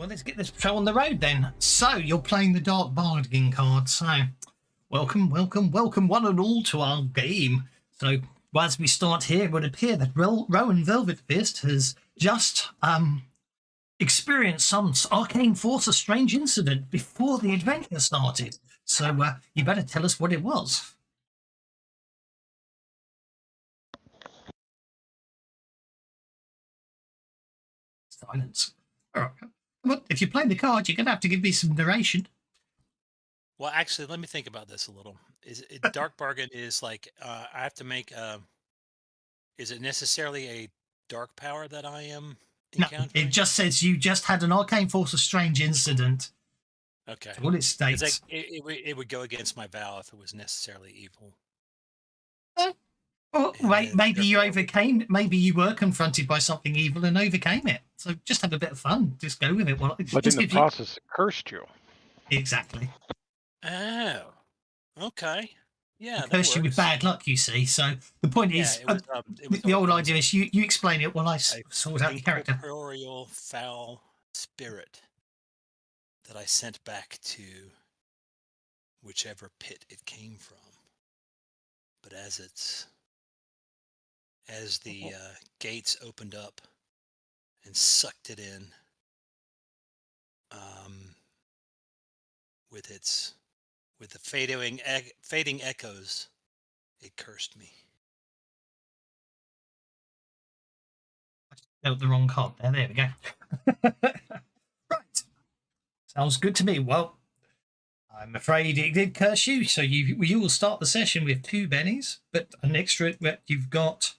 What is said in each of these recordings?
Well, let's get this show on the road then. So, you're playing the Dark Bargain card. So, welcome one and all to our game. So, as we start here, it would appear that Rowan Velvetfist has just experienced some arcane force, a strange incident before the adventure started. So, you better tell us what it was. Silence. All right. Well, if you're playing the card, you're going to have to give me some narration. Well, actually, let me think about this a little. Dark Bargain is like I have to make. Is it necessarily a dark power that I am encountering? No, it just says you just had an arcane force, a strange incident. Okay. That's what it states. Like, it would go against my vow if it was necessarily evil. Well, maybe you overcame. Maybe you were confronted by something evil and overcame it. So just have a bit of fun. Just go with it. Well, but in the process, it cursed you. Exactly. Oh, okay. Yeah, it cursed you with bad luck, you see. So the point is, the old idea is you explain it while I sort out your character. Incorporeal foul spirit that I sent back to whichever pit it came from. But as the gates opened up and sucked it in, with the fading echoes, it cursed me. I just dealt the wrong card there. There we go. Right. Sounds good to me. Well, I'm afraid it did curse you, so you will start the session with 2 bennies, but an extra you've got.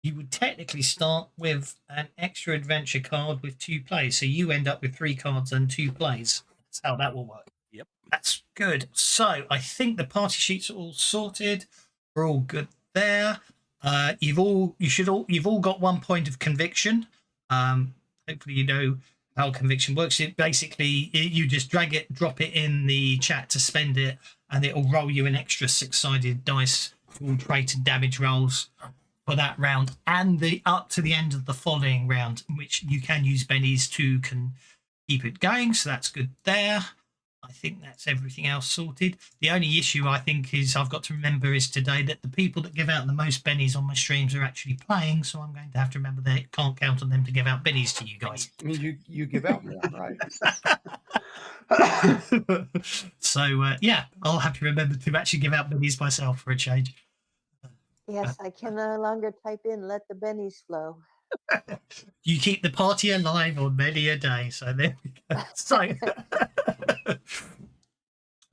You would technically start with an extra adventure card with 2 plays, so you end up with 3 cards and 2 plays. That's how that will work. Yep, that's good. So I think the party sheets are all sorted. We're all good there. You've all got 1 point of conviction. Hopefully you know how conviction works. You just drag it, drop it in the chat to spend it, and it'll roll you an extra 6-sided dice for all trait and damage rolls for that round, and up to the end of the following round, in which you can use bennies to keep it going. So that's good there. I think that's everything else sorted. The only issue I think is I've got to remember is today that the people that give out the most bennies on my streams are actually playing, so I'm going to have to remember that I can't count on them to give out bennies to you guys. I mean, you give out more, right? So yeah, I'll have to remember to actually give out bennies myself for a change. Yes, I can no longer type in "let the bennies flow." You keep the party alive on many a day. So there we go. So,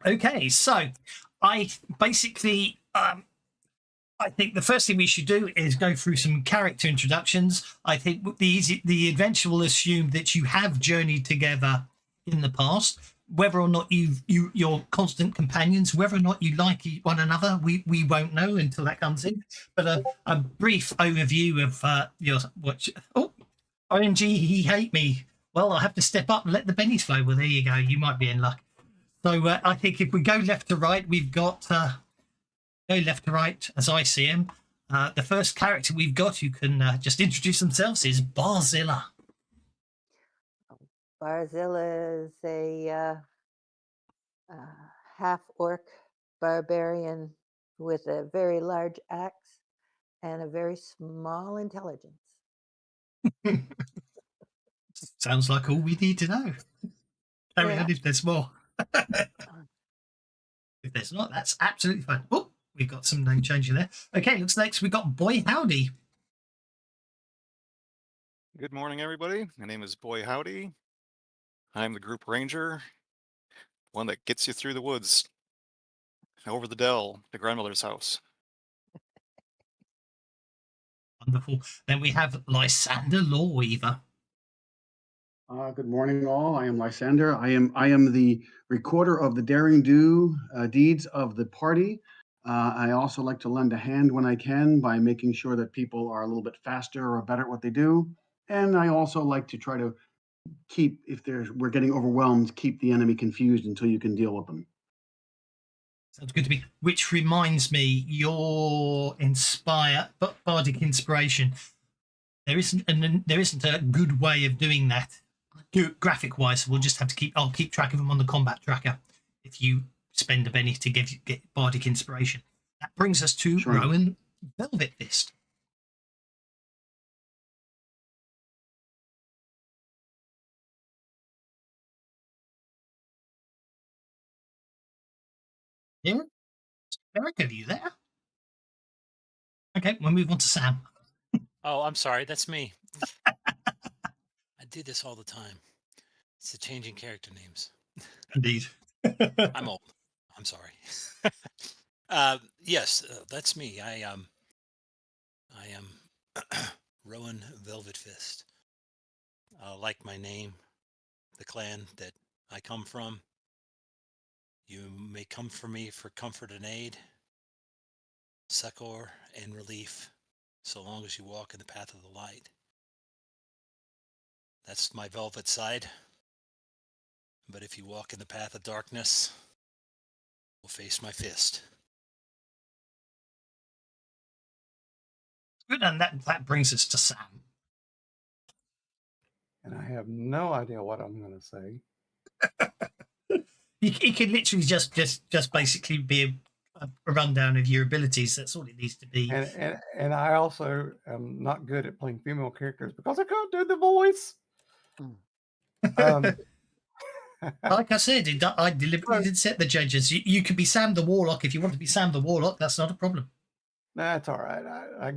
okay. So I basically, I think the first thing we should do is go through some character introductions. I think the adventure will assume that you have journeyed together in the past. Whether or not you're constant companions, whether or not you like one another, we won't know until that comes in. But a brief overview of RNG, he hate me. Well, I'll have to step up and let the bennies flow. Well, there you go. You might be in luck. So I think if we go left to right, we've got go left to right as I see him. The first character we've got who can just introduce themselves is Barzilla. Barzilla is a half-orc barbarian with a very large axe and a very small intelligence. Sounds like all we need to know. Carry on if there's more. If there's not, that's absolutely fine. Oh, we've got some name changing there. Okay, looks next we've got Boy Howdy. Good morning, everybody. My name is Boy Howdy. I'm the group ranger, one that gets you through the woods, over the dell to grandmother's house. Wonderful. Then we have Lysander Lawweaver. Good morning, all. I am Lysander. I am the recorder of the daring do deeds of the party. I also like to lend a hand when I can by making sure that people are a little bit faster or better at what they do. And I also like to try to keep, we're getting overwhelmed, keep the enemy confused until you can deal with them. Sounds good to me. Which reminds me, your bardic inspiration. There isn't a good way of doing that graphic wise, we'll just have to I'll keep track of them on the combat tracker if you spend a penny to get bardic inspiration. That brings us to Sure. Rowan Velvet Fist. Yeah, Eric, are you there? Okay, we'll move on to Sam. Oh, I'm sorry. That's me. I do this all the time. It's the changing character names. Indeed. I'm old. I'm sorry. Yes, that's me. I am Rowan Velvet Fist. Like my name, the clan that I come from. You may come for me for comfort and aid, succor and relief, so long as you walk in the path of the light. That's my velvet side. But if you walk in the path of darkness, we'll face my fist. Good, and that brings us to Sam. And I have no idea what I'm going to say. It can literally just basically be a rundown of your abilities. That's all it needs to be. And I also am not good at playing female characters because I can't do the voice. Like I said, I deliberately did set the judges. You could be Sam the Warlock if you want to be Sam the Warlock. That's not a problem. That's all right. I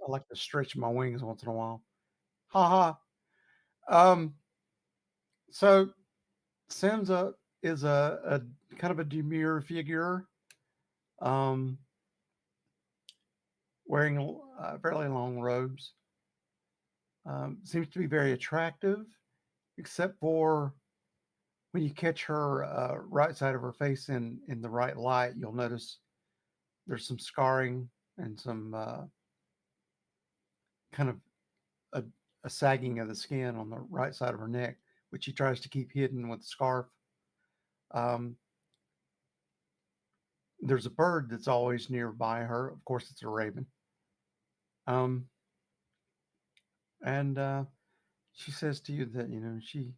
like to stretch my wings once in a while. Ha ha. So Sam's is a kind of a demure figure, wearing fairly long robes. Seems to be very attractive, except for when you catch her right side of her face in the right light, you'll notice there's some scarring and some kind of a sagging of the skin on the right side of her neck, which she tries to keep hidden with a scarf. There's a bird that's always nearby her. Of course, it's a raven. And she says to you that, she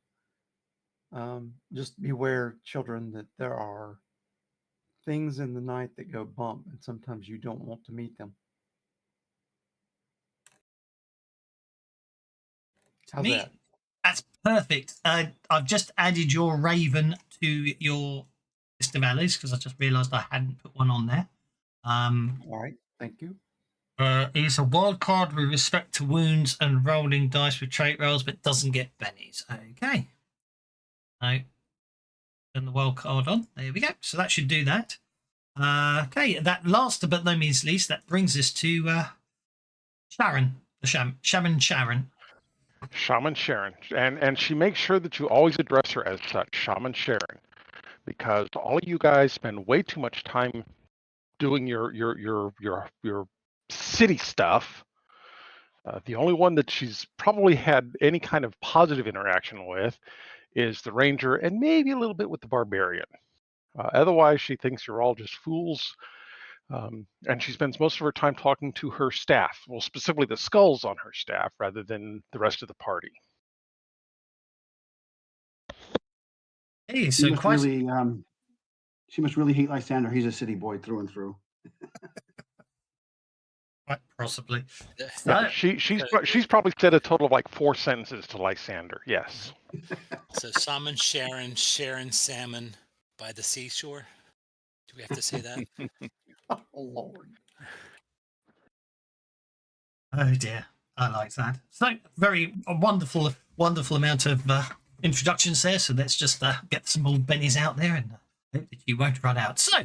just beware, children, that there are things in the night that go bump, and sometimes you don't want to meet them. How's that? That's perfect. I've just added your Raven to your list of allies because I just realised I hadn't put one on there. All right, thank you. It's a wild card with respect to wounds and rolling dice with trait rolls, but doesn't get bennies. Okay. So, turn the wild card on. There we go. So that should do that. Okay, that last but no means least, that brings us to Sharon, the Shaman Sharon. Shaman Sharon, and she makes sure that you always address her as such, Shaman Sharon, because all of you guys spend way too much time doing your city stuff. The only one that she's probably had any kind of positive interaction with is the ranger, and maybe a little bit with the barbarian. Otherwise, she thinks you're all just fools. And she spends most of her time talking to her staff, well, specifically the skulls on her staff, rather than the rest of the party. Hey, She must really hate Lysander. He's a city boy through and through. Quite possibly. Yeah, she's probably said a total of like 4 sentences to Lysander. Yes. So Salmon Sharon, Sharon Salmon by the seashore. Do we have to say that? Oh, Lord. Oh dear, I like that. So a wonderful amount of introductions there. So let's just get some more bennies out there and hope that you won't run out. So,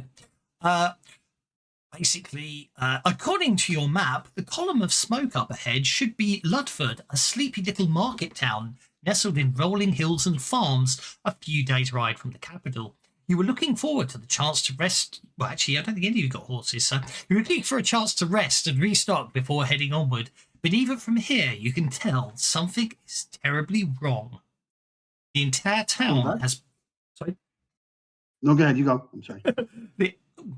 basically, according to your map, the column of smoke up ahead should be Ludford, a sleepy little market town nestled in rolling hills and farms, a few days' ride from the capital. You were looking forward to the chance to rest. Well, actually, I don't think any of you got horses, so you were looking for a chance to rest and restock before heading onward. But even from here, you can tell something is terribly wrong. The entire town has. Sorry? No, go ahead. You go. I'm sorry.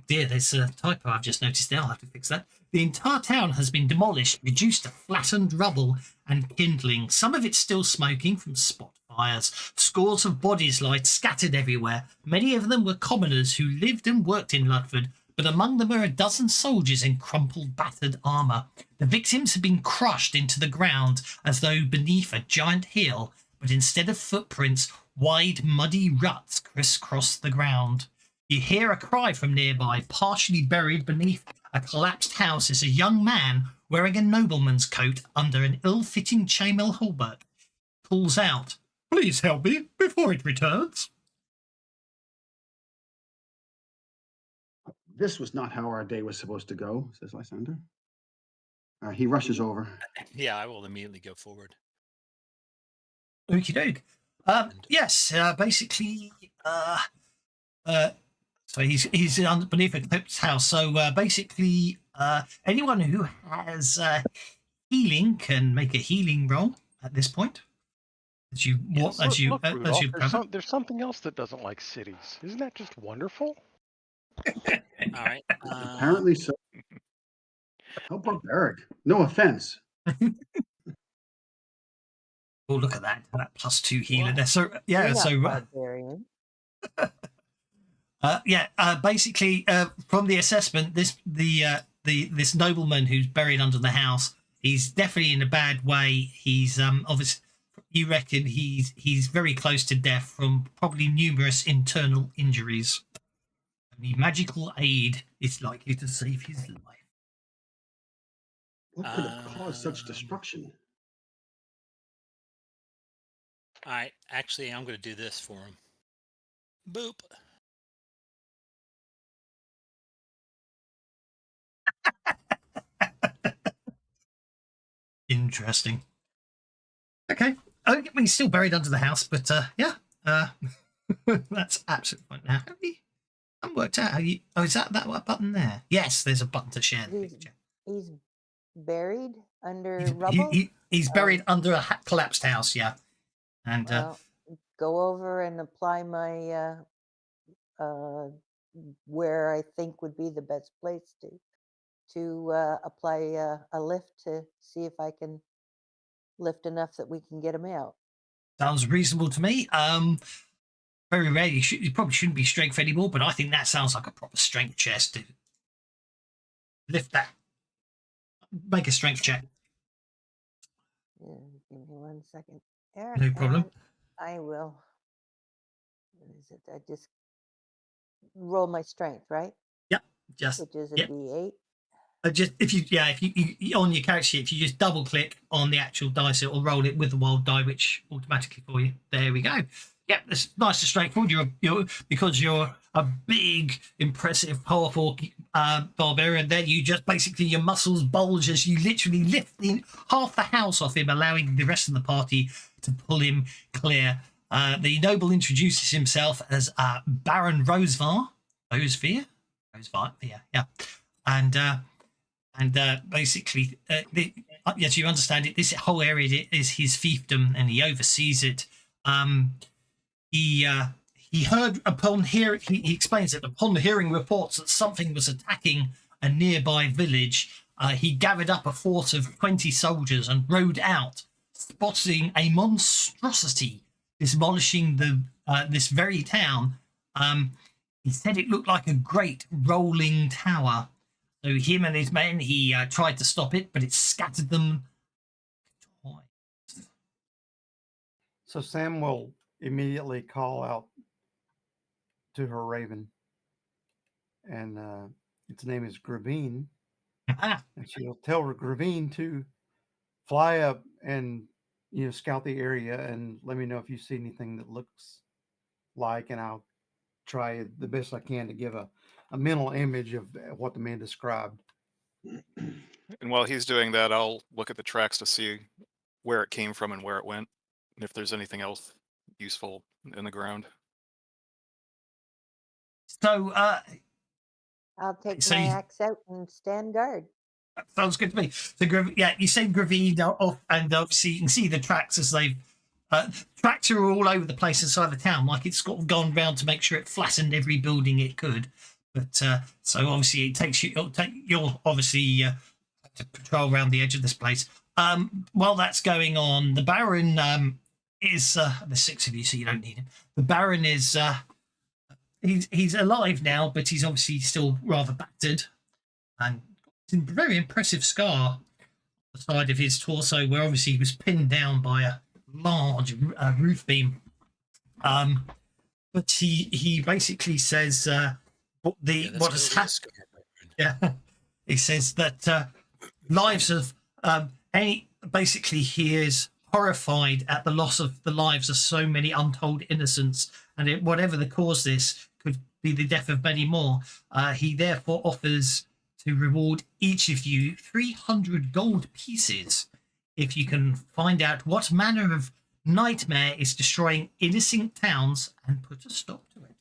Dear, there's a typo I've just noticed there. I'll have to fix that. The entire town has been demolished, reduced to flattened rubble and kindling. Some of it's still smoking from spot fires. Scores of bodies lie scattered everywhere. Many of them were commoners who lived and worked in Ludford, but among them are a dozen soldiers in crumpled, battered armour. The victims had been crushed into the ground as though beneath a giant heel, but instead of footprints, wide, muddy ruts crisscrossed the ground. You hear a cry from nearby. Partially buried beneath a collapsed house is a young man wearing a nobleman's coat under an ill-fitting chainmail hauberk. Calls out, "Please help me before it returns." This was not how our day was supposed to go, says Lysander. He rushes over. Yeah, I will immediately go forward. Okie doke. Yes, basically, so he's beneath a clipped house. So basically, anyone who has healing can make a healing roll at this point. As you Yes, look, Rudolph, cover. there's something else that doesn't like cities. Isn't that just wonderful? All right. Apparently so. How barbaric. No offense. Oh, look at that +2 healer Wow. there. So yeah, You're not so barbarian. basically, from the assessment, this nobleman who's buried under the house, he's definitely in a bad way. He's obviously, you reckon he's very close to death from probably numerous internal injuries. The magical aid is likely to save his life. What could have caused such destruction? All right. Actually, I'm going to do this for him. Boop. Interesting. Okay. I mean, he's still buried under the house, but yeah. That's absolutely fine. Now, have you worked out how you... Oh, is that button there? Yes, there's a button to share the picture. He's buried under rubble. He's buried under a collapsed house, yeah. And Well, go over and apply my where I think would be the best place to apply a lift to see if I can lift enough that we can get him out. sounds reasonable to me. Very rare. You probably shouldn't be strength anymore, but I think that sounds like a proper strength chest to lift that. Make a strength check. Yeah, give me 1 second. There, No problem. and I will. What is it? I just roll my strength, right? Yep. Just Which is a yep. D8. Just if you on your character sheet, if you just double click on the actual dice, it will roll it with the wild die, which automatically for you. There we go. Yep, it's nice and straightforward. You're because you're a big, impressive, powerful barbarian. Then you just basically your muscles bulge as you literally lift half the house off him, allowing the rest of the party to pull him clear. The noble introduces himself as Baron Rosevar. Yeah. And basically, yes, you understand it. This whole area is his fiefdom, and he oversees it. He heard upon hearing. He explains that upon hearing reports that something was attacking a nearby village, he gathered up a force of 20 soldiers and rode out, spotting a monstrosity demolishing this very town. He said it looked like a great rolling tower. So him and his men, he tried to stop it, but it scattered them twice. So Sam will immediately call out to her raven, and its name is Gravine, and she'll tell her Gravine to fly up and scout the area and let me know if you see anything that looks like, and I'll try the best I can to give a mental image of what the man described. And while he's doing that, I'll look at the tracks to see where it came from and where it went, and if there's anything else useful in the ground. So I'll take So my you- axe out and stand guard. sounds good to me. So yeah, you say Gravine off, and obviously you can see the tracks as they've tracks are all over the place inside the town, like it's gone round to make sure it flattened every building it could. But so obviously it takes you'll obviously have to patrol around the edge of this place. While that's going on, the Baron is there's 6 of you, so you don't need him. The Baron is he's alive now, but he's obviously still rather battered, and it's a very impressive scar on the side of his torso, where obviously he was pinned down by a large roof beam. But he basically says what has happened. Yeah, he says that lives of basically he is horrified at the loss of the lives of so many untold innocents, and whatever the cause this could be the death of many more. He therefore offers to reward each of you 300 gold pieces if you can find out what manner of nightmare is destroying innocent towns and put a stop to it.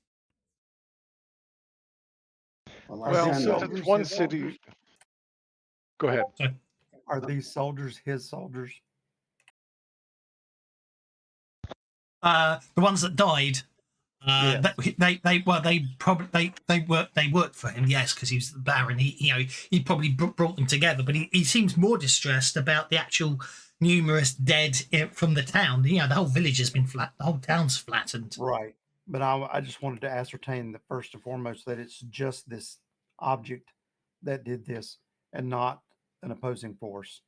Well, since it's one city. Go ahead. Sorry. Are these soldiers his soldiers? The ones that died, Yes. they worked for him, yes, because he was the Baron. He probably brought them together, but he seems more distressed about the actual numerous dead from the town. The whole village has been the whole town's flattened. Right. But I just wanted to ascertain that first and foremost that it's just this object that did this and not an opposing force.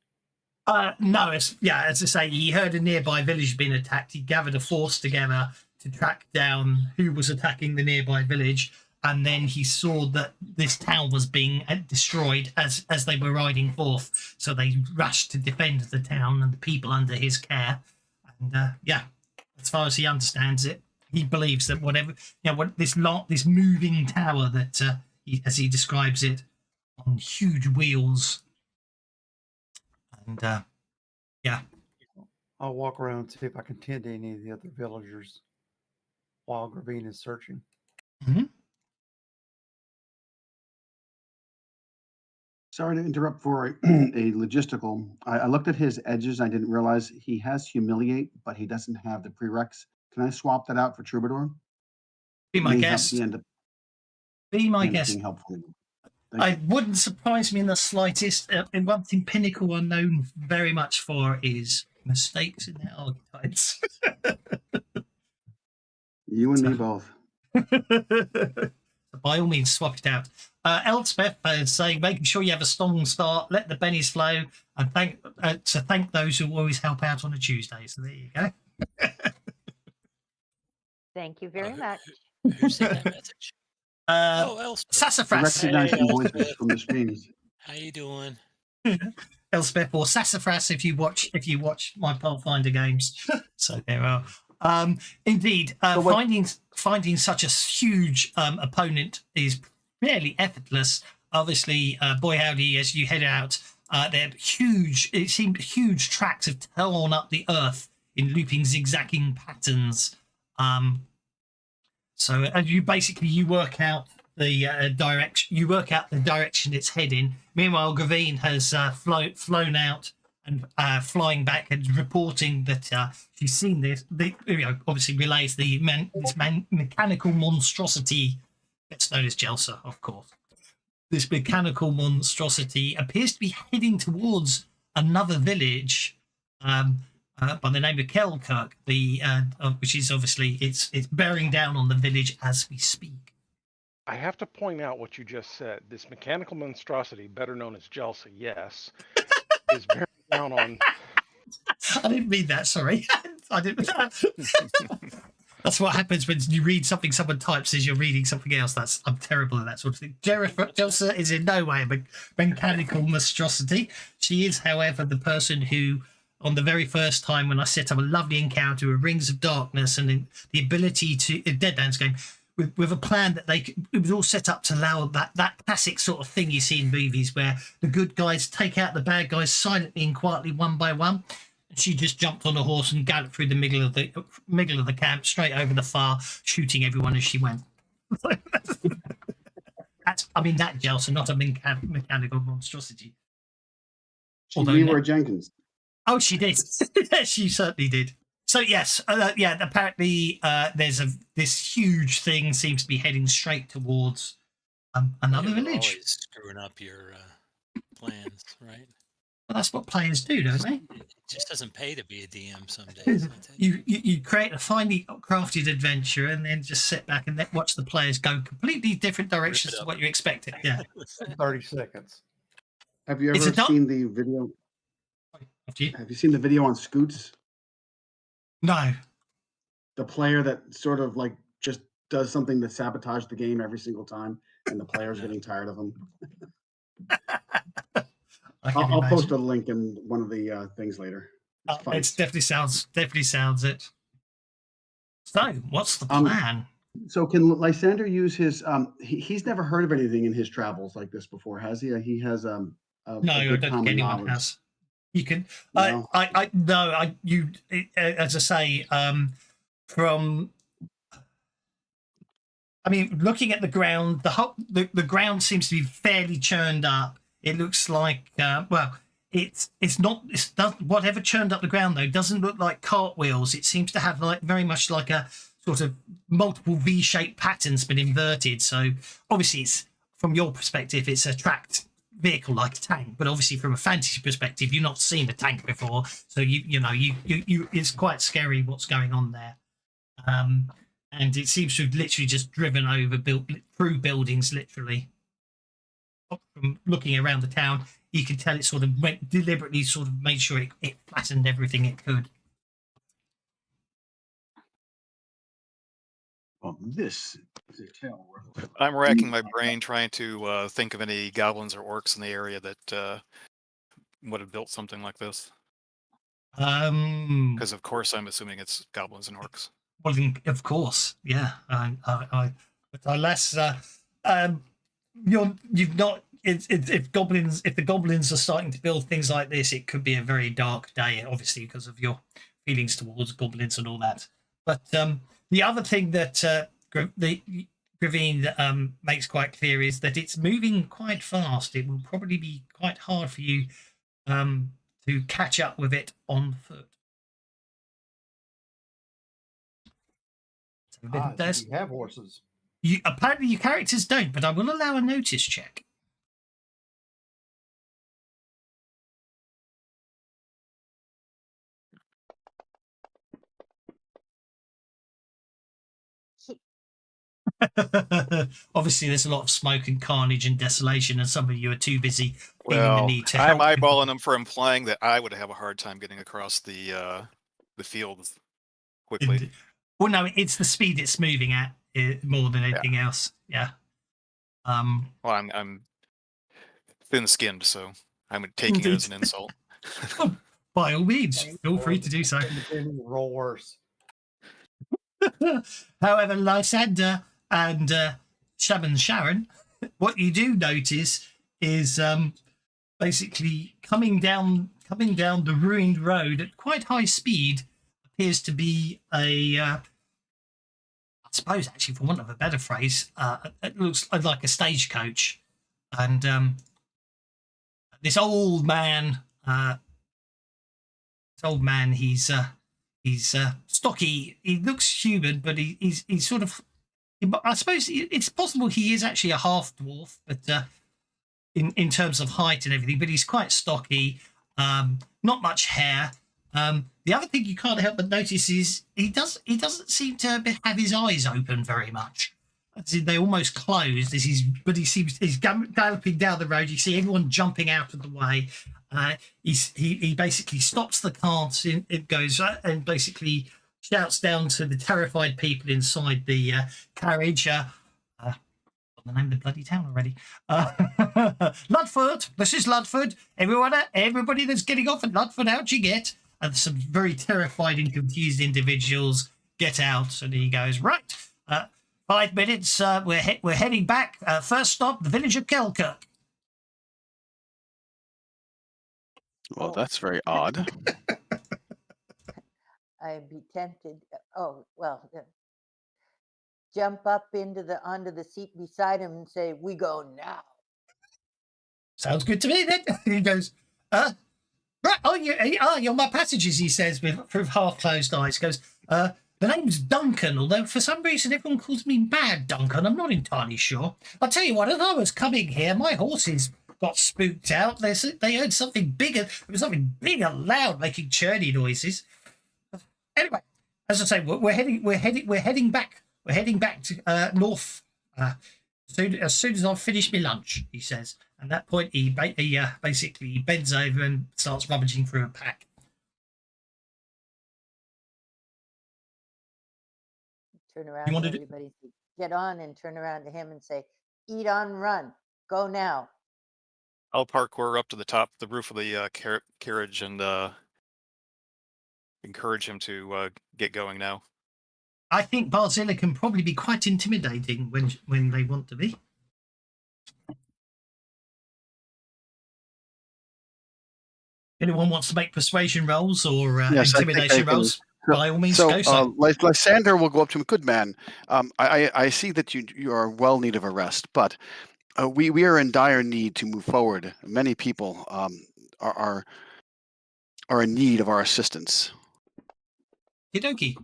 No, as I say, he heard a nearby village being attacked. He gathered a force together to track down who was attacking the nearby village, and then he saw that this town was being destroyed as they were riding forth. So they rushed to defend the town and the people under his care. And as far as he understands it, he believes that whatever this moving tower that as he describes it, on huge wheels. And I'll walk around and see if I can tend to any of the other villagers while Gravine is searching. Mm-hmm. Sorry to interrupt for a logistical. I looked at his edges. I didn't realize he has humiliate, but he doesn't have the prereqs. Can I swap that out for troubadour? Be my guest. Be my guest. Helpful. It wouldn't surprise me in the slightest. And one thing Pinnacle are known very much for is mistakes in their archetypes. You and me both. By all means, swap it out. Elspeth is saying, making sure you have a strong start, let the bennies flow, and thank those who always help out on a Tuesday. So there you go. Thank you very much. Who sent that message? Elspeth. Sassafras. Recognize the voices from the screens. How you doing? Elspeth or Sassafras if you watch my Pathfinder games. So there are. Indeed, finding such a huge opponent is fairly effortless. Obviously, boy howdy, as you head out, they're huge. It seemed huge tracks have torn up the earth in looping, zigzagging patterns. So you work out the direction. You work out the direction it's heading. Meanwhile, Gravine has flown out and flying back and reporting that she's seen this. Obviously relays this mechanical monstrosity. It's known as Jelsa, of course. This mechanical monstrosity appears to be heading towards another village by the name of Kelkirk, which is obviously it's bearing down on the village as we speak. I have to point out what you just said. This mechanical monstrosity, better known as Jelsa, yes, is bearing down on. I didn't mean that. Sorry, I didn't. That's what happens when you read something someone types as you're reading something else. I'm terrible at that sort of thing. Jelsa is in no way a mechanical monstrosity. She is, however, the person who, on the very first time when I set up a lovely encounter with Rings of Darkness and the ability to a Deadlands game with a plan that it was all set up to allow that classic sort of thing you see in movies where the good guys take out the bad guys silently and quietly one by one. She just jumped on a horse and galloped through the middle of the camp, straight over the far, shooting everyone as she went. That Jelsa, not a mechanical monstrosity. Leroy Jenkins. Oh, she did. She certainly did. So yes, apparently this huge thing seems to be heading straight towards another village. Always screwing up your plans, right? Well, that's what players do, don't they? It just doesn't pay to be a DM some days. I tell you. You create a finely crafted adventure and then just sit back and watch the players go completely different directions to up. what you expected. Yeah. 30 seconds. Have you Is ever it not- seen the video? After you. Have you seen the video on Scoots? No. The player that sort of like just does something to sabotage the game every single time, and the player's No. getting tired of him. I can I'll post imagine. a link in one of the things later. It's funny. It definitely sounds it. So, what's the plan? So can Lysander use his? He's never heard of anything in his travels like this before, has he? He has a No, I good don't think common anyone knowledge. has. You can. No? As I say, from. I mean, looking at the ground, the ground seems to be fairly churned up. It looks like whatever churned up the ground though doesn't look like cartwheels. It seems to have like very much like a sort of multiple V-shaped patterns but inverted. So obviously, it's from your perspective, it's a tracked vehicle like a tank. But obviously, from a fantasy perspective, you've not seen a tank before, so you it's quite scary what's going on there. And it seems to have literally just driven over through buildings, literally. From looking around the town, you can tell it sort of went deliberately, sort of made sure it flattened everything it could. Well, this is a tale worth. I'm racking my brain trying to think of any goblins or orcs in the area that would have built something like this. Because of course I'm assuming it's goblins and orcs. Well, of course, yeah. But unless you've not, if the goblins are starting to build things like this, it could be a very dark day, obviously, because of your feelings towards goblins and all that. But the other thing that Gravine makes quite clear is that it's moving quite fast. It will probably be quite hard for you to catch up with it on foot. So You have horses. Apparently your characters don't, but I will allow a notice check. Obviously, there's a lot of smoke and carnage and desolation, and some of you are too busy feeling the Well, need to I'm help. eyeballing them for implying that I would have a hard time getting across the fields quickly. Well, no, it's the speed it's moving at more than anything else. Yeah. Well, I'm thin-skinned, so I'm taking it as an insult. By all means, feel free to do so. Roll worse. However, Lysander and Shaman Sharon, what you do notice is basically coming down the ruined road at quite high speed appears to be I suppose, actually, for want of a better phrase, it looks like a stagecoach, and this old man, he's stocky. He looks human, but he's sort of. I suppose it's possible he is actually a half dwarf, but in terms of height and everything. But he's quite stocky. Not much hair. The other thing you can't help but notice is he doesn't seem to have his eyes open very much. They almost closed as he's galloping down the road. You see everyone jumping out of the way. He basically stops the cart. It goes and basically shouts down to the terrified people inside the carriage. Got the name of the bloody town already. Ludford. This is Ludford. Everybody that's getting off at Ludford, out you get. And some very terrified and confused individuals get out, and he goes, right, 5 minutes, we're heading back. First stop, the village of Kelkirk. Well, that's very odd. I'd be tempted. Jump up onto the seat beside him and say, "We go now." Sounds good to me, then. He goes, right, you're my passengers, he says with half-closed eyes. He goes, the name's Duncan, although for some reason everyone calls me Mad Duncan. I'm not entirely sure. I'll tell you what, as I was coming here, my horses got spooked out. They heard something bigger. It was something big and loud, making churny noises. Anyway, as I say, we're heading back. We're heading back to north. As soon as I've finished my lunch, he says. At that point, he basically bends over and starts rummaging through a pack. Turn around You to want to do- everybody. Get on and turn around to him and say, "Eat on, run, go now." I'll parkour up to the top, the roof of the carriage, and encourage him to get going now. I think Barzilla can probably be quite intimidating when they want to be. Anyone wants to make persuasion rolls or Yes, I think intimidation I can. rolls? By all means, go. So, Lysander will go up to him. Good man. I see that you are well in need of a rest, but we are in dire need to move forward. Many people are in need of our assistance, Kidoki.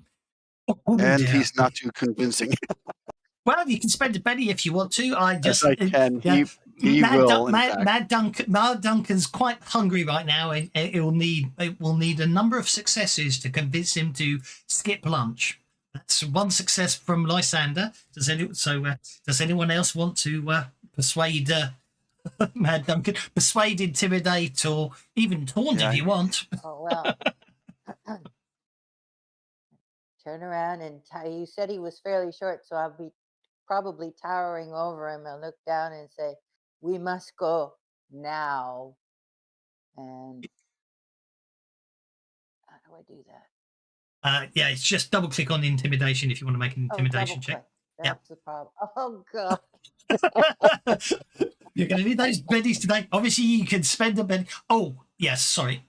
and dear. he's not too convincing. Well, you can spend a penny if you want to. Yes, I can. He will. Mad Duncan's quite hungry right now, and it will need a number of successes to convince him to skip lunch. That's one success from Lysander. Does anyone else want to persuade Mad Duncan? Persuade, intimidate, or even taunt if you want. Oh, well. Turn around and you said he was fairly short, so I'll be probably towering over him and look down and say, "We must go now." And how do I do that? Yeah, it's just double click on intimidation if you want to make an intimidation check. That's the problem. Oh, God. You're going to need those bennies today. Obviously, you can spend a penny. Oh, yes, sorry.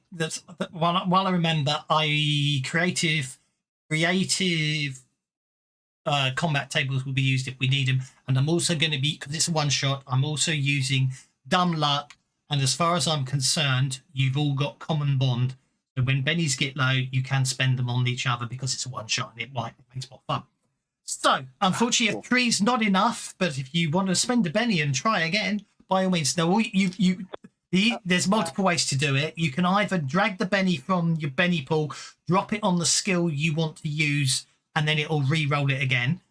While I remember, creative combat tables will be used if we need them. And I'm also going to be, because it's a one shot, I'm also using dumb luck. And as far as I'm concerned, you've all got common bond. So when bennies get low, you can spend them on each other because it's a one shot and it makes more fun. So, unfortunately, if 3's not enough, but if you want to spend a penny and try again, by all means, no. There's multiple ways to do it. You can either drag the benny from your benny pool, drop it on the skill you want to use, and then it'll re-roll it again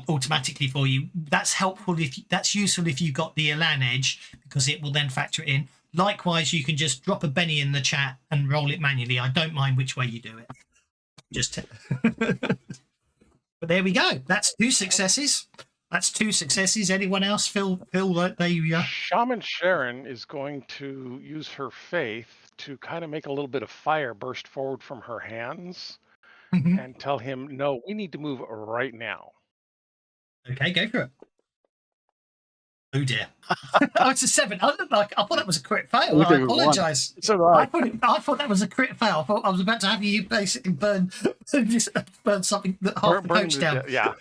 automatically for you. That's helpful that's useful if you've got the Elan edge, because it will then factor it in. Likewise, you can just drop a benny in the chat and roll it manually. I don't mind which way you do it. But there we go. That's 2 successes. Anyone else feel like they... Shaman Sharon is going to use her faith to kind of make a little bit of fire burst forward from her hands and tell him, no, we need to move right now. Okay, go for it. Oh dear. Oh, it's a 7. I thought that was a crit fail. I apologise. I thought that was a crit fail. I thought I was about to have you basically burn something that half the coach down. Yeah.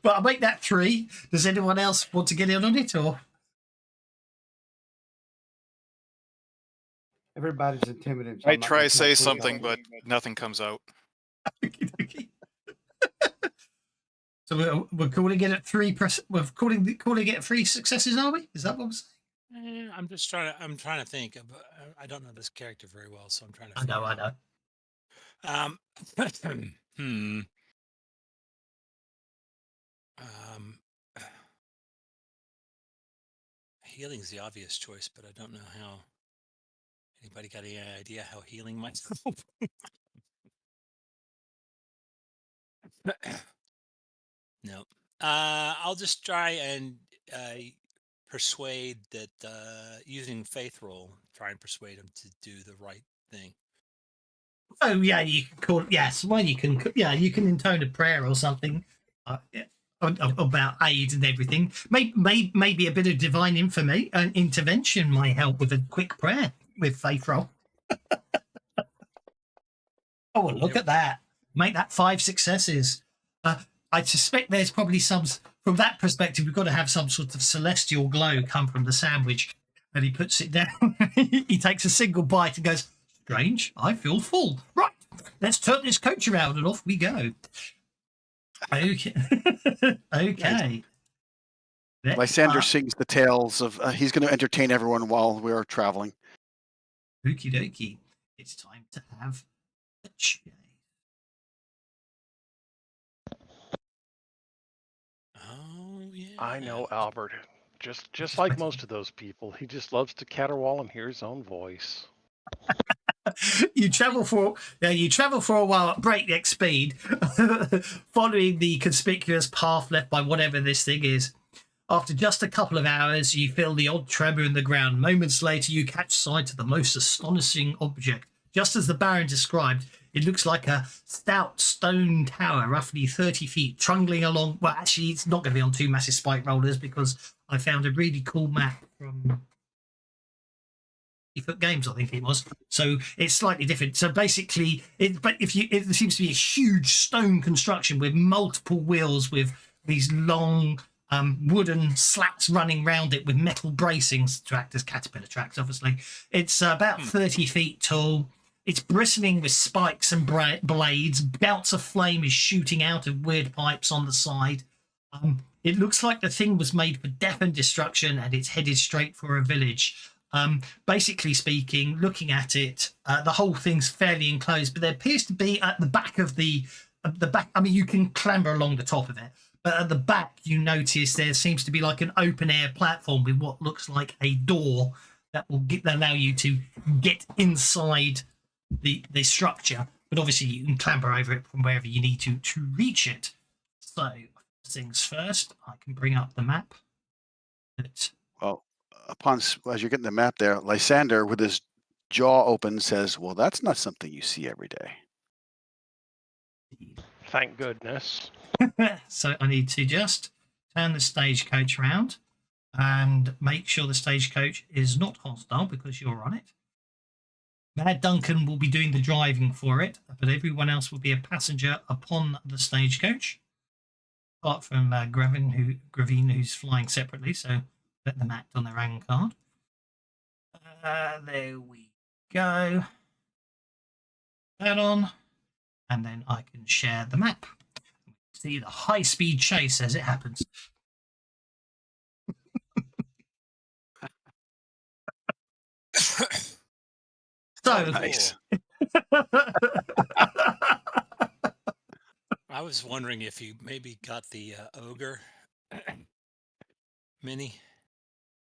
But I'll make that 3. Does anyone else want to get in on it, or? Everybody's intimidated. I try to say something, but nothing comes out. So we're calling it at 3. We're calling it at 3 successes, are we? Is that what we're saying? I'm trying to think. I don't know this character very well, so I'm trying to. I know. Healing's the obvious choice, but I don't know how. Anybody got any idea how healing might help? No. I'll just try and persuade that using faith roll, try and persuade him to do the right thing. Oh yeah, you can call. Yes, well you can intone a prayer or something about aid and everything. Maybe a bit of divine intervention might help with a quick prayer with faith roll. Oh, well, look at that! Make that 5 successes. I suspect there's probably some, from that perspective, we've got to have some sort of celestial glow come from the sandwich. And he puts it down. He takes a single bite and goes, "Strange, I feel full. Right, let's turn this coach around," and off we go. Okay. Okay. Lysander sings the tales of he's going to entertain everyone while we're traveling. Okie dokie. It's time to have a chase. Oh yeah. I know Albert. Just like most of those people, he just loves to caterwaul and hear his own voice. You travel for a while at breakneck speed, following the conspicuous path left by whatever this thing is. After just a couple of hours, you feel the odd tremor in the ground. Moments later, you catch sight of the most astonishing object. Just as the Baron described, it looks like a stout stone tower, roughly 30 feet, trundling along. Well, actually, it's not going to be on two massive spike rollers because I found a really cool map from Foot Games, I think it was. So it's slightly different. So basically, it seems to be a huge stone construction with multiple wheels with these long wooden slats running round it with metal bracings to act as caterpillar tracks, obviously. It's about 30 feet tall. It's bristling with spikes and blades. Bouts of flame is shooting out of weird pipes on the side. It looks like the thing was made for death and destruction, and it's headed straight for a village. Basically speaking, looking at it, the whole thing's fairly enclosed, but there appears to be at the back of the back. I mean, you can clamber along the top of it, but at the back, you notice there seems to be like an open air platform with what looks like a door that will allow you to get inside the structure. But obviously, you can clamber over it from wherever you need to reach it. So, things first, I can bring up the map. Well, as you're getting the map there, Lysander, with his jaw open, says, "Well, that's not something you see every day." Thank goodness. So I need to just turn the stagecoach around and make sure the stagecoach is not hostile because you're on it. Mad Duncan will be doing the driving for it, but everyone else will be a passenger upon the stagecoach, apart from Gravine, who's flying separately. So let them act on their own card. There we go. That on, and then I can share the map. See the high-speed chase as it happens. So Nice. I was wondering if you maybe got the ogre mini.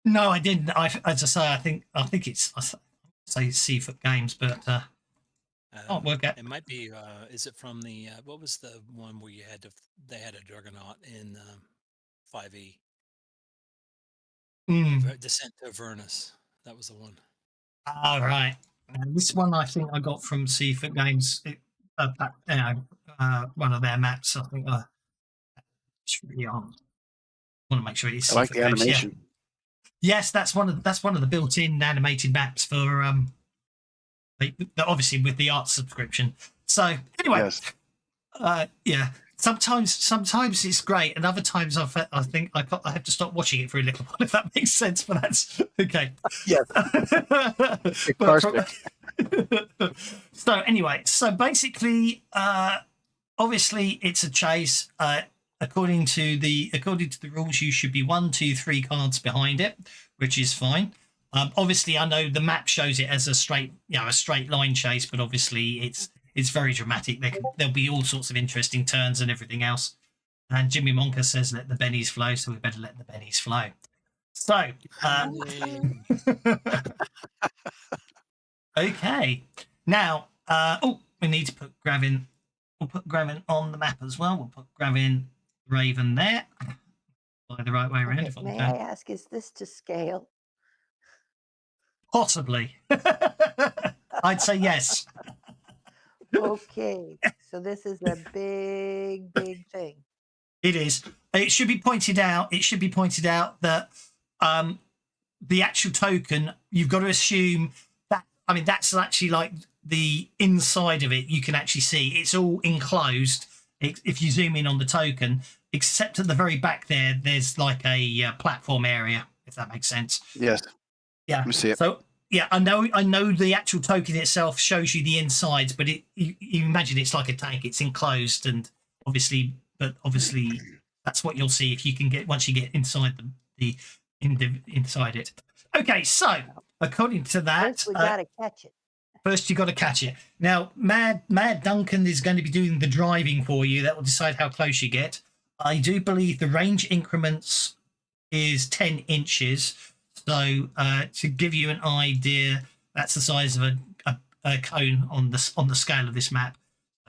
No, I didn't. As I say, I think it's Seafoot Games, but can't work out. It might be. Is it from the? What was the one where you had to? They had a Juggernaut in 5e. Descent to Avernus. That was the one. All right. This one I think I got from Seafoot Games. One of their maps. I think it's really on. I want to make sure it is. I like the Games, animation. yeah. Yes, that's one of the built-in animated maps for obviously with the art subscription. So anyway, Yes. yeah. Sometimes it's great, and other times I think I have to stop watching it for a little while, if that makes sense. But that's okay. Yes. So anyway, so basically, obviously it's a chase. According to the rules, you should be 1, 2, 3 cards behind it, which is fine. Obviously, I know the map shows it as a straight line chase, but obviously it's very dramatic. There'll be all sorts of interesting turns and everything else. And Jimmy Monka says, "Let the bennies flow," so we better let the bennies flow. So, okay. Now, we need to put Gravin. We'll put Gravin on the map as well. We'll put Gravin Raven there. By the right way around. Okay, may I ask, is this to scale? Possibly. I'd say yes. Okay, so this is a big thing. It is. It should be pointed out that the actual token, you've got to assume that, I mean, that's actually like the inside of it. You can actually see it's all enclosed if you zoom in on the token, except at the very back there's like a platform area, if that makes sense. Yes. Yeah. Let me see it. So yeah, I know the actual token itself shows you the insides, but you imagine it's like a tank. It's enclosed, and obviously That's what you'll see if you can get once you get inside inside it. Okay, so according to that, First, we gotta catch it. first you got to catch it. Now, Mad Duncan is going to be doing the driving for you. That will decide how close you get. I do believe the range increments is 10 inches. So to give you an idea, that's the size of a cone on the scale of this map.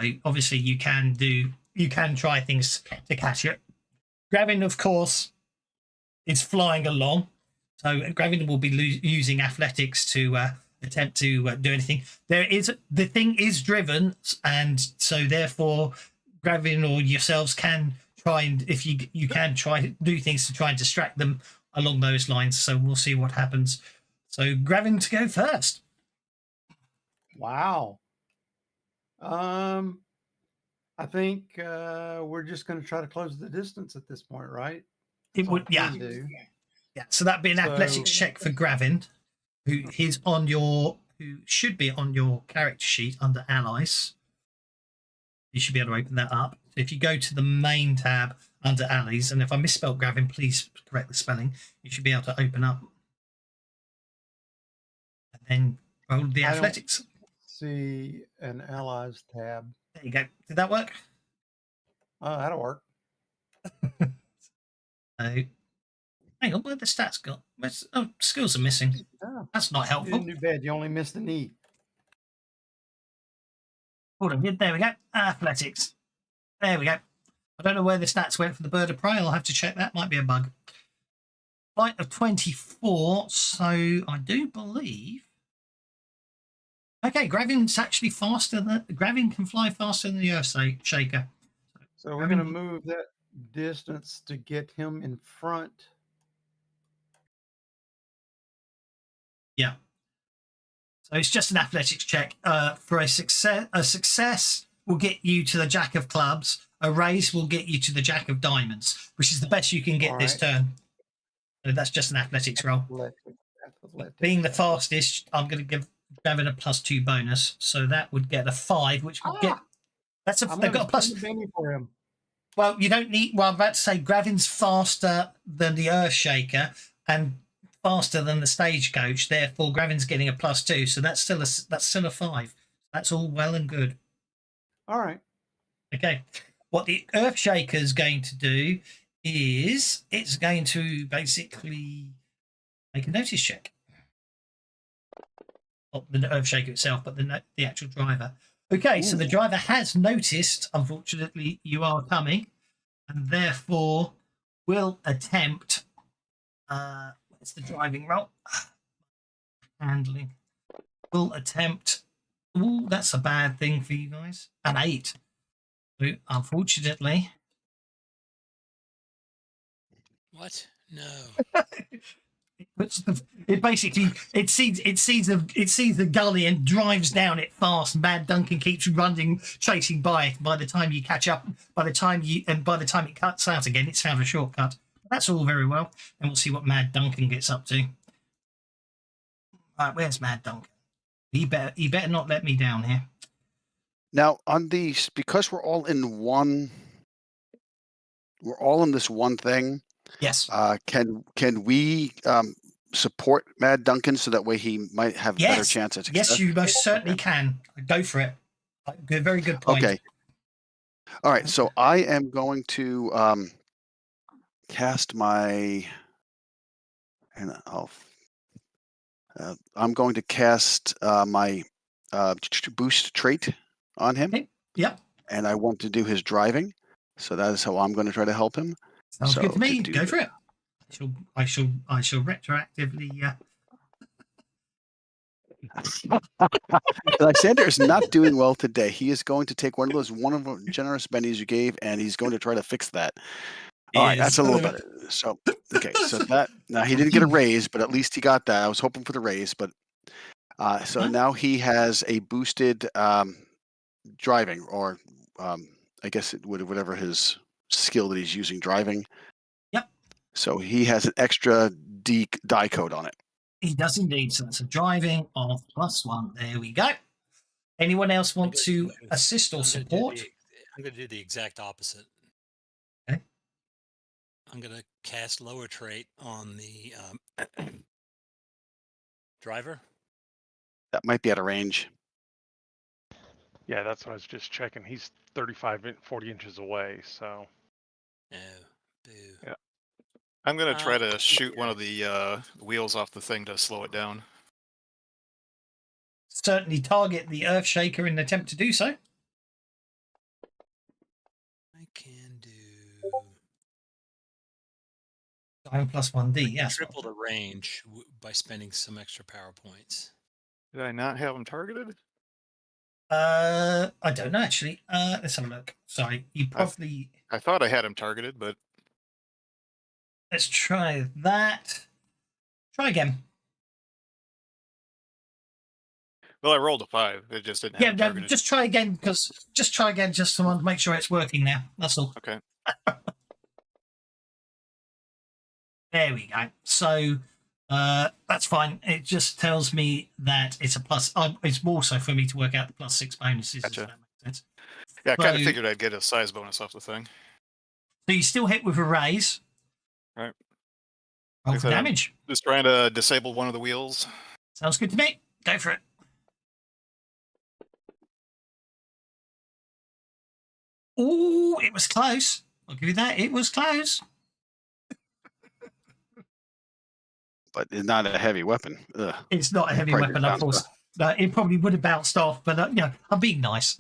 So obviously, you can try things to catch it. Gravin, of course, is flying along. So Gravin will be using athletics to attempt to do anything. The thing is driven, and so therefore Gravin or yourselves can try and if you can try to do things to try and distract them along those lines. So we'll see what happens. So Gravin to go first. Wow. I think we're just going to try to close the distance at this point, right? It would, yeah. Yeah. So that'd be an athletics check for Gravin, who should be on your character sheet under allies. You should be able to open that up. So if you go to the main tab under allies, and if I misspelled Gravin, please correct the spelling. You should be able to open up and then roll the athletics. See an allies tab. There you go. Did that work? Oh, that'll work. Hang on, where the stats got? Skills are missing. Oh, that's not helpful. You didn't do bad. You only missed the knee. Hold on. There we go. Athletics. There we go. I don't know where the stats went for the bird of prey. I'll have to check that. Might be a bug. Flight of 24. So I do believe. Okay, Gravin's actually faster than Gravin can fly faster than the Earth Shaker. So we're going to move that distance to get him in front. Yeah. So it's just an athletics check. For a success will get you to the Jack of Clubs. A raise will get you to the Jack of Diamonds, which is the best you can get this turn. So that's just an athletics roll. Athletics. Being the fastest, I'm going to give Gravin a +2 bonus. So that would get a 5, which would get. They've got a plus. For him. Well, you don't need. Well, I'm about to say Gravin's faster than the Earth Shaker and faster than the Stagecoach. Therefore, Gravin's getting a +2. So that's still a 5. That's all well and good. All right. Okay. What the Earth Shaker is going to do is it's going to basically make a notice check. Not the Earth Shaker itself, but the actual driver. Okay, so the driver has noticed, unfortunately, you are coming, and therefore will attempt. What's the driving roll? Handling. Will attempt. Ooh, that's a bad thing for you guys. An 8. So, unfortunately. What? No. It sees the gully and drives down it fast. Mad Duncan keeps chasing by it. By the time you catch up, by the time it cuts out again, it's found a shortcut. That's all very well, and we'll see what Mad Duncan gets up to. Right, where's Mad Duncan? He better not let me down here. Now on these, because we're all in this one thing. Yes. Can we support Mad Duncan so that way he might have a better chance at success? Yes, you most certainly can. Go for it. Very good point. Okay. All right. So I am going to cast my, and I'm going to cast my boost trait on him. Okay. Yep. And I want to do his driving. So that is how I'm going to try to help him. Sounds good to me. Go for it. I shall retroactively. Lysander is not doing well today. He is going to take one of those generous bennies you gave, and he's going to try to fix that. All right, that's a little better. So okay, so that now he didn't get a raise, but at least he got that. I was hoping for the raise, but so now he has a boosted driving, or I guess it would whatever his skill that he's using driving. Yep. So he has an extra die code on it. He does indeed. So that's a driving of +1. There we go. Anyone else want to assist or support? I'm going to do the exact opposite. Okay. I'm gonna cast lower trait on the driver. That might be out of range. Yeah, that's what I was just checking. He's 40 inches away, so. No, boo. Yeah. I'm gonna try to let's shoot see one here. of the wheels off the thing to slow it down. Certainly target the Earth Shaker in an attempt to do so. I can do. I'm plus 1D, yes. Triple the range by spending some extra power points. Did I not have them targeted? I don't know actually. Let's have a look. Sorry, you probably. I thought I had them targeted, but Let's try that. Try again. well, I rolled a 5. It just didn't have Yeah, them no, targeted. just try again just to make sure it's working now. That's all. Okay. There we go. So that's fine. It just tells me that it's a plus. It's more so for me to work out the +6 bonuses. Gotcha. If that makes sense. Yeah, I kind of So- figured I'd get a size bonus off the thing. So you still hit with a raise. Right. Roll Like for I said, I'm damage. Just trying to disable one of the wheels. Sounds good to me. Go for it. Oh, it was close. I'll give you that. It was close. But it's not a heavy weapon. Ugh. It's not a heavy Probably weapon, bounced of course. It probably would have bounced off, but I'm being nice.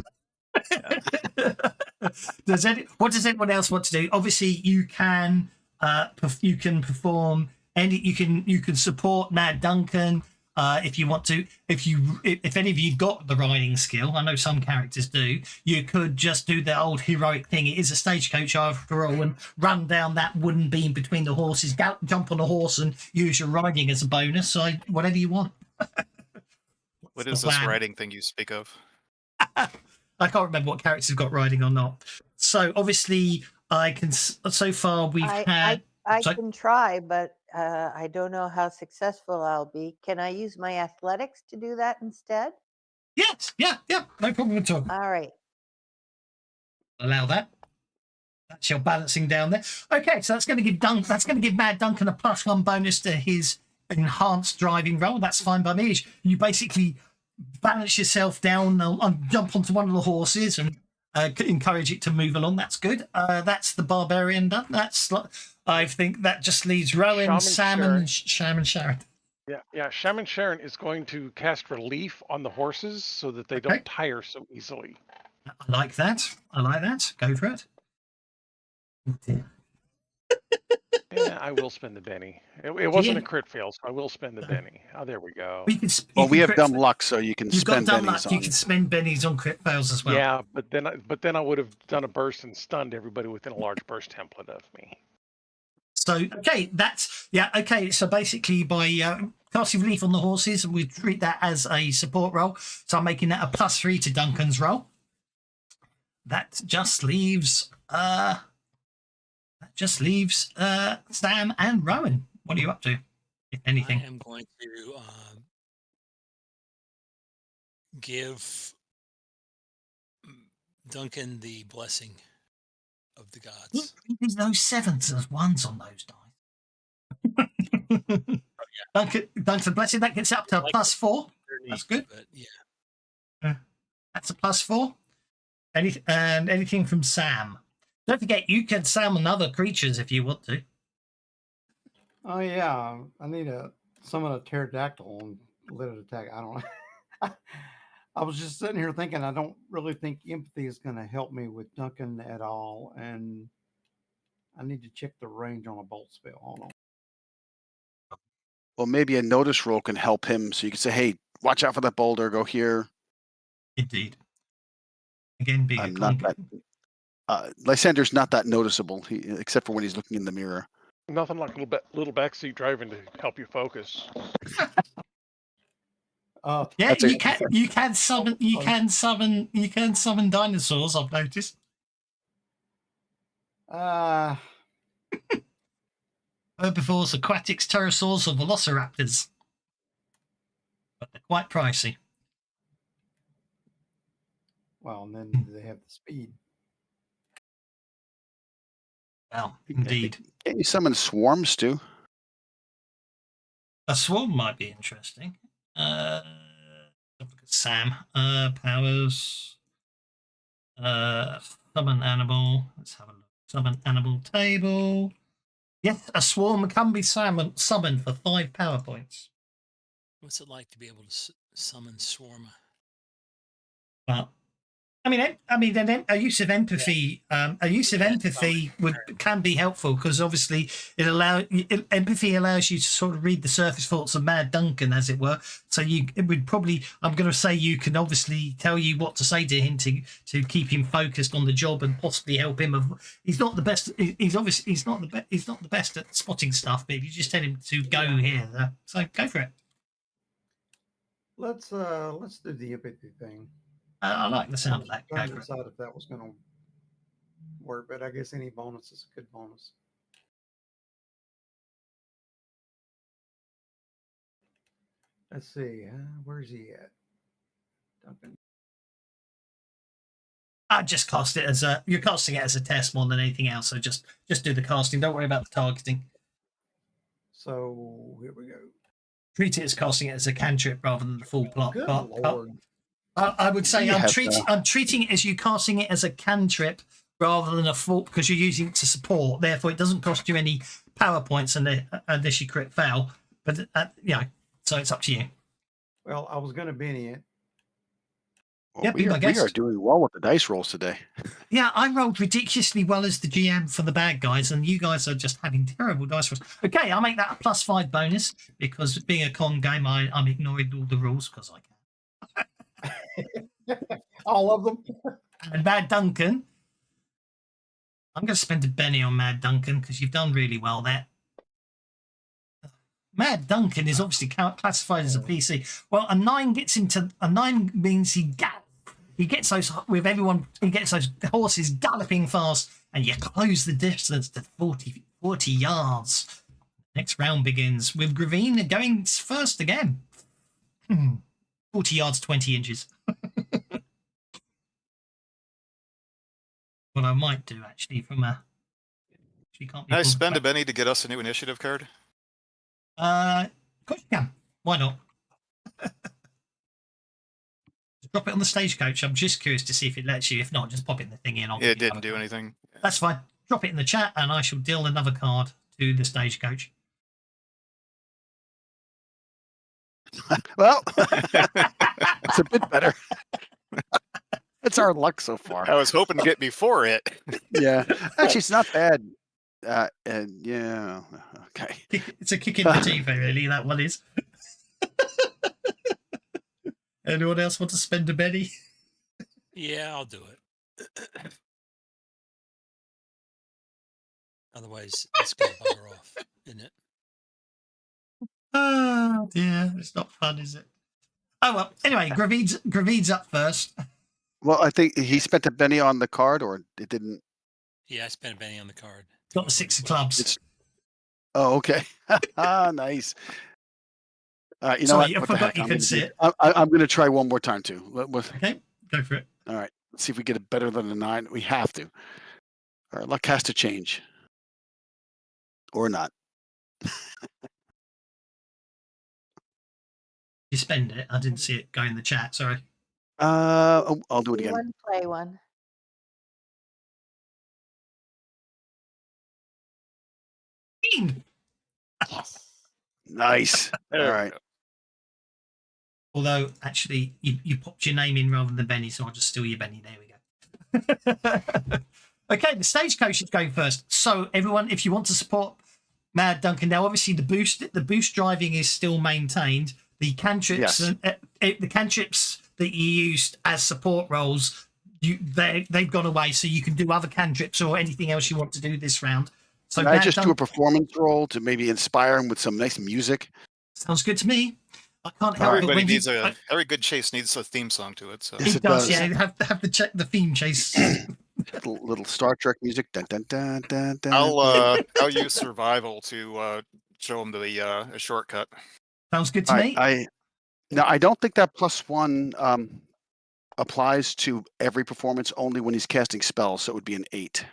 What does anyone else want to do? Obviously, you can perform any. You can support Mad Duncan if you want to. If any of you got the riding skill, I know some characters do. You could just do the old heroic thing. It is a stagecoach after all, and run down that wooden beam between the horses. Jump on a horse and use your riding as a bonus. So whatever you want. What the is this plan? riding thing you speak of? I can't remember what characters have got riding or not. So obviously, I can. So far, we've had. I so- can try, but I don't know how successful I'll be. Can I use my athletics to do that instead? Yes, yeah, no problem at all. All right. Allow that. That's your balancing down there. Okay, so that's going to give Mad Duncan a +1 bonus to his enhanced driving roll. That's fine by me. You basically balance yourself down and jump onto one of the horses and encourage it to move along. That's good. That's the barbarian done. I think that just leaves Rowan, Shaman Sam, Sharon. and Shaman Sharon. Yeah. Shaman Sharon is going to cast relief on the horses so that they don't tire so easily. I like that. Go for it. Oh, dear. Yeah, I will spend the Benny. It wasn't a crit fail, so I will spend the Benny. Oh, there we go. We have dumb luck, so you can You've got spend dumb bennies luck. You can spend bennies on crit fails as well. Yeah, but then I would have done a burst and stunned everybody within a large burst template of me. So So basically, by casting relief on the horses, we treat that as a support roll. So I'm making that a +3 to Duncan's roll. That just leaves Sam and Rowan. What are you up to, if anything? I am going to give Duncan the blessing of the gods. There's no 7s, there's 1s on those dice. Duncan, blessing, that gets up to a +4. That's good. But yeah. That's a +4. Anything from Sam. Don't forget, you can summon other creatures if you want to. Oh yeah, I need to summon a pterodactyl and let it attack. I don't know. I was just sitting here thinking, I don't really think empathy is going to help me with Duncan at all, and I need to check the range on a bolt spell. Hold on. Well, maybe a notice roll can help him, so you can say, "Hey, watch out for that boulder. Go here." Indeed. Again, being I'm not that. Lysander's not that noticeable, except for when he's looking in the mirror. Nothing like little backseat driving to help you focus. Yeah, you can summon dinosaurs. I've noticed. Herbivores, aquatics, pterosaurs, or velociraptors, but they're quite pricey. Well, and then they have the speed. Well, indeed. Can't you summon swarms too? A swarm might be interesting. Look at Sam. Powers. Summon animal. Let's have a look. Summon animal table. Yes, a swarm can be summoned for 5 power points. What's it like to be able to summon swarm? Well, a use of empathy, can be helpful because obviously empathy allows you to sort of read the surface thoughts of Mad Duncan, as it were. So I'm going to say you can obviously tell you what to say to him to keep him focused on the job and possibly help him. He's not the best. He's not the best at spotting stuff. But if you just tell him to go here, so go for it. Let's do the empathy thing. I like the sound of that. Trying to decide if that was going to work, but I guess any bonus is a good bonus. Let's see. Where's he at? Duncan. I just cast it as you're casting it as a test more than anything else. So just do the casting. Don't worry about the targeting. So here we go. Treat it as casting it as a cantrip rather than the full plot. Good Lord. I would say I'm treating it as you casting it as a cantrip rather than a full, because you're using it to support. Therefore, it doesn't cost you any power points unless you crit fail. But so it's up to you. Well, I was going to Benny it. Well, we are doing well with the dice rolls today. Yeah, I rolled ridiculously well as the GM for the bad guys, and you guys are just having terrible dice rolls. Okay, I'll make that a +5 bonus because being a con game, I'm ignoring all the rules because I can. All of them. And Mad Duncan, I'm going to spend a Benny on Mad Duncan because you've done really well there. Mad Duncan is obviously classified as a PC. Well, a 9 means he gets those with everyone. He gets those horses galloping fast, and you close the distance to 40 yards. Next round begins with Gravine going first again. 40 yards, 20 inches. What I might do actually Can I spend a Benny to get us a new initiative card? Of course you can. Why not? Just drop it on the stagecoach. I'm just curious to see if it lets you. If not, just pop it in the thing in. It didn't do anything. That's fine. Drop it in the chat and I shall deal another card to the stagecoach. Well, it's a bit better. It's our luck so far. I was hoping to get before it. Yeah, actually, it's not bad. And yeah, okay. It's a kick in the teeth, really. That one is. Anyone else want to spend a Benny? Yeah, I'll do it. Otherwise, it's going to bugger off, isn't it? Oh dear, it's not fun, is it? Oh well. Anyway, Gravide's up first. Well, I think he spent a Benny on the card, or it didn't. Yeah, I spent a Benny on the card. Got the 6 of clubs. Oh, okay. Nice. You know Sorry, what? I forgot you could see it. I'm going to try one more time too. Okay, go for it. All right. Let's see if we get it better than a 9. We have to. Our luck has to change, or not. You spend it. I didn't see it go in the chat. Sorry. I'll do it again. Play one. Yes. Nice. All right. Although, actually, you popped your name in rather than Benny, so I'll just steal your Benny. There we go. Okay, the stagecoach is going first. So, everyone, if you want to support Mad Duncan, now obviously the boost driving is still maintained. The cantrips, the cantrips that you used as support roles, they've gone away, so you can do other cantrips or anything else you want to do this round. So can I just do a performance roll to maybe inspire him with some nice music? Sounds good to me. I can't help it. Everybody needs every good chase needs a theme song to it. So yes, it does. Yeah, have the theme chase. little Star Trek music. Dun, dun, dun, dun, dun. I'll use survival to show him the a shortcut. Sounds good to me. Now I don't think that +1 applies to every performance. Only when he's casting spells, so it would be an 8.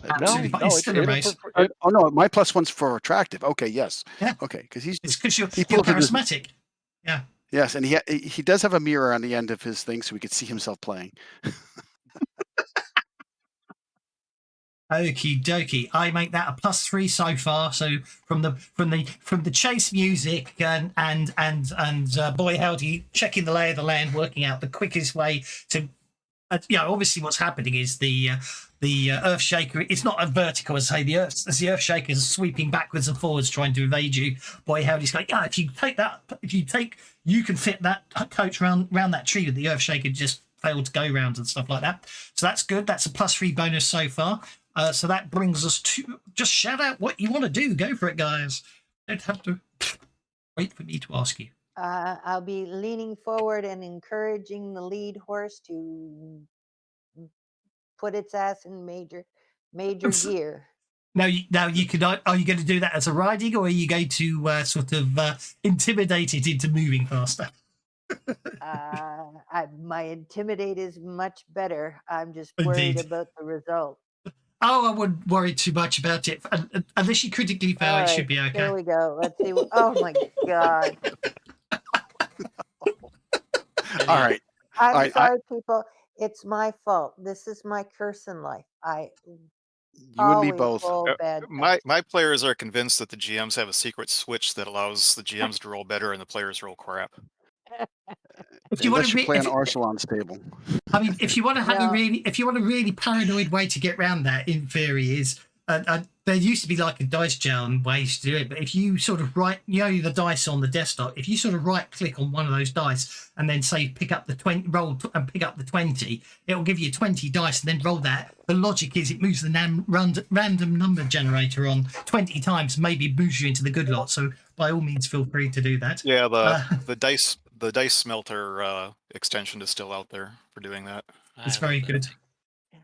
Absolutely fine. It's still a race. Oh no, my +1's for attractive. Okay, yes. Yeah. Okay, because It's because you're pulls in his- charismatic. Yeah. Yes, and he does have a mirror on the end of his thing, so we could see himself playing. Okie dokie. I make that a +3 so far. So from the chase music and boy howdy, checking the lay of the land, working out the quickest way to, obviously what's happening is the earth shaker. It's not a vertical, as I say. As the earth shaker is sweeping backwards and forwards trying to evade you. Boy howdy's going, you can fit that coach round that tree with the earth shaker just failed to go round and stuff like that. So that's good. That's a +3 bonus so far. So that brings us to, just shout out what you want to do. Go for it, guys. Don't have to wait for me to ask you. I'll be leaning forward and encouraging the lead horse to put its ass in major gear. Now you could. Are you going to do that as a riding, or are you going to sort of intimidate it into moving faster? My intimidate is much better. I'm just worried about the result. Oh, I wouldn't worry too much about it. Unless you critically fail, it should be okay. Here we go. Let's see. Oh my God. All right. I'm sorry, people. It's my fault. This is my curse in life. You and me both. My players are convinced that the GMs have a secret switch that allows the GMs to roll better and the players roll crap. If you want to play on Arsalan's table. I mean, if you want to have a really paranoid way to get around that, in theory, is there used to be like a dice gel ways to do it, but if you sort of the dice on the desktop, if you sort of right click on one of those dice and then say pick up the 20, and pick up the 20, it will give you 20 dice and then roll that. The logic is it moves the random number generator on 20 times, maybe moves you into the good lot. So by all means, feel free to do that. Yeah, the dice smelter extension is still out there for doing that. It's very good.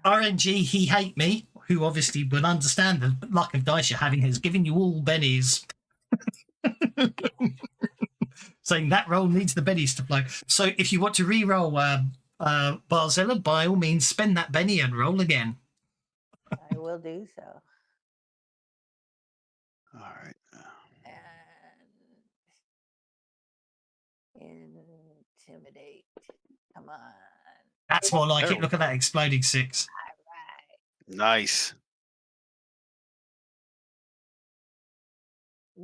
RNG, he hate me, who obviously will understand the luck of dice you're having, has given you all bennies. Saying that roll needs the bennies to flow. So if you want to re-roll Barzilla, by all means, spend that benny and roll again. I will do so. All right. And intimidate. Come on. That's more like it. Look at that exploding 6. All right. Nice.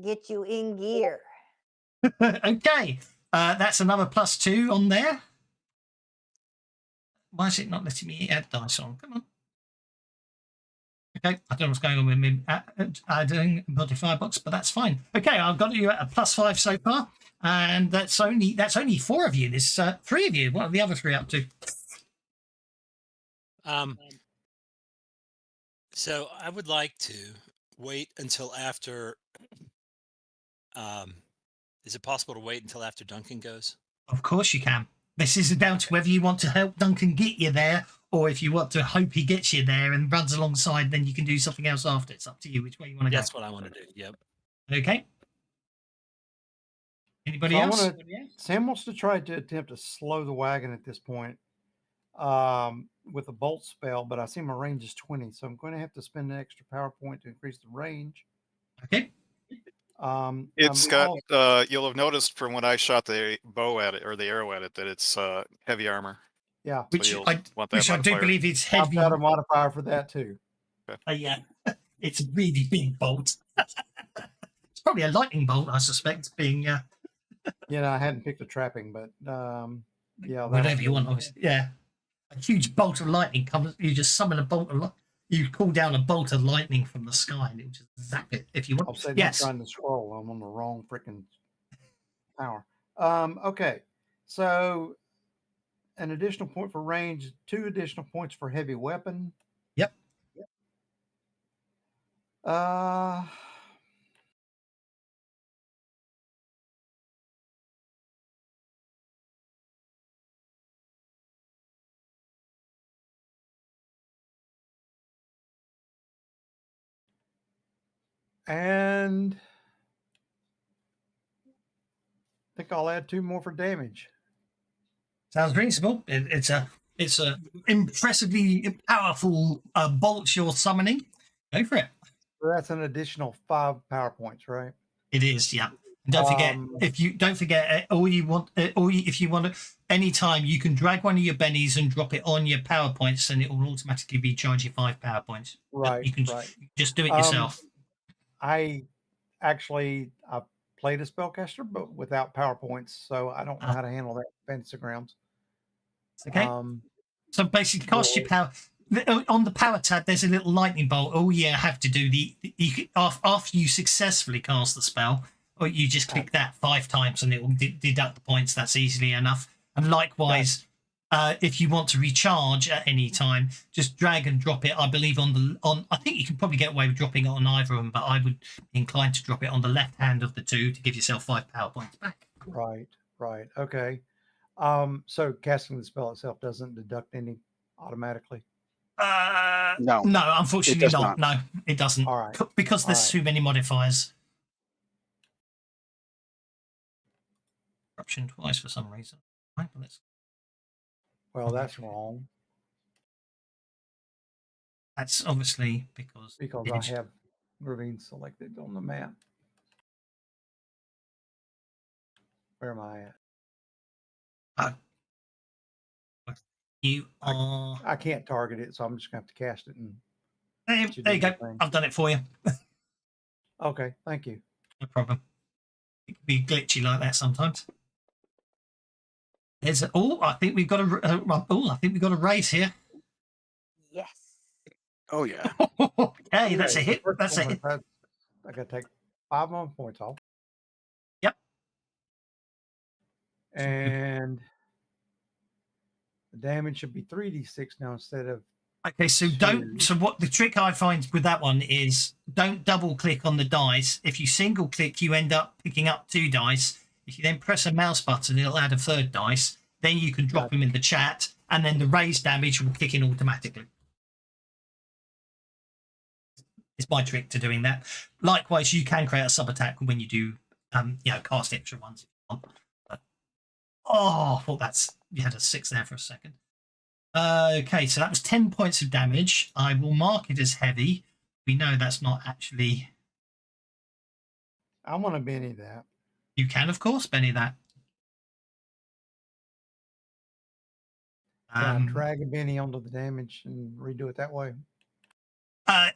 Get you in gear. Okay. That's another +2 on there. Why is it not letting me add dice on? Come on. Okay, I don't know what's going on with me adding modifier box, but that's fine. Okay, I've got you at a +5 so far, and that's only 4 of you. There's 3 of you. What are the other 3 up to? So I would like to wait until after. Is it possible to wait until after Duncan goes? Of course you can. This is down to whether you want to help Duncan get you there, or if you want to hope he gets you there and runs alongside, then you can do something else after. It's up to you which way you want to go. That's what I want to do. Yep. Okay. Anybody else? Sam wants to try to attempt to slow the wagon at this point with a bolt spell, but I see my range is 20, so I'm going to have to spend an extra power point to increase the range. Okay. It's got. You'll have noticed from when I shot the bow at it or the arrow at it that it's heavy armor. Yeah, so which I do believe it's heavy. I've got a modifier for that too. Okay. Yeah, it's a really big bolt. It's probably a lightning bolt, I suspect. Being Yeah, I hadn't picked a trapping, but yeah, whatever you want. Obviously, yeah, a huge bolt of lightning comes. You just summon a bolt of you call down a bolt of lightning from the sky and it will just zap it if you want. I'll say yes. I'm trying to scroll. I'm on the wrong freaking power. Okay, so an additional point for range, 2 additional points for heavy weapon. Yep. And I think I'll add 2 more for damage. Sounds reasonable. It's a impressively powerful bolt you're summoning. Go for it. So that's an additional 5 power points, right? It is, yeah. And don't forget, if you want to, anytime you can drag one of your bennies and drop it on your power points, and it will automatically recharge you 5 power points. Right. You can right. just do it yourself. I played a spellcaster, but without PowerPoints, so I don't know how to handle that fantasy grounds. Okay. So basically, cast your power on the power tab. There's a little lightning bolt. All you have to do after you successfully cast the spell, or you just click that 5 times and it will deduct the points. That's easily enough. And likewise, if you want to recharge at any time, just drag and drop it. I believe on. I think you can probably get away with dropping it on either of them, but I would be inclined to drop it on the left hand of the two to give yourself 5 power points back. Right. Okay. So casting the spell itself doesn't deduct any automatically. No, unfortunately not. No, it doesn't. All right. Because there's too many modifiers. Corruption twice for some reason. Right, well, that's wrong. That's obviously because I have ravine selected on the map. Where am I at? You are. I can't target it, so I'm just gonna have to cast it. And there you go. I've done it for you. Okay, thank you. No problem. It can be glitchy like that sometimes. There's I think we've got a race here. Yes. Oh yeah. Hey, that's a hit. That's a hit. I gotta take 5 more points off. Yep. And the damage should be 3d6 now instead of. Okay, so what the trick I find with that one is don't double click on the dice. If you single click, you end up picking up 2 dice. If you then press a mouse button, it'll add a 3rd dice. Then you can drop them in the chat, and then the raised damage will kick in automatically. It's my trick to doing that. Likewise, you can create a sub attack when you do, cast extra ones if you want. But, I thought you had a 6 there for a second. Okay, so that was 10 points of damage. I will mark it as heavy. We know that's not actually. I want to Benny that. You can, of course, Benny that. Can I drag a Benny onto the damage and redo it that way?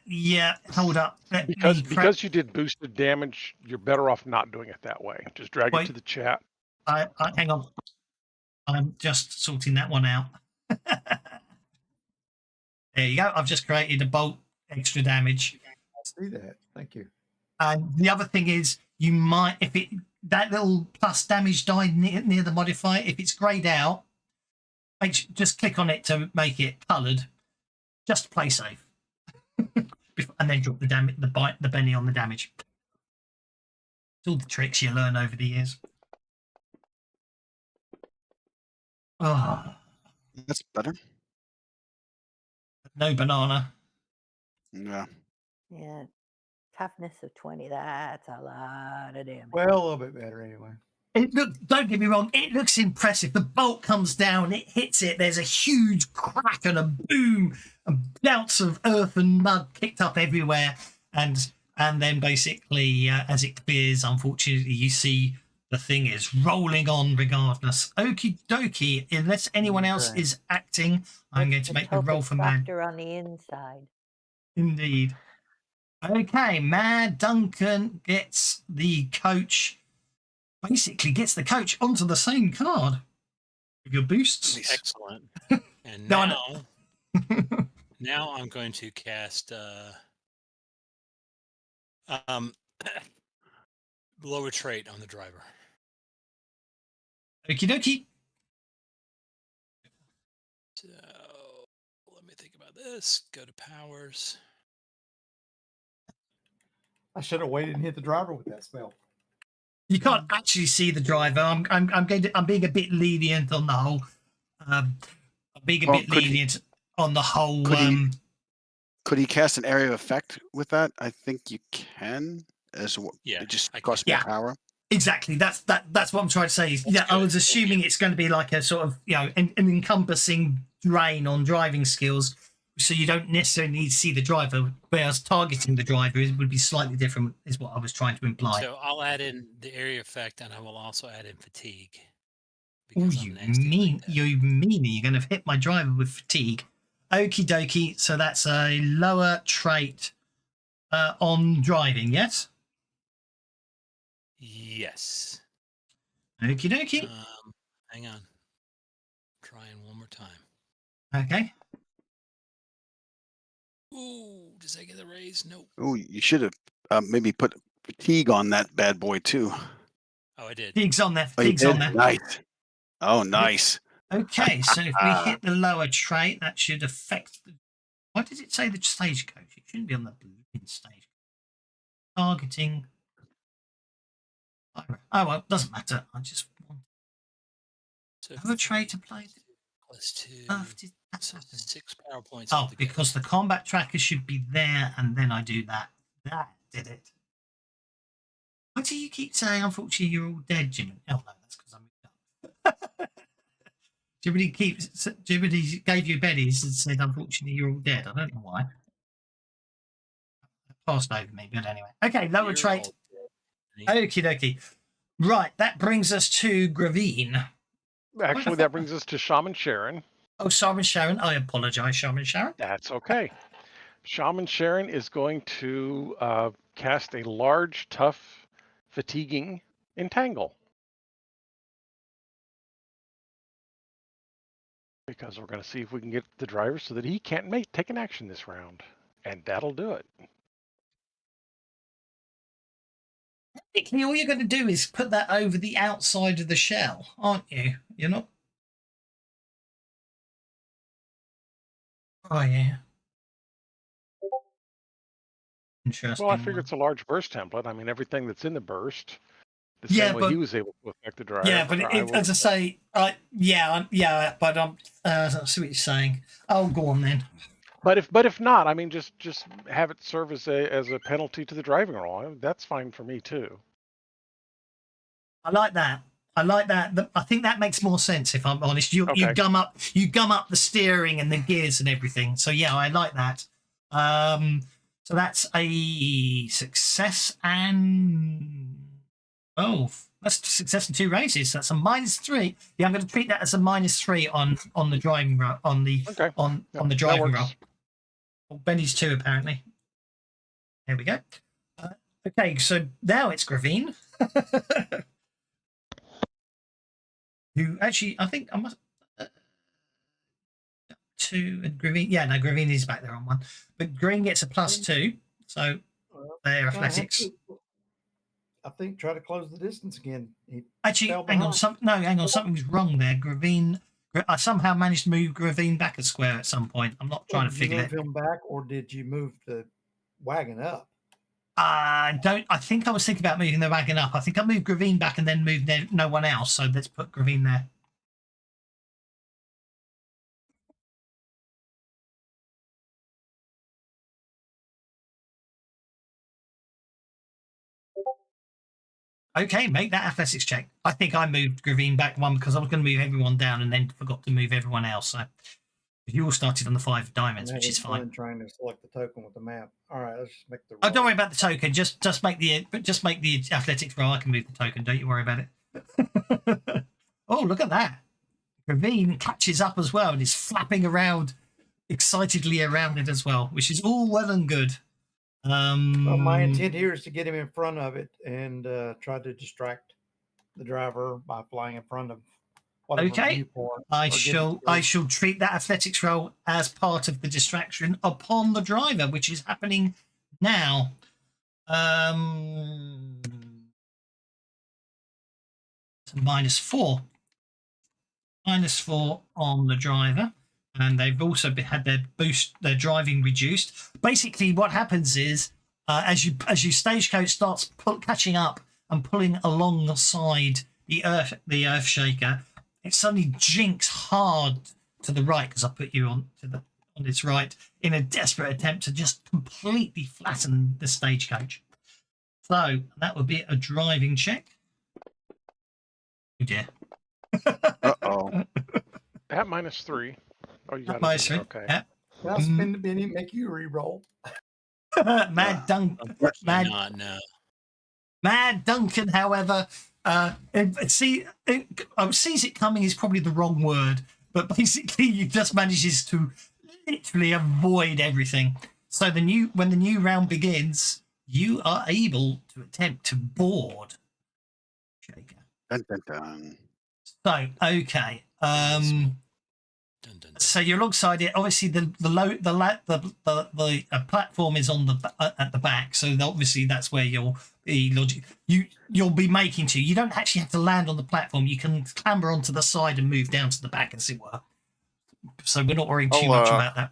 Yeah, hold up. Because you did boosted damage, you're better off not doing it that way. Just drag it to the chat. Hang on. I'm just sorting that one out. There you go. I've just created a bolt extra damage. I see that. Thank you. And the other thing is, you might, if that little plus damage die near the modifier, if it's grayed out, just click on it to make it coloured. Just play safe, and then drop the Benny on the damage. It's all the tricks you learn over the years. Oh, that's better. No banana. Yeah. Yeah. Toughness of 20. That's a lot of damage. Well, a little bit better anyway. Don't get me wrong, it looks impressive. The bolt comes down, it hits it, there's a huge crack and a boom, and bouts of earth and mud kicked up everywhere, and then basically as it clears, unfortunately, you see the thing is rolling on regardless. Okie dokie, unless anyone else is acting, I'm going to make the roll for Mad. On the inside. Indeed. Okay, Mad Duncan gets the coach. Basically gets the coach onto the same card with your boosts. Excellent. And now I'm going to cast lower trait on the driver. Okie dokie. So let me think about this. Go to powers. I should have waited and hit the driver with that spell. You can't actually see the driver. I'm being a bit lenient on the whole. On the whole. Could he cast an area of effect with that? I think you can. It just costs more power. Exactly. That's what I'm trying to say. I was assuming it's going to be like a sort of an encompassing drain on driving skills. so you don't necessarily need to see the driver, whereas targeting the driver would be slightly different, is what I was trying to imply. So I'll add in the area effect, and I will also add in fatigue. Oh, Because I'm nasty like that. you mean you're going to hit my driver with fatigue? Okie dokie. So that's a lower trait on driving, yes? Yes. Okie dokie. Hang on. Trying one more time. Okay. Ooh, does that get the raise? Nope. Oh, you should have maybe put fatigue on that bad boy too. Oh, I did. Fatigue's on there. Oh, you Fatigue's on did? there. Nice. Oh, nice. Okay, so if we hit the lower trait, that should affect the... Why did it say the stagecoach? It shouldn't be on the blooming stage. Targeting. Oh, well, doesn't matter. I just want So lower trait applied. +2. That's happened. 6 power points. Oh, altogether. because the combat tracker should be there, and then I do that. That did it. Why do you keep saying, unfortunately, you're all dead, Jimmy? Oh, no, that's because I'm up. Jimmy gave you beddies and said, unfortunately, you're all dead. I don't know why. Passed over me, but anyway. Okay, lower You're trait. all dead. Okie dokie. Right, that brings us to Gravine. Actually, that brings us to Shaman Sharon. Oh, Shaman Sharon. I apologize, Shaman Sharon. That's okay. Shaman Sharon is going to cast a large, tough, fatiguing entangle. Because we're going to see if we can get the driver so that he can't take an action this round. And that'll do it. Technically, all you're going to do is put that over the outside of the shell, aren't you? You're not... Oh, yeah. Interesting. Well, I figure it's a large burst template. I mean, everything that's in the burst, the Yeah, same way but- he was able to affect the driver. Yeah, but as I say, yeah, but I see what you're saying. Oh, go on then. But if not, I mean, just have it serve as a penalty to the driving roll. That's fine for me too. I like that. I think that makes more sense. If I'm honest, you Okay. gum up the steering and the gears and everything. So yeah, I like that. So that's a success and that's a success in 2 races. That's a -3. Yeah, I'm going to treat that as a -3 on the driving roll on the driving roll. Well, Benny's 2 apparently. There we go. Okay, so now it's Gravine. Who actually, I think I must 2 and Gravine. Yeah, no, Gravine is back there on 1, but Green gets a +2, so their athletics. I think try to close the distance again. Actually, hang on, something's wrong there. Gravine, I somehow managed to move Gravine back a square at some point. I'm not trying to figure it. it. Did you move him back, or did you move the wagon up? I think I was thinking about moving the wagon up. I think I moved Gravine back and then moved no one else. So let's put Gravine there. Okay, make that athletics check. I think I moved Gravine back 1 because I was going to move everyone down and then forgot to move everyone else. So you all started on the 5 diamonds, which is fine. Trying to select the token with the map. All right, let's just make the. Oh, don't worry about the token. Just make the athletics roll. I can move the token. Don't you worry about it. Oh, look at that! Gravine catches up as well and is flapping around excitedly around it as well, which is all well and good. Well, my intent here is to get him in front of it and try to distract the driver by flying in front of. Okay, I shall treat that athletics roll as part of the distraction upon the driver, which is happening now. -4. -4 on the driver, and they've also had their driving reduced. Basically, what happens is as you stagecoach starts catching up and pulling alongside the earth shaker, it suddenly jinks hard to the right because I put you on its right in a desperate attempt to just completely flatten the stagecoach. So that would be a driving check. Oh dear. Uh-oh. At -3. Oh, you got -3. Okay. Yeah. Can I spend a penny and make you re-roll? Mad Duncan. Unfortunately not, no. Mad Duncan, however, sees it coming is probably the wrong word, but basically he just manages to literally avoid everything. So when the new round begins, you are able to attempt to board Shaker. Dun, dun, dun. So okay, Dun, dun, dun. so you're alongside it. Obviously, the platform is on at the back, so obviously that's where you'll be making to. You don't actually have to land on the platform. You can clamber onto the side and move down to the back, as it were. So we're not worrying too much about that.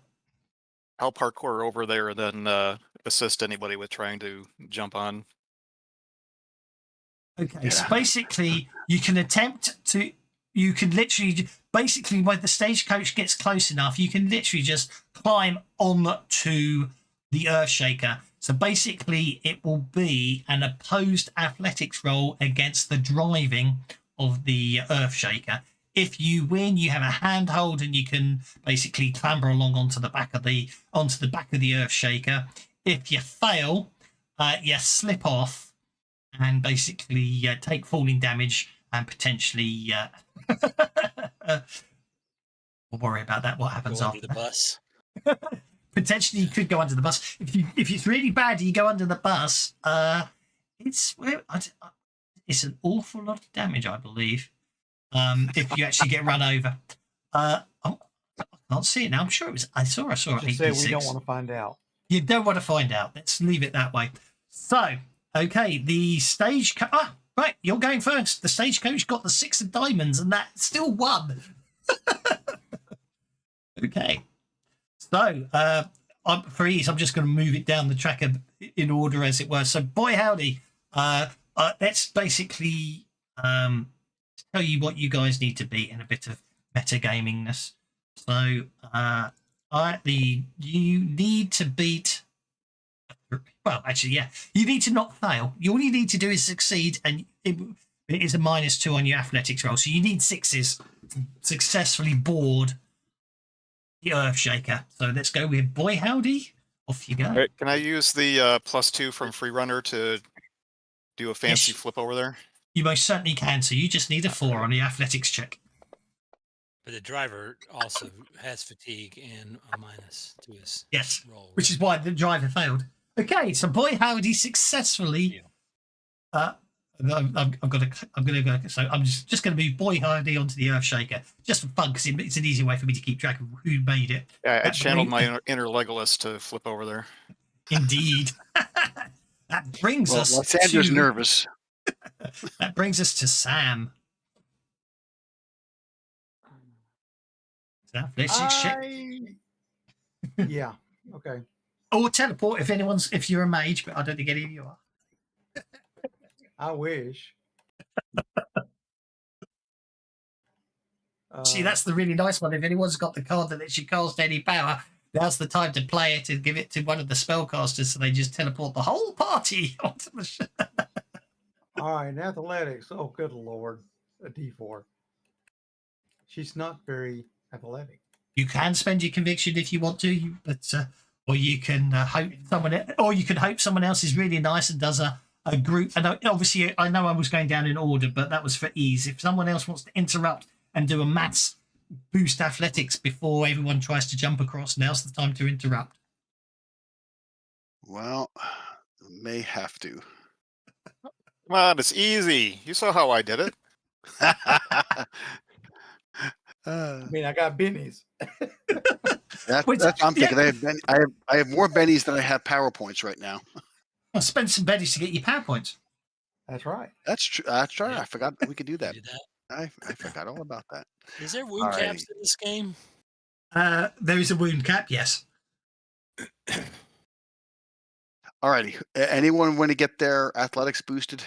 I'll parkour over there and then assist anybody with trying to jump on. Okay, so basically, you can literally, basically, when the stagecoach gets close enough, you can literally just climb on to the Earth Shaker. So basically, it will be an opposed athletics roll against the driving of the Earth Shaker. If you win, you have a handhold and you can basically clamber along onto the back of the Earth Shaker. If you fail, you slip off and basically take falling damage and potentially we'll worry about that. What happens Go after under the bus. Potentially, you could go under the bus. If it's really bad, you go under the bus. It's an awful lot of damage, I believe. If you actually get run over, I can't see it now. I'm sure it was. I saw it. Just say we don't want to find out. You don't want to find out. Let's leave it that way. So, okay, the stage. Right, you're going first. The stagecoach got the 6 of diamonds, and that still won. Okay. So, for ease, I'm just going to move it down the track in order, as it were. So, boy, howdy. Let's basically tell you what you guys need to be in a bit of metagamingness. So, you need to beat. Well, actually, yeah, you need to not fail. All you need to do is succeed, and it is a -2 on your athletics roll. So you need 6s to successfully board the Earth Shaker. So let's go with boy howdy. Off you go. All right, can I use the +2 from Free Runner to do a fancy flip over there? You most certainly can. So you just need a 4 on the athletics check. But the driver also has fatigue and a -to his roll. Which is why the driver failed. Okay, so boy howdy successfully. I'm gonna go. So I'm just gonna move boy howdy onto the Earth Shaker just for fun, because it's an easy way for me to keep track of who made it. Yeah, I channeled my inner Legolas to flip over there. Indeed. That brings us Sandra's to nervous. That brings us to Sam. Athletics check. Yeah. Okay. Or teleport if you're a mage, but I don't think any of you are. I wish. See, that's the really nice one. If anyone's got the card that lets you cast any power, now's the time to play it and give it to one of the spellcasters, so they just teleport the whole party onto the show. All right, athletics. Oh, good Lord. A D4. She's not very athletic. You can spend your conviction if you want to, but or you can hope someone else is really nice and does a group. And obviously, I know I was going down in order, but that was for ease. If someone else wants to interrupt and do a maths boost athletics before everyone tries to jump across, now's the time to interrupt. Well, may have to. Come on, it's easy. You saw how I did it. I mean, I got bennies. That's I'm thinking. I have more bennies than I have PowerPoints right now. I'll spend some bennies to get you PowerPoints. That's right. That's true. That's right. I forgot we could do that. Do that. I forgot all about that. Is there wound caps in this game? There is a wound cap, yes. Alrighty. Anyone want to get their athletics boosted?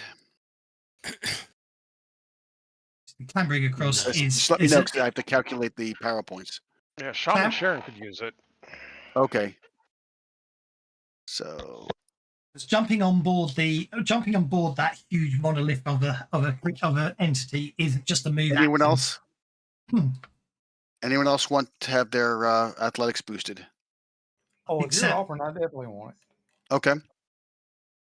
Clambering across Just let me know, because I have to calculate the PowerPoints. Yeah, Shaman Sharon could use it. Okay. So jumping on board that huge monolith of a entity is just a move. Anyone else? Anyone else want to have their athletics boosted? Oh, if Except- you're offering, I definitely want it. Okay.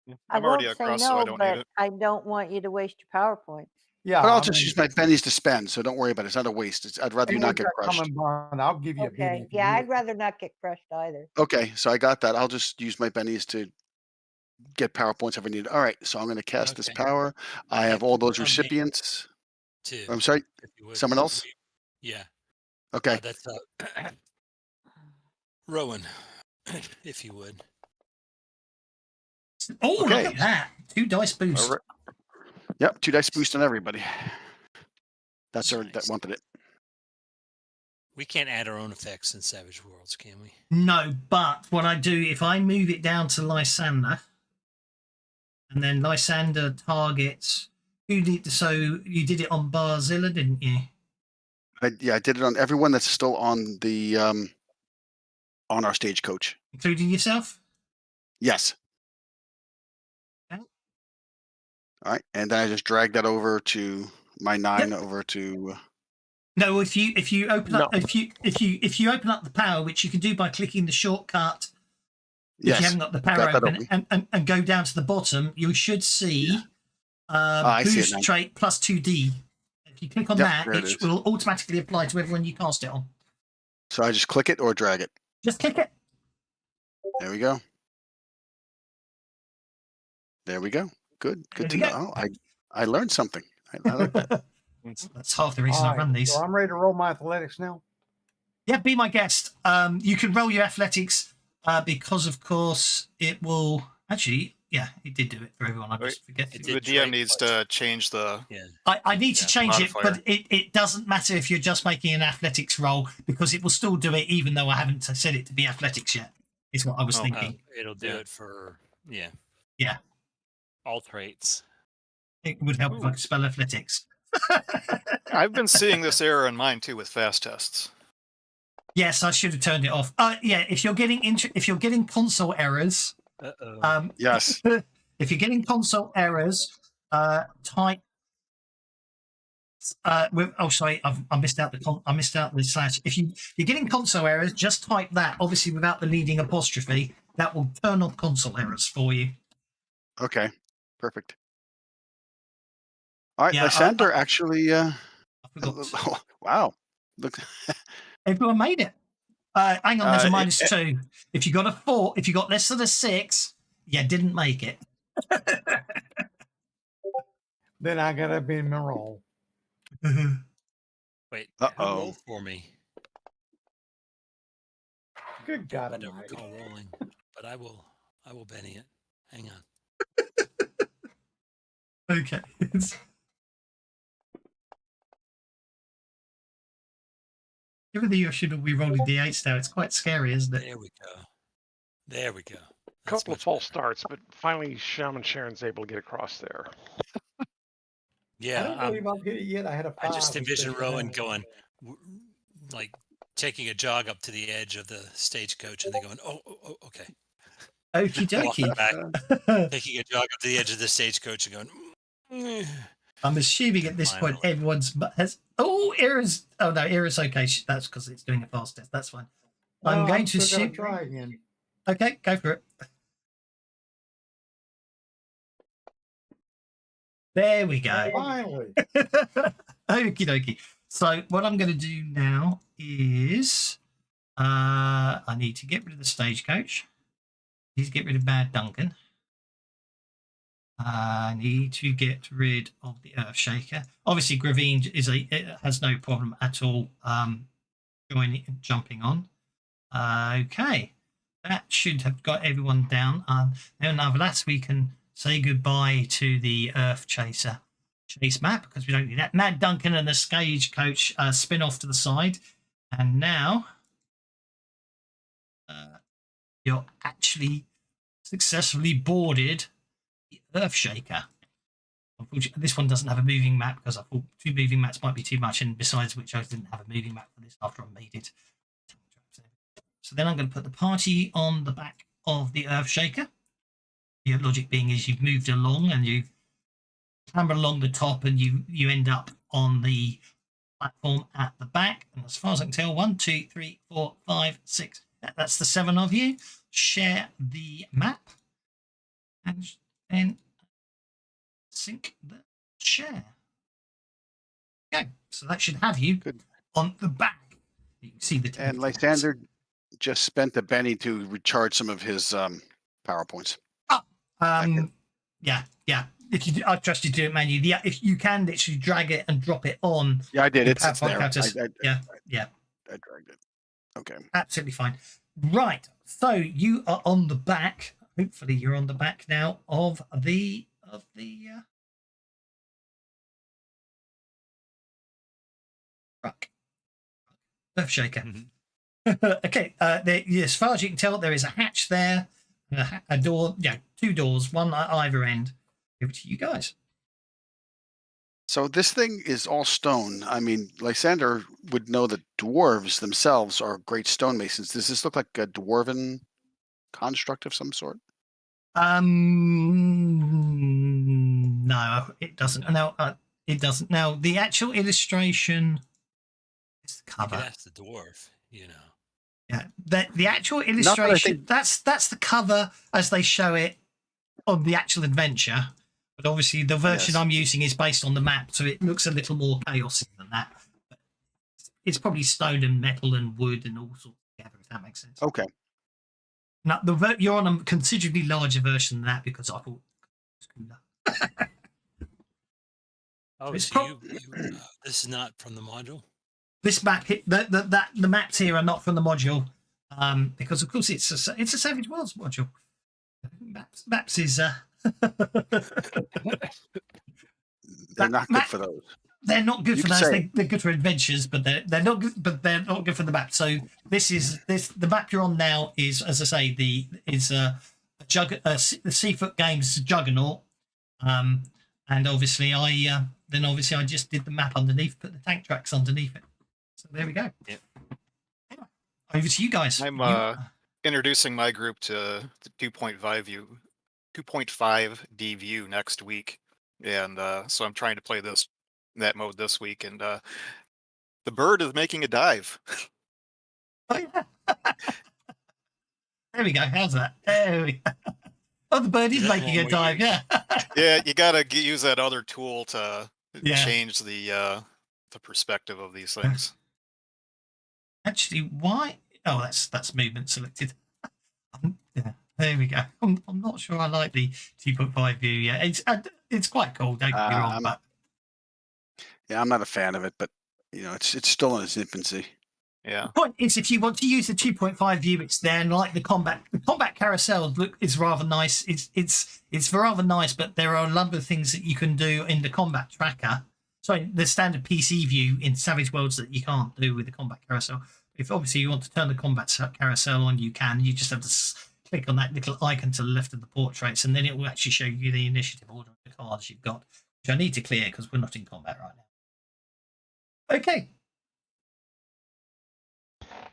I I'm already won't say across, so I no, don't need but it. I don't want you to waste your PowerPoints. Yeah, But I'll I just mean, use my pennies to spend, so don't worry about it. It's not a waste. I'd rather you not anyone's get got crushed. common bond. I'll give you a penny. Okay. if you Yeah, need I'd it. rather not get crushed either. Okay, so I got that. I'll just use my pennies to get PowerPoints if I need. All right, so I'm going to cast this Okay. power. I Yeah, have all put those one on me. recipients. Too. I'm sorry, If you would. someone else? Yeah. Okay. That's Rowan, if you would. Oh, Okay. look at that. 2 dice boost. All right. Yep, 2 dice boost on everybody. That's our that Nice. wanted it. We can't add our own effects in Savage Worlds, can we? No, but what I do, if I move it down to Lysander, and then Lysander targets... So you did it on Barzilla, didn't you? I did it on everyone that's still on the on our stagecoach. Including yourself? Yes. Okay. All right, and then I just drag that over to my 9 over to. No, if you open up No. if you open up the power, which you can do by clicking the shortcut, if Yes. you haven't got the power Got that open, and go down to the bottom, you should see I see it boost now. trait plus 2D. If you click on Yep, that, there it it is. will automatically apply to everyone you cast it on. So I just click it or drag it. Just click it. There we go. There we go. Good. Good to There we know. Oh, I learned something. I like that. That's half the reason All I run right, these. so I'm ready to roll my athletics now. Yeah, be my guest. You can roll your athletics because, of course, it will actually. Yeah, it did do it for everyone. I just forget. It The did DM trade needs points. to change the. Yeah. I need to Yeah, change it, modifier. but it doesn't matter if you're just making an athletics roll because it will still do it even though I haven't set it to be athletics yet. Is what I was Oh, thinking. It'll do Yeah. it for Yeah. all traits. It would help if I could spell athletics. I've been seeing this error in mine too with fast tests. Yes, I should have turned it off. Yeah, if you're getting console errors, Yes. if you're getting console errors, type. Sorry, I missed out the slash. If you're getting console errors, just type that. Obviously, without the leading apostrophe, that will turn off console errors for you. Okay. Perfect. All right, Yeah, Lysander actually. I forgot. Wow. Look. Everyone made it. Hang on, there's a it- -2. If you got a 4, if you got less than a 6, you didn't make it. Then I gotta be in my roll. Wait, Uh-oh. who rolled for me? Good God I don't Almighty. recall rolling, but I will Benny it. Hang on. Okay. Given that you should be rolling d8s now, it's quite scary, isn't it? There we go. There we go. A couple of false starts, but finally Shaman Sharon's able to get across there. I Yeah, don't believe I'll get it yet. I had a 5. I just envision instead of a Rowan 9. going, like taking a jog up to the edge of the stagecoach, and they going, oh, okay. Okie Walking dokie. back, taking a jog up to the edge of the stagecoach and going. I'm assuming at this point Finally. everyone's has. Oh, Era's. Oh no, Era's okay. That's because it's doing a fast test. That's fine. I'm Well, going to still gonna assume. try again. Okay, go for it. There we go. Finally. Okie dokie. So what I'm going to do now is I need to get rid of the stagecoach. Need to get rid of Bad Duncan. I need to get rid of the Earth Shaker. Obviously, Gravine has no problem at all jumping on. Okay, that should have got everyone down. Now, nevertheless, we can say goodbye to the Earth Chaser chase map because we don't need that. Mad Duncan and the Stagecoach spin off to the side, and now you're actually successfully boarded the Earth Shaker. Unfortunately, this one doesn't have a moving map because I thought 2 moving maps might be too much, and besides which I didn't have a moving map for this after I made it. So then I'm going to put the party on the back of the Earth Shaker. The logic being is you've moved along and you clamber along the top and you end up on the platform at the back. And as far as I can tell, 1, 2, 3, 4, 5, 6, That's the 7 of you. Share the map. And then sync the share. Okay, so that should have you Good. on the back. You can see the And templates. Lysander just spent a penny to recharge some of his PowerPoints. Yeah. If you, I trust you to do it manually. Yeah, if you can literally drag it and drop it on. Yeah, I did. your It's PowerPoint there. counters. Yeah. I dragged it. Okay. Absolutely fine. Right. So you are on the back. Hopefully, you're on the back now of the truck. Earthshaker. Okay. As far as you can tell, there is a hatch there, and a door. Yeah, 2 doors, one at either end. Give it to you guys. So this thing is all stone. I mean, Lysander would know that dwarves themselves are great stonemasons. Does this look like a dwarven construct of some sort? No, it doesn't. No, it doesn't. Now, the actual illustration is the You cover. could ask the dwarf, you know. Yeah, the actual that I illustration. think- That's the cover as they show it on the actual adventure. But obviously, the version Yes. I'm using is based on the map, so it looks a little more chaotic than that. But it's probably stone and metal and wood and all sorts together, if that makes sense. Okay. Now, you're on a considerably larger version than that because I thought it was cooler. Oh, It's so this is not from the module? This map, the maps here are not from the module, because of course it's a Savage Worlds module. Maps is They're not good for those. they're not good You for can those. say They're good for adventures, but they're not good. But they're not good for the map. So the map you're on now is, as I say, the Seafoot Games Juggernaut, and obviously I just did the map underneath, put the tank tracks underneath it. So there we go. Yep. Anyway, over to you guys. I'm introducing my group to the 2.5D view next week, and so I'm trying to play that mode this week, and the bird is making a dive. Oh, yeah. There we go. How's that? There we go. Oh, the bird is That's making a one way dive. you- Yeah. Yeah, you gotta use that other tool to Yeah. change the perspective of these things. Actually, why? Oh, that's movement selected. Yeah, there we go. I'm not sure I like the 2.5 view yet. It's quite cool. Don't get me wrong, but Yeah, I'm not a fan of it, but it's still in its infancy. Yeah. the point is, if you want to use the 2.5 view, it's there. And like the combat carousel is rather nice. It's rather nice, but there are a number of things that you can do in the combat tracker. Sorry, the standard PC view in Savage Worlds that you can't do with the combat carousel. If obviously you want to turn the combat carousel on, you can. You just have to click on that little icon to the left of the portraits, and then it will actually show you the initiative order of the cards you've got, which I need to clear because we're not in combat right now. Okay.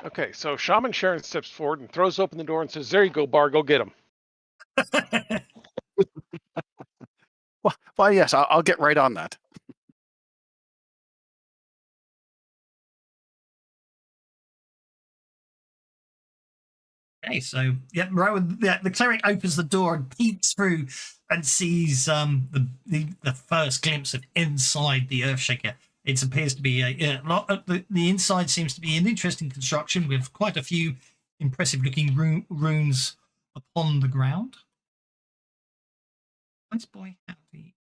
Okay, so Shaman Sharon steps forward and throws open the door and says, "There you go, Bar. Go get him." Well, yes, I'll get right on that. Okay, so yeah, Rowan, the cleric opens the door and peeks through and sees the first glimpse of inside the Earthshaker. It appears to be the inside seems to be an interesting construction with quite a few impressive looking runes upon the ground. Nice boy, happy.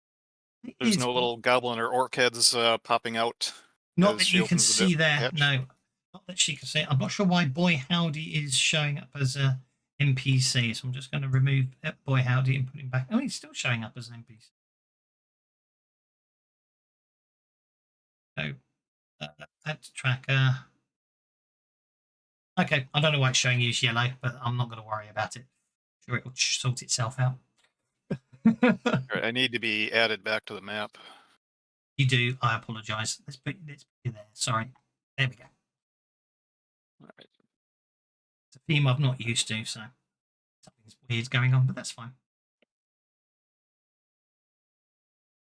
There's no little goblin or orc heads popping out. Not as that she you can opens the see there. hatch. No, not that she can see. I'm not sure why Boy Howdy is showing up as a NPC. So I'm just going to remove Boy Howdy and put him back. Oh, he's still showing up as an NPC. So add to tracker. Okay, I don't know why it's showing you as yellow, but I'm not going to worry about it. I'm sure it will sort itself out. Right, I need to be added back to the map. You do. I apologise. Let's put you there. Sorry. There we go. All right. It's a theme I'm not used to, so something's weird going on, but that's fine.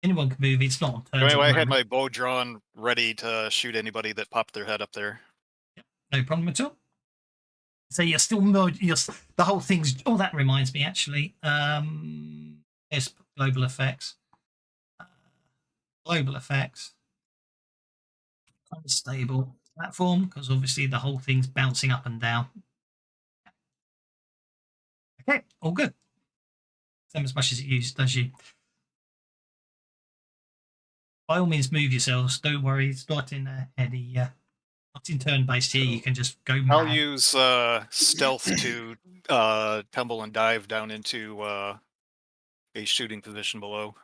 Anyone can move. It's not on turns. Anyway, at I the had moment. my bow drawn, ready to shoot anybody that popped their head up there. No problem at all. So you're still the whole thing's. Oh, that reminds me actually. There's global effects. Global effects. Unstable platform, because obviously the whole thing's bouncing up and down. Okay, all good. Same as much as it does you. By all means, move yourselves. Don't worry, it's not in any not in turn-based here. You can just go mad. I'll use stealth to tumble and dive down into a shooting position below.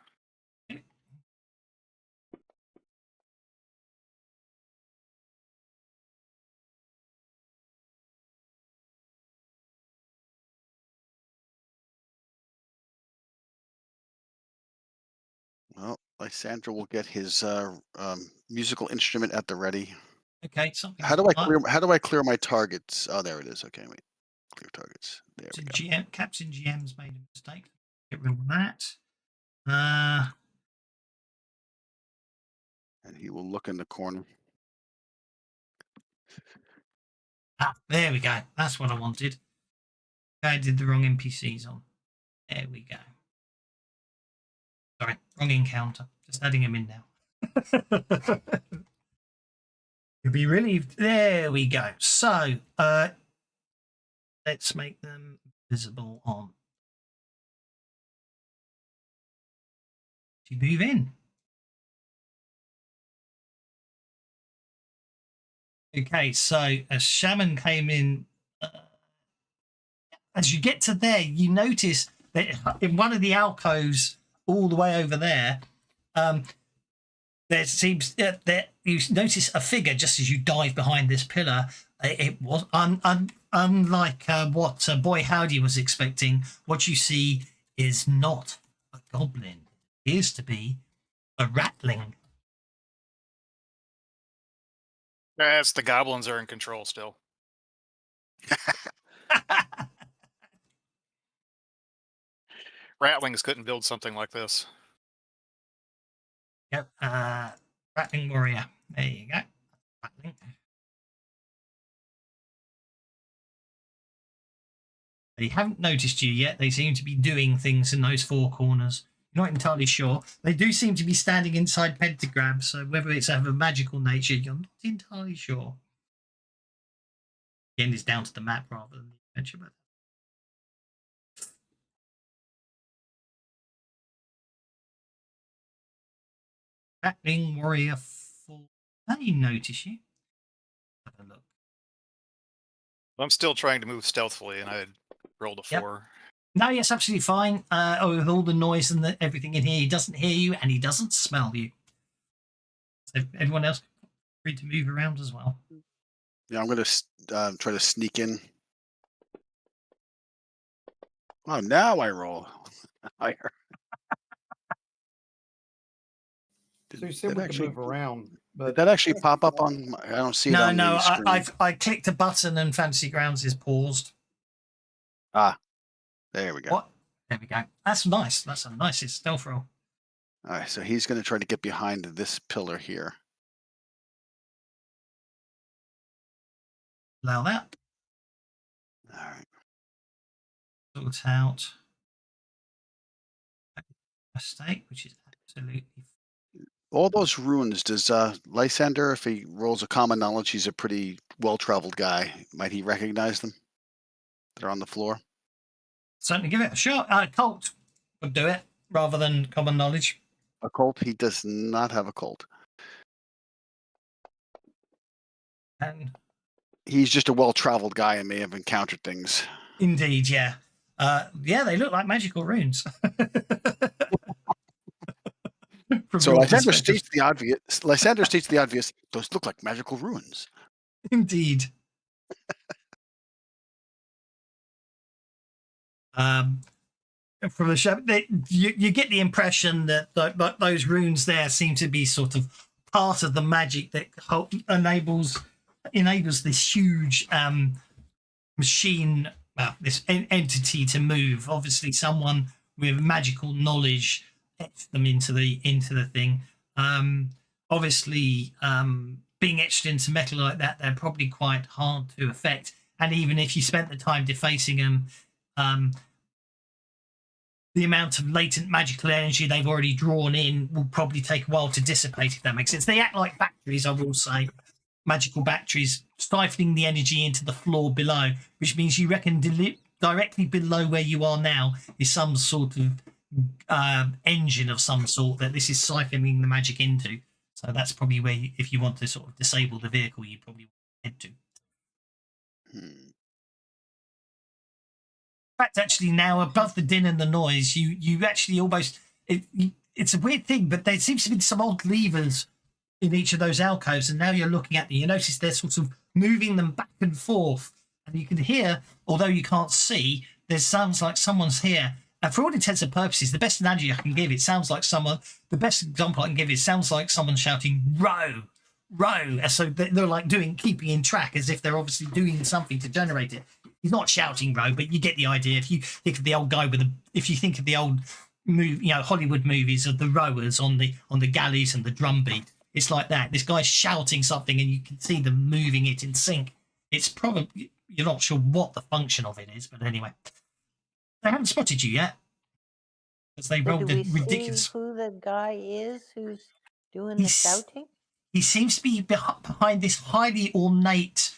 Well, Lysandra will get his musical instrument at the ready. Okay, something. How do I clear my targets? Oh, there it is. Okay, wait. Clear targets. There we go. Captain GM's made a mistake. Get rid of that. And he will look in the corner. There we go. That's what I wanted. I did the wrong NPCs on. There we go. Sorry, wrong encounter. Just adding him in now. You'll be relieved. There we go. So, let's make them visible on. You move in. Okay, so a shaman came in. As you get to there, you notice that in one of the alcoves, all the way over there, there seems that you notice a figure just as you dive behind this pillar. It was unlike what Boy Howdy was expecting. What you see is not a goblin. It appears to be a ratling. Yes, the goblins are in control still. Ratlings couldn't build something like this. Yep, Ratling Warrior. There you go. Ratling. They haven't noticed you yet. They seem to be doing things in those four corners. You're not entirely sure. They do seem to be standing inside pentagrams, so whether it's of a magical nature, you're not entirely sure. Again, it's down to the map rather than the adventure. But Ratling Warrior 4. They notice you. Have a look. I'm still trying to move stealthily, and I had rolled a 4. No, yes, absolutely fine. With all the noise and everything in here, he doesn't hear you and he doesn't smell you. So everyone else free to move around as well. Yeah, I'm going to try to sneak in. Oh, now I roll higher. So you said we could move around, but did that actually pop up on? I don't see it on the screen. I clicked a button and Fantasy Grounds is paused. Ah, there we go. What? There we go. That's nice. That's a nice stealth roll. All right, so he's going to try to get behind this pillar here. Allow that. All right. Sort out mistake, which is absolutely. All those runes, does Lysander, if he rolls a common knowledge, he's a pretty well-traveled guy. Might he recognize them? They're on the floor. Certainly give it a shot. Cult would do it rather than common knowledge. Occult? He does not have occult. And he's just a well-traveled guy and may have encountered things. Indeed, yeah. Yeah, they look like magical runes. So Lysander states the obvious. Those look like magical runes. Indeed. From the show, you get the impression that those runes there seem to be sort of part of the magic that enables this huge machine, this entity to move. Obviously, someone with magical knowledge etched them into the thing. Obviously, being etched into metal like that, they're probably quite hard to affect. and even if you spent the time defacing them, the amount of latent magical energy they've already drawn in will probably take a while to dissipate, if that makes sense. They act like batteries, I will say, magical batteries, stifling the energy into the floor below, which means you reckon directly below where you are now is some sort of engine of some sort that this is siphoning the magic into. So that's probably where, if you want to sort of disable the vehicle, you probably head to. In fact, actually, now above the din and the noise, you actually almost it's a weird thing, but there seems to be some odd levers in each of those alcoves, and now you're looking at them, you notice they're sort of moving them back and forth, and you can hear, although you can't see, there sounds like someone's here. And for all intents and purposes, the best analogy I can give, it sounds like someone. The best example I can give is sounds like someone shouting "row, row." So they're like keeping in track, as if they're obviously doing something to generate it. He's not shouting row, but you get the idea. If you think of the old guy if you think of the old Hollywood movies of the rowers on the galleys and the drumbeat, it's like that. This guy's shouting something, and you can see them moving it in sync. It's probably, you're not sure what the function of it is, but anyway, they haven't spotted you yet because they rolled a ridiculous. See who the guy is who's doing the shouting? He seems to be behind this highly ornate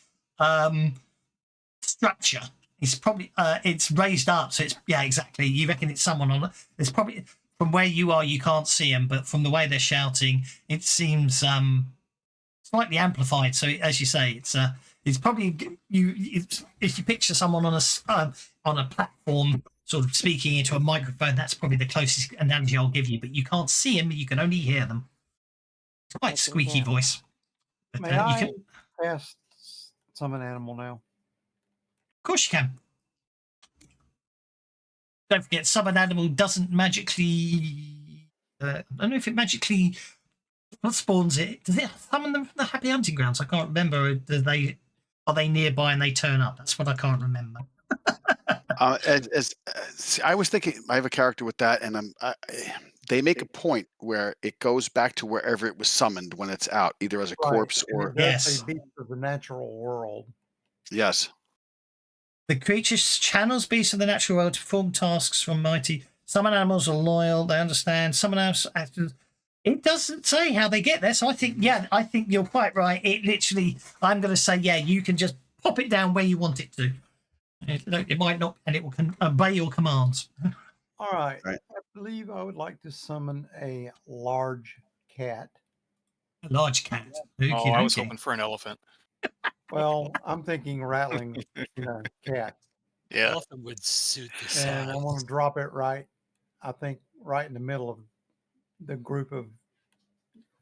structure. It's probably it's raised up, so it's exactly. You reckon it's someone on it? There's probably, from where you are, you can't see them, but from the way they're shouting, it seems slightly amplified. So as you say, it's probably if you picture someone on a platform, sort of speaking into a microphone, that's probably the closest analogy I'll give you. But you can't see them; you can only hear them. It's quite squeaky voice. But, May I cast summon animal now? Of course you can. Don't forget, summon animal doesn't magically. I don't know if it magically spawns it. Does it summon them from the happy hunting grounds? I can't remember. Are they nearby and they turn up? That's what I can't remember. I was thinking, I have a character with that, and they make a point where it goes back to wherever it was summoned when it's out, either as a corpse or. Yes, a beast of the natural world. Yes. The creature channels beasts of the natural world to perform tasks from mighty. Some animals are loyal, they understand. Some animals actors. It doesn't say how they get there, so I think you're quite right. It literally, I'm going to say, you can just pop it down where you want it to. It might not, and it will obey your commands. All right. I believe I would like to summon a large cat. A large cat. I was hoping for an elephant. Well, I'm thinking rattling, cat. Yeah. Elephant would suit the size. And I want to drop it right in the middle of the group of,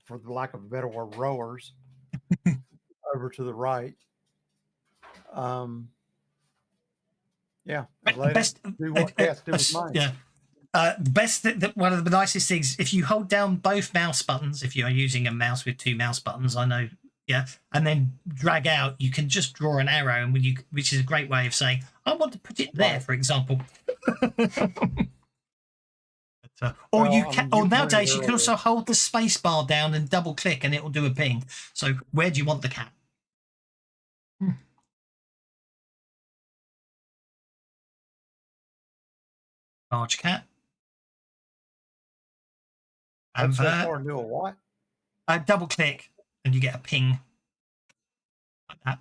for the lack of a better word, rowers over to the right. Best do what cats do with mine. Yeah. One of the nicest things, if you hold down both mouse buttons, if you are using a mouse with two mouse buttons, I know, and then drag out, you can just draw an arrow, and which is a great way of saying, I want to put it there, for example. Or nowadays you can also hold the space bar down and double click, and it will do a ping. So where do you want the cat? Large cat. And do a what? Double click and you get a ping like that.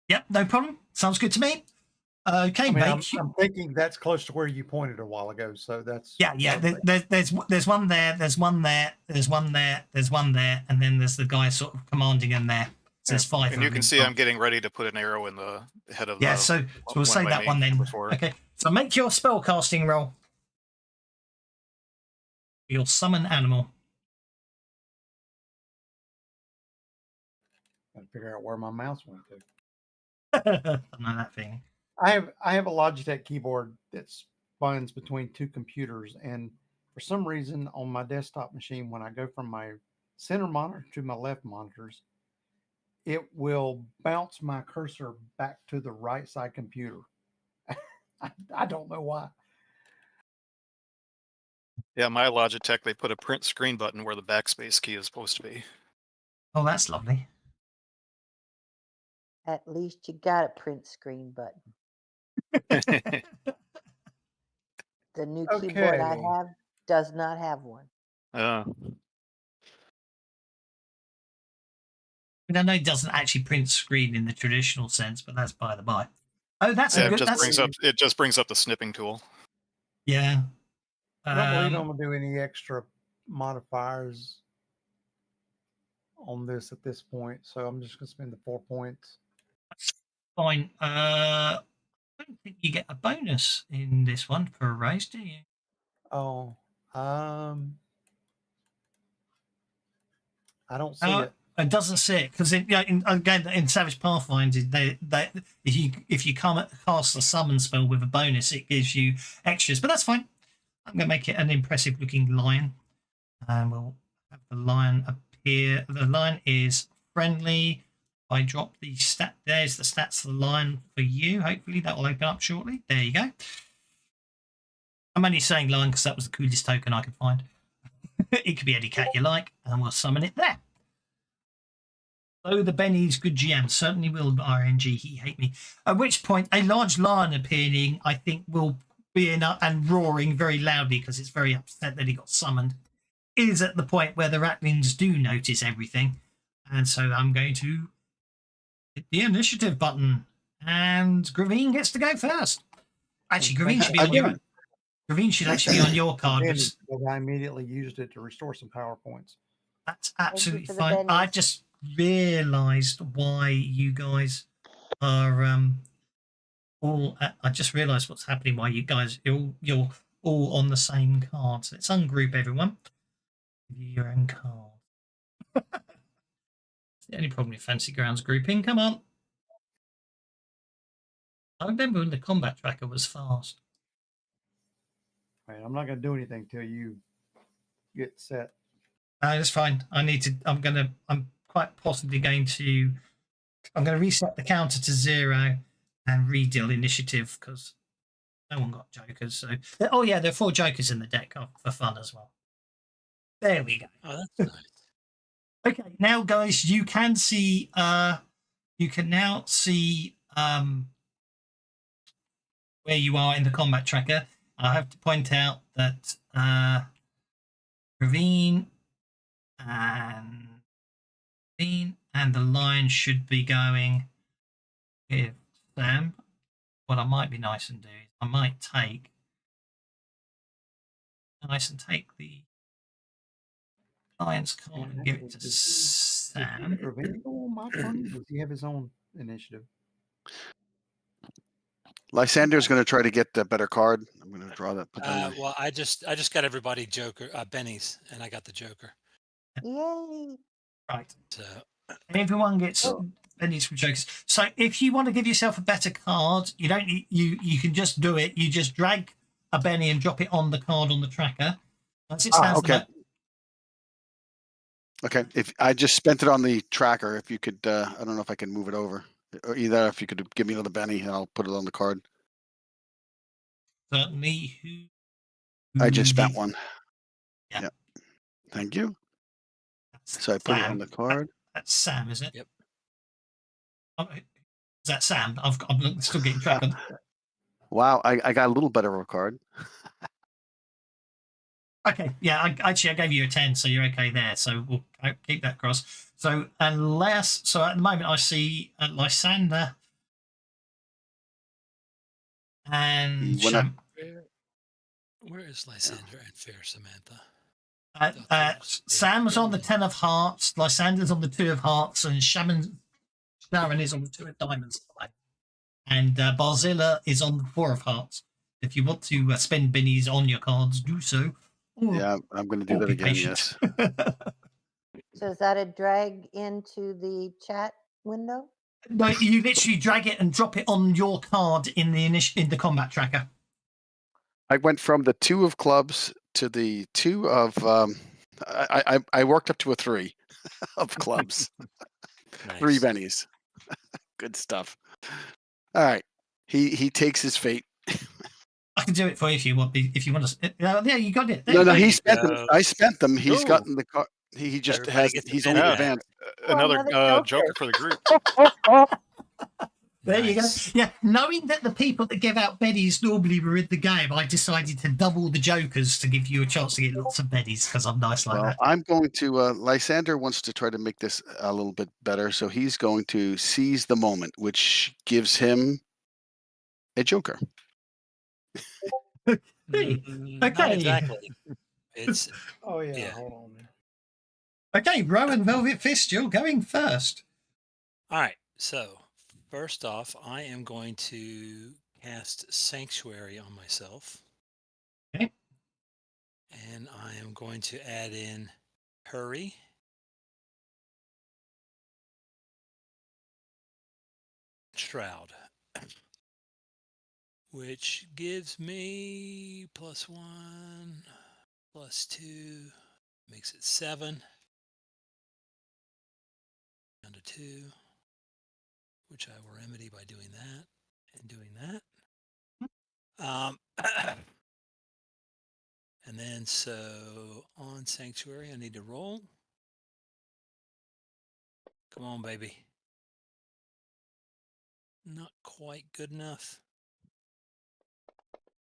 Yep, no problem. Sounds good to me. Okay, I'm thinking that's close to where you pointed a while ago, so that's There's one there, there's one there, there's one there, there's one there, and then there's the guy sort of commanding them there. So there's 5. And you can see I'm getting ready to put an arrow in the head of the. So we'll say that one then. Okay, so make your spell casting roll. You'll summon animal. Gotta figure out where my mouse went to. I know that thing. I have a Logitech keyboard that spans between two computers, and for some reason on my desktop machine, when I go from my center monitor to my left monitors, it will bounce my cursor back to the right side computer. I don't know why. Yeah, my Logitech, they put a print screen button where the backspace key is supposed to be. Oh, that's lovely. At least you got a print screen button. The new keyboard I Okay. have does not have one. I know it doesn't actually print screen in the traditional sense, but that's by the by. Oh, that's Yeah, a good. it just brings up the snipping tool. Yeah. I don't believe I'm gonna do any extra modifiers on this at this point, so I'm just gonna spend the 4 points. Fine. I don't think you get a bonus in this one for a raise, do you? Oh, I don't see it. It doesn't see it because again in Savage Pathfinder, they if you cast a summon spell with a bonus, it gives you extras. But that's fine. I'm going to make it an impressive looking lion, and we'll have the lion appear. The lion is friendly. I drop the stat. There's the stats for the lion for you. Hopefully that will open up shortly. There you go. I'm only saying lion because that was the coolest token I could find. It could be any cat you like, and we'll summon it there. So the Benny's good GM certainly will RNG. He hate me. At which point, a large lion appearing, I think, will be in and roaring very loudly because it's very upset that he got summoned. Is at the point where the ratlings do notice everything, and so I'm going to hit the initiative button, and Gravine gets to go first. Actually, Gravine should be on your. Gravine should actually be on your card. Because I immediately used it to restore some power points. That's absolutely fine. I just realised why you guys are all. I just realised what's happening. Why you guys you're all on the same card. So let's ungroup everyone. Give you your own card. It's the only problem with Fancy Grounds grouping. Come on. I remember when the combat tracker was fast. Right, I'm not going to do anything till you get set. That's fine. I'm quite possibly going to. I'm going to reset the counter to 0 and redeal initiative because no one got jokers. So, oh yeah, there are 4 jokers in the deck for fun as well. There we go. Oh, that's nice. Okay, now guys, you can see. You can now see where you are in the combat tracker. I have to point out that Ravine and the lion should be going with Sam. What I might be nice and do is I might take the lion's card and give it to Sam. Does he have his own initiative? Lysander's going to try to get a better card. I'm going to draw that. Put that Well, I just got everybody Joker, Benny's, and I got the Joker. Yay! Right. So everyone gets Benny's from jokers. So if you want to give yourself a better card, you don't. You can just do it. You just drag a Benny and drop it on the card on the tracker. Once it stands okay. Okay. If I just spent it on the tracker, if you could, I don't know if I can move it over. Or either if you could give me another Benny and I'll put it on the card. Certainly. I just spent one. Yeah. Thank you. So I put it on the card. That's Sam, is it? Yep. Oh, is that Sam? I'm still getting track of. Wow, I got a little better of a card. Okay, yeah, I gave you a 10, so you're okay there. So we'll keep that cross. So at the moment I see Lysander and where is Lysander and Fair Samantha? Sam's on the 10 of hearts, Lysander's on the 2 of hearts, and Sharon is on the 2 of diamonds. And Barzilla is on the 4 of hearts. If you want to spend bennies on your cards, do so. Yeah, I'm going to do that again, patient. yes. So is that a drag into the chat window? No, you literally drag it and drop it on your card in the combat tracker. I went from the 2 of clubs to the 2 of I worked up to a 3 of clubs. Nice. 3 bennies. Good stuff. All right. He takes his fate. I can do it for you if you want. If you want to, yeah, you got it. No, he spent them. I spent them. He's gotten the car. He just Everybody has. gets He's a only penny. advanced. Another Joker for the group. There you go. Nice. Yeah, knowing that the people that give out beddies normally were in the game, I decided to double the jokers to give you a chance to get lots of beddies because I'm nice like Well, that. I'm going to. Lysander wants to try to make this a little bit better, so he's going to seize the moment, which gives him a joker. Hey, Not okay. exactly. It's Oh yeah, Yeah. hold on there. Okay, Rowan Velvet Fist, you're going first. all right. So first off, I am going to cast Sanctuary on myself. Okay. And I am going to add in Hurry. Shroud. Which gives me +1, +2, makes it 7. Down to 2, which I will remedy by doing that and doing that. And then so on Sanctuary, I need to roll. Come on, baby. Not quite good enough.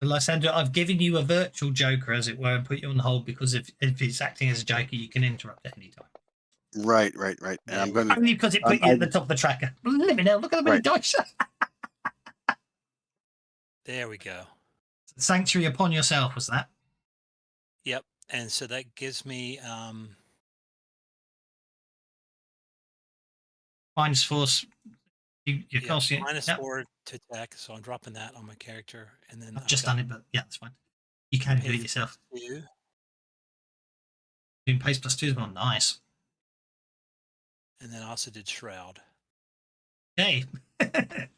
Lysander, I've given you a virtual joker, as it were, and put you on hold because if it's acting as a joker, you can interrupt at any time. Right. And There I'm we going to. Only because it put you at the top of the tracker. Let me know. Look at the many Right. dice. There we go. Sanctuary upon yourself, was that? Yep. And so that gives me Minus force. You're yeah, casting it. Yep. -4 to attack. So I'm dropping that on my character. And then I've just done it, but yeah, that's fine. You can do it yourself. +2. Doing pace +2 is more nice. And then I also did Shroud. Okay. The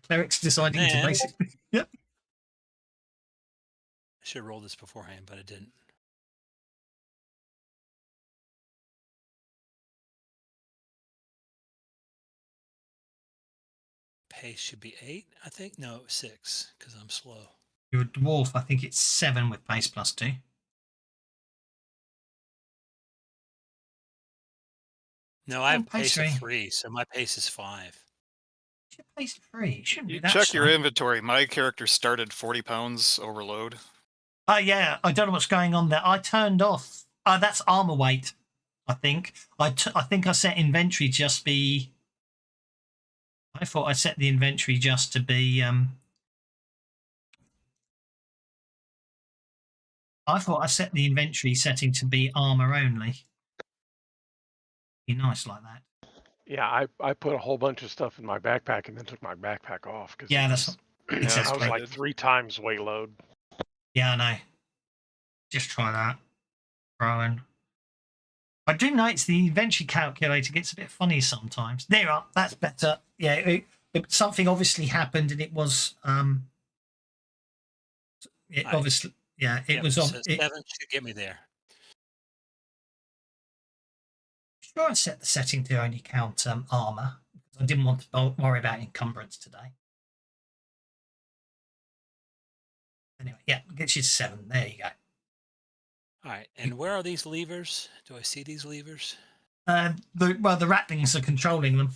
cleric's deciding to Then- basically. Yep. I should have rolled this beforehand, but I didn't. Pace should be 8, I think. No, 6, because I'm slow. You're a dwarf. I think it's 7 with pace +2. No, I have Oh, pace pace of 3. 3, so my pace is 5. Your pace 3. You shouldn't be You that check your slow. inventory. My character started 40 pounds overload. Oh, yeah. I don't know what's going on there. I turned off. That's armor weight, I think. I think I set inventory just be. I thought I set the inventory just to be. I thought I set the inventory setting to be armor only. Be nice like that. Yeah, I put a whole bunch of stuff in my backpack and then took my backpack off because Yeah, that's I exactly. was like 3 times weight load. Yeah, I know. Just try that, Rowan. I do notice the inventory calculator gets a bit funny sometimes. There are. That's better. Yeah, something obviously happened, and it was it Right. obviously. Yeah, it Yep, was so on. 7 should get me there. Sure, I set the setting to only count armor because I didn't want to worry about encumbrance today. Anyway, yeah, gets you to 7. There you go. All right, and where are these levers? Do I see these levers? The ratlings are controlling them.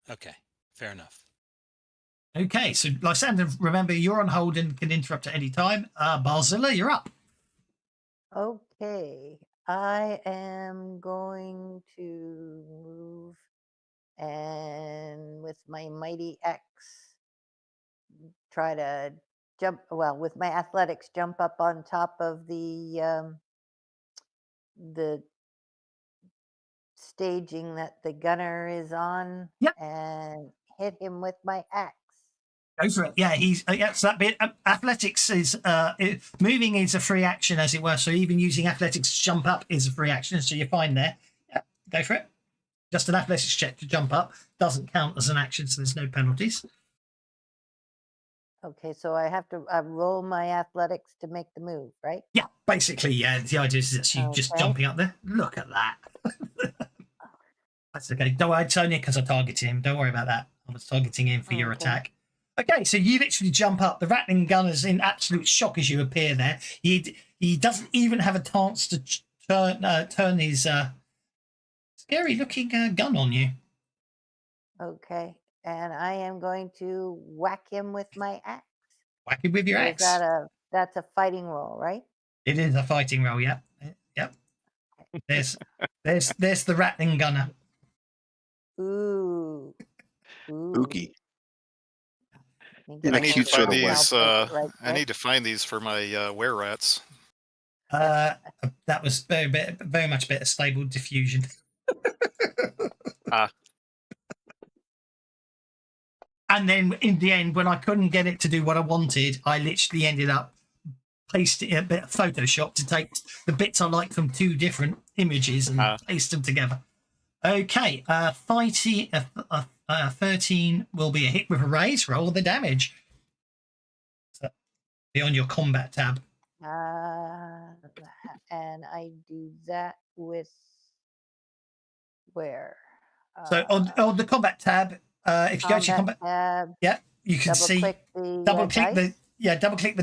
Okay, fair enough. Okay, so Lysander, remember you're on hold and can interrupt at any time. Barzilla, you're up. Okay, I am going to move and with my mighty axe try to jump, well, with my athletics jump up on top of the staging that the gunner is on. Yep. And hit him with my axe. Go for it. Yeah, he's so that bit. Athletics is moving is a free action, as it were. So even using athletics to jump up is a free action. So you're fine there. Yeah, go for it. Just an athletics check to jump up doesn't count as an action, so there's no penalties. Okay, so I have to roll my athletics to make the move, right? Yeah, basically, yeah. The idea is that you just Okay. jumping up there. Look at that. That's okay. Don't worry, it's only because I targeted him. Don't worry about that. I was targeting him for your Okay. attack. Okay, so you literally jump up. The rattling gunner's in absolute shock as you appear there. He doesn't even have a chance to turn his scary looking gun on you. Okay. And I am going to whack him with my axe. Whack it with your Or axe. that's a fighting roll, right? It is a fighting roll. Yep. Yep. There's the rattling gunner. Ooh. Spooky. I a need to cute sort find of way. these. Right I need to find these for my were rats. That was very much a bit of stable diffusion. Ah. And then in the end, when I couldn't get it to do what I wanted, I literally ended up pasting a bit of Photoshop to take the bits I like from two different images and paste them together. Okay, 13 will be a hit with a raise. Roll the damage. So be on your combat tab. And I do that with where? So on the combat tab, if you go to your combat tab, yeah, you can see double click the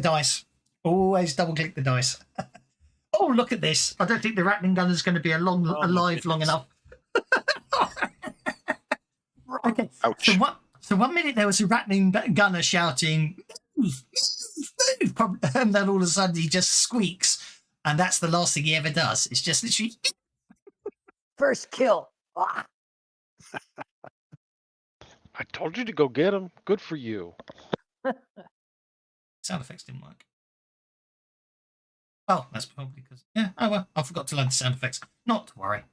dice. Always double click the dice. Oh, look at this! I don't think the rattling gun is going to be alive long enough. Okay. Ouch. So one minute there was a rattling gunner shouting, "Move, move, move," and then all of a sudden he just squeaks, and that's the last thing he ever does. It's just literally first kill. Ah. I told you to go get him. Good for you. Sound effects didn't work. Oh, that's probably because oh well, I forgot to load the sound effects. Not to worry.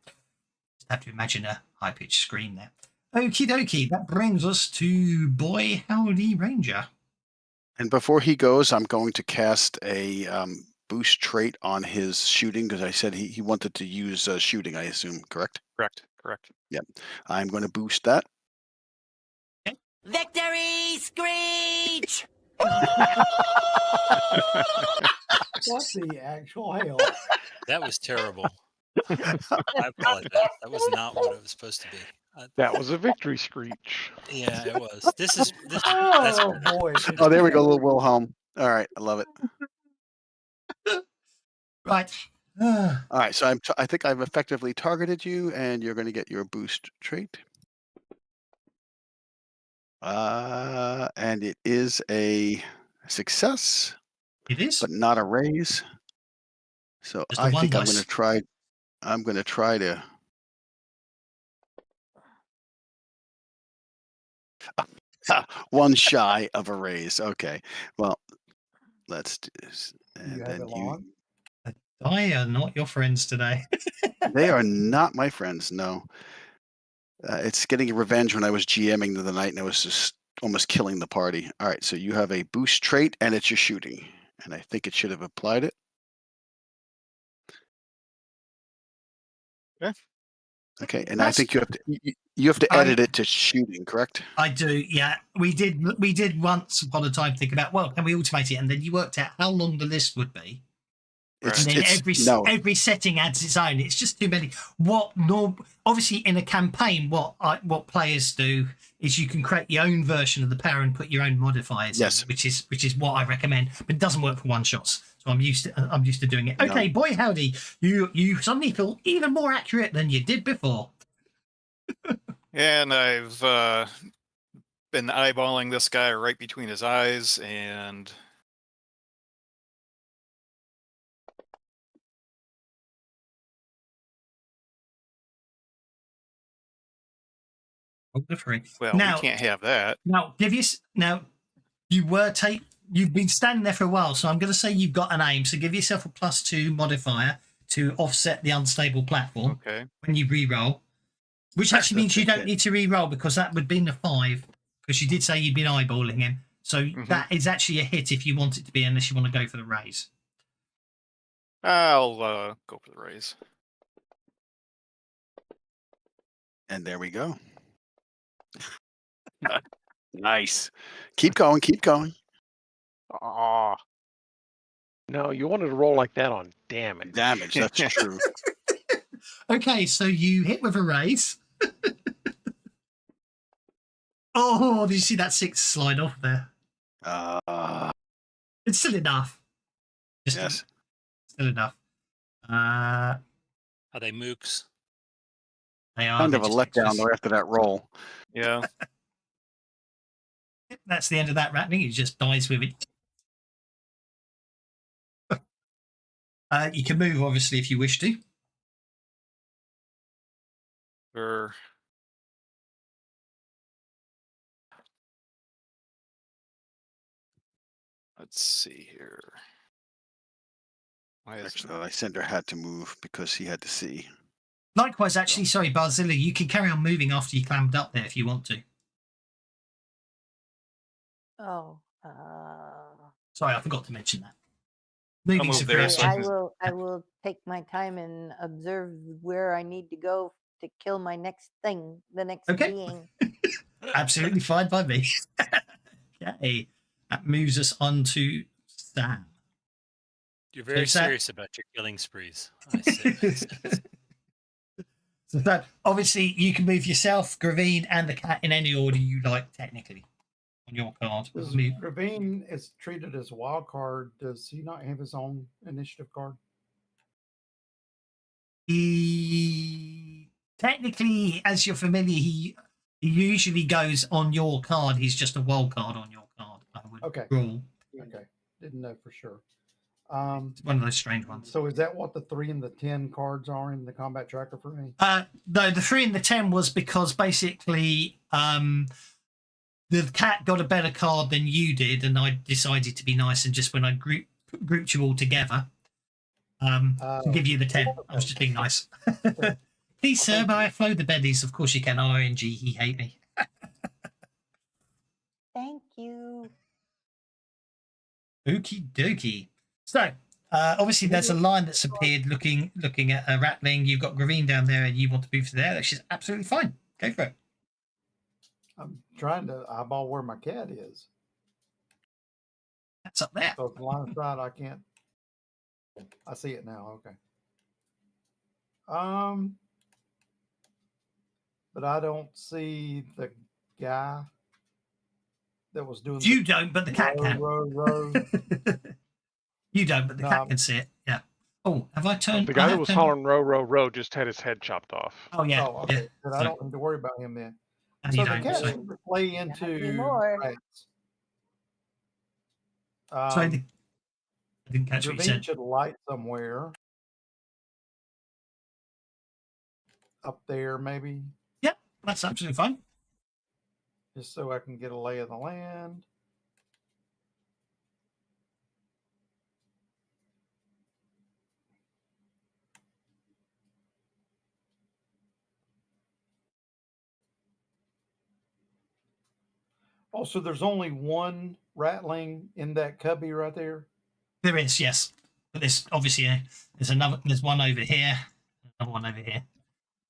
Just have to imagine a high-pitched scream there. Okie dokie, that brings us to Boy Howdy Ranger. And before he goes, I'm going to cast a boost trait on his shooting because I said he wanted to use shooting, I assume, correct? Correct. Yep. I'm going to boost that. Okay. Victory screech! What the actual hell? That was terrible. I apologize. That was not what it was supposed to be. That was a victory screech. Yeah, it was. This. Oh boy! Oh, there we go, little Wilhelm. All right, I love it. Right. All right, so I think I've effectively targeted you, and you're going to get your boost trait. And it is a success. It is, but not a raise. So just I think dice. I'm going to try to. One shy of a raise. Okay. Well, let's do this. And You have then it on? I are not your friends today. They are not my friends. No. It's getting revenge when I was GMing the night and I was just almost killing the party. All right. So you have a boost trait and it's your shooting. And I think it should have applied it. Yeah. Okay. And I think you have to edit it to shooting, correct? I do. Yeah. We did once upon a time think about, well, can we automate it? And then you worked out how long the list would be. And then every setting adds its own. It's just too many. Obviously in a campaign, what players do is you can create your own version of the power and put your own modifiers. Yes. In, which is what I recommend, but it doesn't work for one shots. So I'm used to doing it. Okay, no. Boy howdy, you suddenly feel even more accurate than you did before. And I've been eyeballing this guy right between his eyes and. Well, we can't have that. You've been standing there for a while, so I'm going to say you've got an aim. So give yourself a +2 modifier to offset the unstable platform when you re-roll, which actually means you don't need to re-roll because that would be a 5 because you did say you'd been eyeballing him. So that is actually a hit if you want it to be, unless you want to go for the raise. I'll go for the raise. And there we go. Nice. Keep going. Keep going. Ah. No, you wanted to roll like that on damage. Damage, that's true. Okay, so you hit with a raise. Oh, did you see that 6 slide off there? It's still enough. Yes. Still enough. Are they mooks? They are. Kind They're of a just letdown extras. though after that roll. Yeah. That's the end of that rattling. He just dies with it. You can move, obviously, if you wish to. Or let's see here. Why is Actually, Lysander had to move because he had to see. Likewise, actually, sorry, Barzilla, you can carry on moving after you climbed up there if you want to. Oh, Sorry, I forgot to mention that. I'll Moving's move a free there, action. I will take my time and observe where I need to go to kill my next thing, the next Okay. being. Absolutely fine by me. Okay. That moves us on to Sam. You're very Sam- serious about your killing sprees. I see. So that, obviously, you can move yourself, Gravine, and the cat in any order you like, technically, on your card. Does Move. Ravine is treated as a wild card? Does he not have his own initiative card? Technically, as you're familiar, he usually goes on your card. He's just a wild card on your card. I would Okay. rule. Okay, didn't know for sure. It's one of those strange ones. So is that what the 3 and the 10 cards are in the combat tracker for me? No, the 3 and the 10 was because basically the cat got a better card than you did, and I decided to be nice, and just when I grouped you all together to give you the 10, I was just being nice. Please, sir, may I flow the beddies? Of course you can. ING, he hate me. Thank you. Okie dokie. So, obviously, there's a line that's appeared looking at a rattling. You've got Gravine down there, and you want to move to there. Which is absolutely fine. Go for it. I'm trying to eyeball where my cat is. That's up there. So it's line of sight, I can't. I see it now. Okay. But I don't see the guy that was doing. You don't, but the cat can. Row. You don't, but the No, cat can see it. Yeah. Oh, have I turned? The guy I that have was turned- hollering row, row, row just had his head chopped off. Oh yeah. Oh, okay. Yeah. Then I don't need to worry about him then. And So you the don't. cat So, should play into anymore. rats. sorry, I didn't catch what you Ravine said. should light somewhere up there, maybe, Yep, that's absolutely fine. just so I can get a lay of the land. Also, there's only one rattling in that cubby right there. There is, yes, but there's obviously there's one over here, another one over here.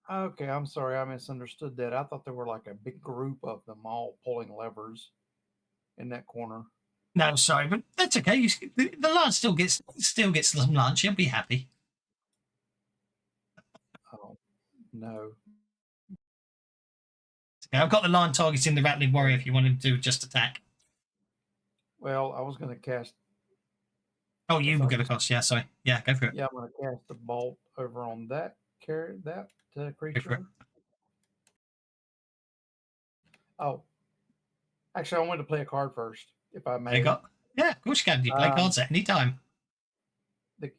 Okay, I'm sorry, I misunderstood that. I thought there were like a big group of them all pulling levers in that corner. No, sorry, but that's okay. The lad still gets some lunch. He'll be happy. Oh, no. Yeah, I've got the line targeting the rattling warrior if you want him to just attack. Well, I was going to cast. Oh, you will get across. Yeah, sorry. Yeah, go for it. Yeah, I'm going to cast the bolt over on that creature. it. Oh, actually, I wanted to play a card first, if I may. Yeah, of course you can. You play cards at any time.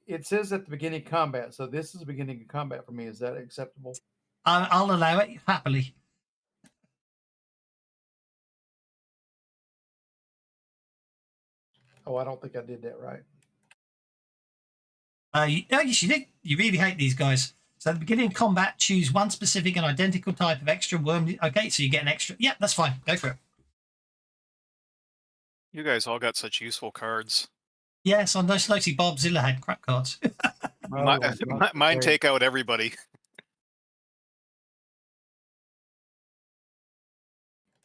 It says at the beginning of combat, so this is the beginning of combat for me. Is that acceptable? I'll allow it happily. Oh, I don't think I did that right. Yes, you did. You really hate these guys. So at the beginning of combat, choose one specific and identical type of extra worm. Okay, so you get an extra. Yeah, that's fine. Go for it. You guys all got such useful cards. Yes, I noticed Bobzilla had crap cards. Mine take out everybody.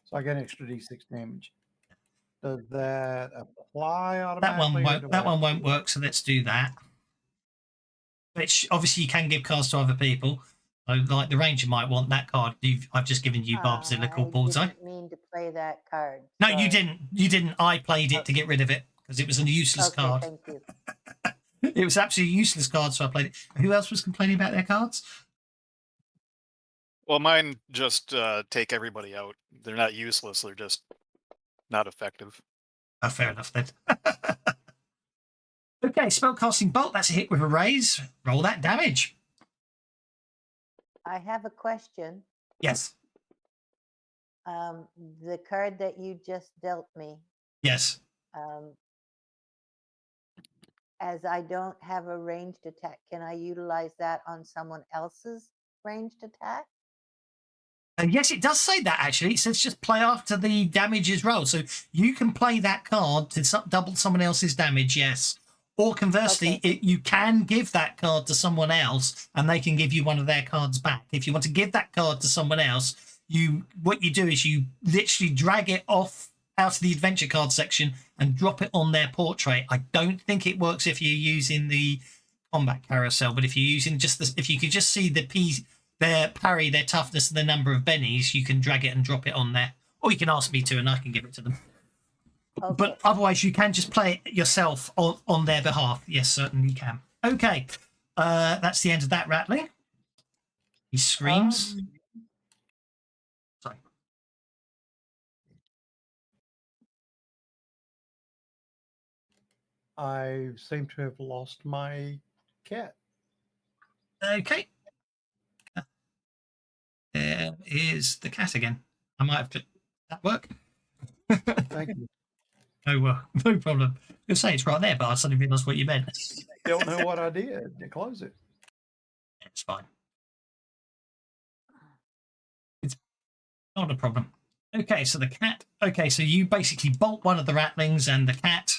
So I get an extra D6 damage. Does that apply that automatically? one won't work. So let's do that. Which obviously you can give cards to other people. So, like the ranger might want that card. I've just given you Bobzilla called Bullseye. I didn't mean to play that card. No, Sorry. you didn't. You didn't. I played it to get rid of it because it was a useless Okay, card. thank you. It was absolutely useless card, so I played it. Who else was complaining about their cards? Well, mine just take everybody out. They're not useless. They're just not effective. Oh, fair enough then. Okay, spellcasting bolt. That's a hit with a raise. Roll that damage. I have a question. Yes. The card that you just dealt me, Yes. as I don't have a ranged attack, can I utilize that on someone else's ranged attack? And yes, it does say that actually. It says just play after the damage is rolled. So you can play that card to double someone else's damage, yes. Or conversely, Okay. you can give that card to someone else and they can give you one of their cards back. If you want to give that card to someone else, what you do is you literally drag it off out of the adventure card section and drop it on their portrait. I don't think it works if you're using the combat carousel, but if you're using if you can just see their parry, their toughness, and the number of bennies, you can drag it and drop it on there. Or you can ask me to, and I can give it to them. Okay. But otherwise, you can just play it yourself on their behalf. Yes, certainly you can. Okay, that's the end of that rattling. He screams. Sorry. I seem to have lost my cat. Okay. There is the cat again. I might have to. That work? Thank you. No problem. You'll say it's right there, but I suddenly realised what you meant. Don't know what I did to close it. It's fine. It's not a problem. Okay, so the cat. Okay, so you basically bolt one of the rattlings, and the cat.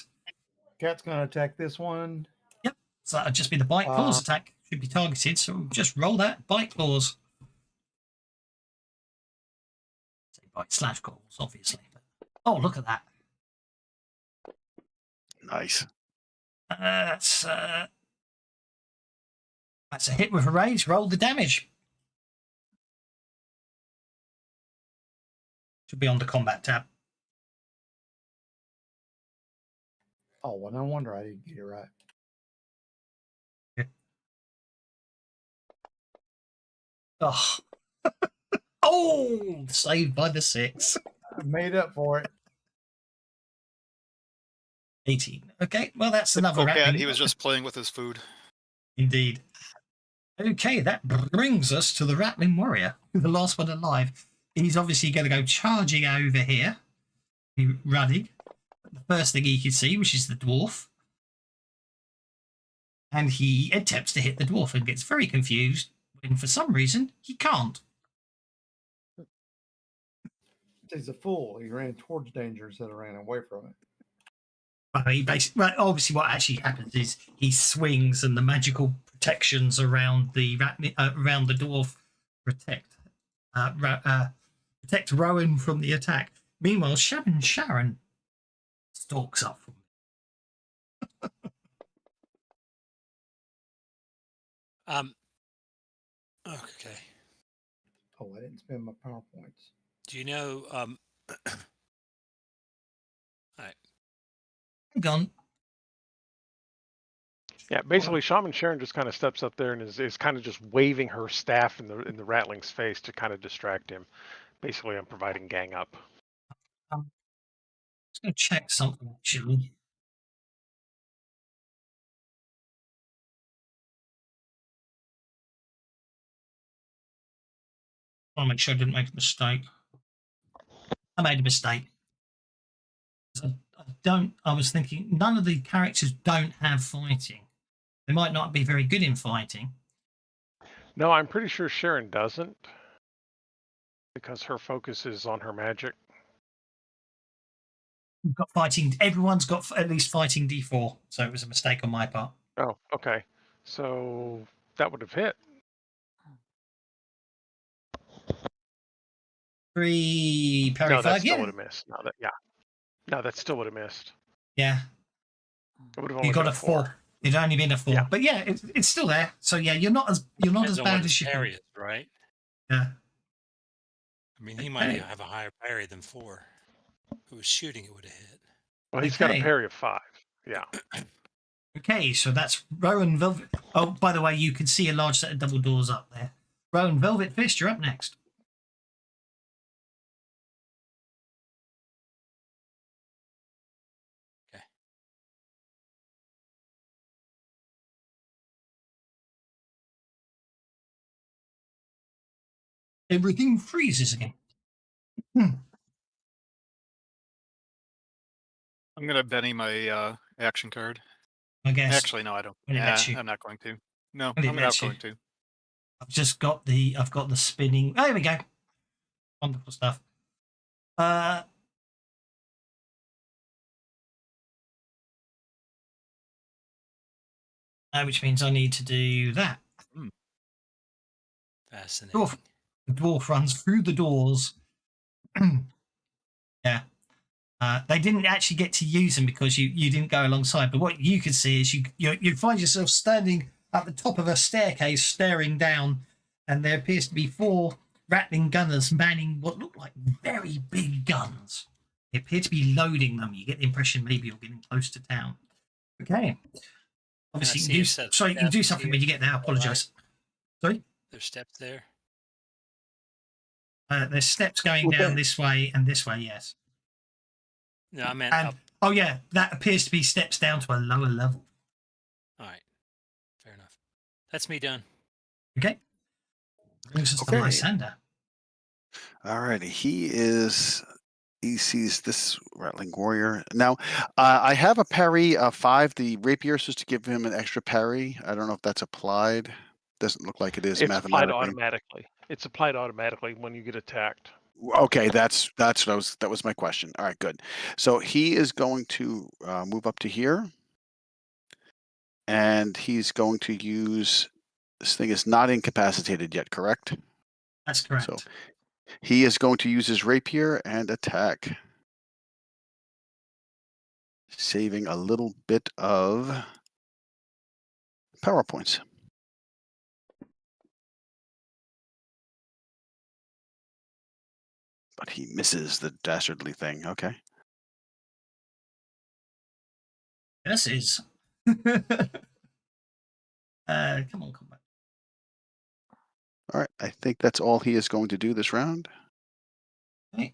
Cat's going to attack this one. Yep. So that'll just be the bite claws attack. Should be targeted. So just roll that bite claws. Say bite slash claws, obviously. Oh, look at that. Nice. That's a hit with a raise. Roll the damage. Should be on the combat tab. Oh, well, no wonder I didn't get it right. Oh, oh, saved by the 6. I made up for it. 18. Okay, well, that's another Okay, rattling. he was just playing with his food. Indeed. Okay, that brings us to the rattling warrior, the last one alive. He's obviously going to go charging over here, running. The first thing he can see, which is the dwarf. And he attempts to hit the dwarf and gets very confused when, for some reason, he can't. He's a fool. He ran towards danger instead of ran away from it. Well, obviously, what actually happens is he swings, and the magical protections around the dwarf protect Rowan from the attack. Meanwhile, Sharon stalks up. Okay. Oh, I didn't spend my PowerPoints. Do you know? All right. Hang on. Yeah, basically, Shaman Sharon just kind of steps up there and is kind of just waving her staff in the rattling's face to kind of distract him. Basically, I'm providing gang up. I'm just going to check something, actually. I want to make sure I didn't make a mistake. I made a mistake. I was thinking none of the characters don't have fighting. They might not be very good in fighting. No, I'm pretty sure Sharon doesn't, because her focus is on her magic. We've got fighting. Everyone's got at least fighting D4, so it was a mistake on my part. Oh, okay. So that would have hit. 3 parry, No, 5. that still Yeah, would have missed. No, that still would have missed. yeah. It would have You only got been a 4. It'd only been a 4, Yeah. but yeah, it's still there. So yeah, you're not as Depends on what bad his as you parry think. is, right? Yeah. I mean, he might Okay. have a higher parry than 4. If it was shooting, it would have hit. Well, he's got a Okay. parry of 5. Yeah. Okay, so that's Rowan Velvet. Oh, by the way, you can see a large set of double doors up there. Rowan Velvet Fist, you're up next. everything freezes again. Hmm. I'm gonna Benny my action card. I guess. Actually, no, I don't. When it lets you. I'm not going to. No, When it I'm not lets you. going to. I've got the spinning. Oh, there we go. Wonderful stuff. Which means I need to do that. Fascinating. The dwarf runs through the doors. Yeah. They didn't actually get to use them because you didn't go alongside. But what you can see is you find yourself standing at the top of a staircase, staring down, and there appears to be 4 rattling gunners manning what look like very big guns. They appear to be loading them. You get the impression maybe you're getting close to town. Okay. Obviously, you can do something when you get there. I apologise. Sorry? There's steps there. There's steps going down this way and this way, yes. No, I meant and, up. Oh, yeah, that appears to be steps down to a lower level. All right. Fair enough. That's me done. Okay. Brings us to Lysander. All righty. He sees this rattling warrior. Now, I have a parry 5. The rapier is supposed to give him an extra parry. I don't know if that's applied. Doesn't look like it is. It's applied mathematically. automatically. It's applied automatically when you get attacked. Okay, that's what that was my question. All right, good. So he is going to move up to here, and he's going to use this thing is not incapacitated yet, correct? That's correct. So he is going to use his rapier and attack, saving a little bit of power points. But he misses the dastardly thing. Okay. This is. Come on, come back. All right. I think that's all he is going to do this round. Okay.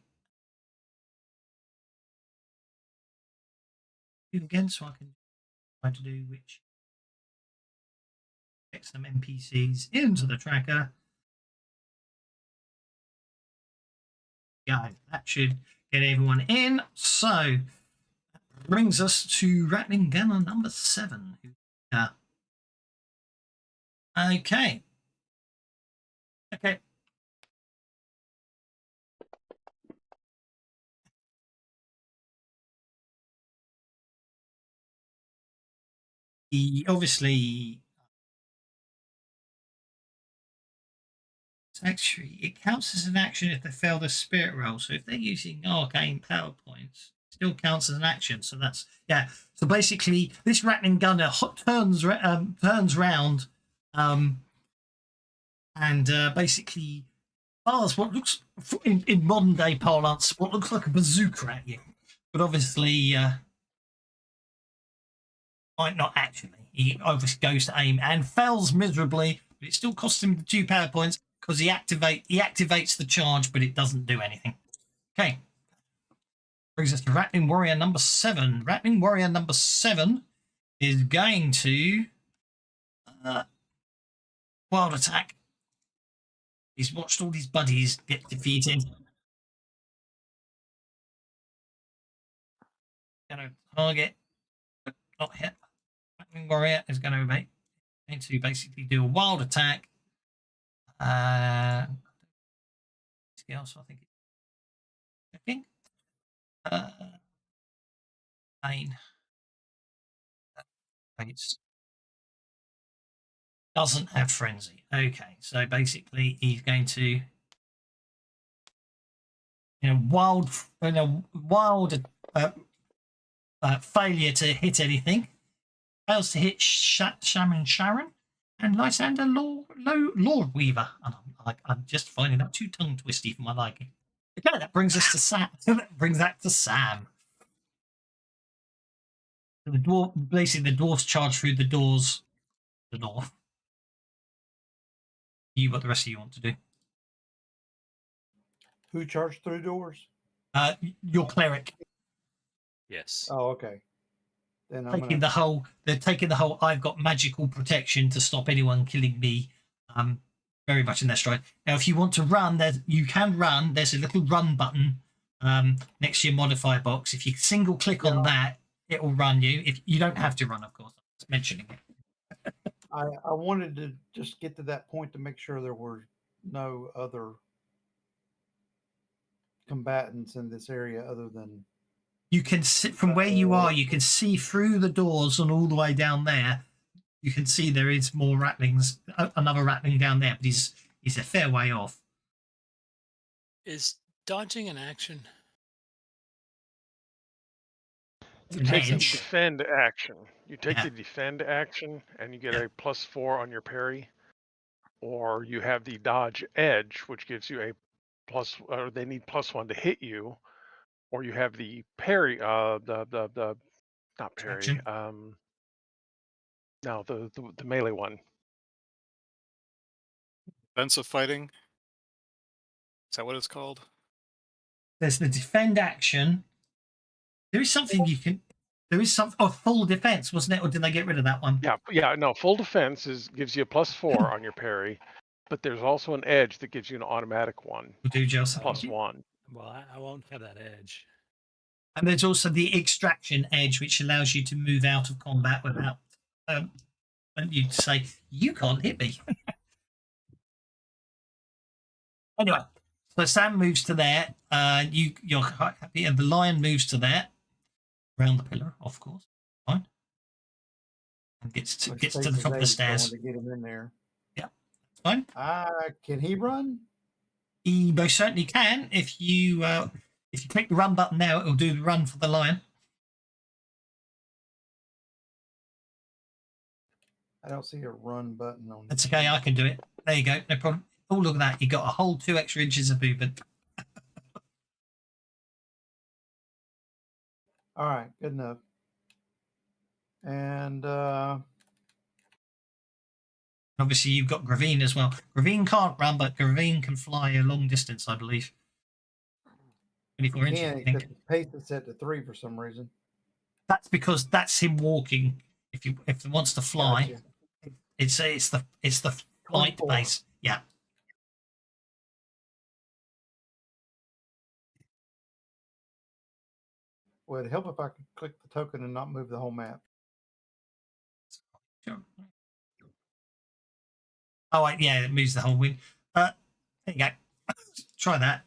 Do it again so I can try to do which. Get some NPCs into the tracker. Yeah, that should get everyone in. So that brings us to Rattling Gunner number 7. Okay. Okay. Obviously, actually, it counts as an action if they fail the spirit roll. So if they're using arcane power points, it still counts as an action. So that's So basically, this rattling gunner turns round, and basically fires what looks in modern day parlance what looks like a bazooka at you, but obviously might not actually. He obviously goes to aim and fails miserably, but it still costs him the 2 power points because he activates the charge, but it doesn't do anything. Okay. Brings us to Rattling Warrior number 7. Rattling Warrior number 7 is going to wild attack. He's watched all his buddies get defeated. Going to target, but not hit. Rattling Warrior is going to basically do a wild attack. Else, I think it's checking. Pain. Doesn't have frenzy. Okay, so basically he's going to wild failure to hit anything. Fails to hit Shaman Sharon and Lysander Lord Weaver. And I'm just finding that too tongue twisty for my liking. Okay, that brings us to Sam. That brings that to Sam. So the dwarves charge through the doors to the north. What the rest of you want to do? Who charged through doors? Your cleric. Yes. Oh, okay. Then they're taking the whole I've got magical protection to stop anyone killing me very much in their stride. Now, if you want to run, you can run. There's a little run button next to your modifier box. If you single click on that, it will run you. If you don't have to run, of course. I'm just mentioning it. I wanted to just get to that point to make sure there were no other combatants in this area other than. You can sit from where you are. You can see through the doors and all the way down there. You can see there is more rattlings. Another rattling down there, but he's a fair way off. Is dodging an action? You An take the edge. defend action. You take Yeah. the defend action, and you get Yeah. a +4 on your parry, or you have the dodge edge, which gives you a plus. Or they need +1 to hit you, or you have the parry. The not parry. Action. No, the melee one. Defensive fighting. Is that what it's called? There's the defend action. There is something you can. There is some. Oh, full defense, wasn't it? Or did they get rid of that one? Yeah. No, full defense gives you a +4 on your parry, but there's also an edge that gives you an automatic one. We'll do Joseph. +1. Well, I won't have that edge. And there's also the extraction edge, which allows you to move out of combat without and you say, you can't hit me. Anyway, so Sam moves to there. You're quite happy, and the lion moves to there, around the pillar, of course. Fine. And gets to the top of the stairs. To get him in there. Yeah, fine. Can he run? He most certainly can. If you click the run button now, it'll do the run for the lion. I don't see a run button on. That's okay. I can do it. There you go. No problem. Oh, look at that. You got a whole 2 extra inches of movement. All right, good enough. And obviously, you've got Gravine as well. Gravine can't run, but Gravine can fly a long distance, I believe. 24 inches, I think. The pace is set to 3 for some reason. That's because that's him walking. If he wants to fly, Gotcha. it's the flight 24. pace. Yeah. Well, it'd help if I could click the token and not move the whole map. Sure. Oh, yeah, it moves the whole wing. There you go. Try that.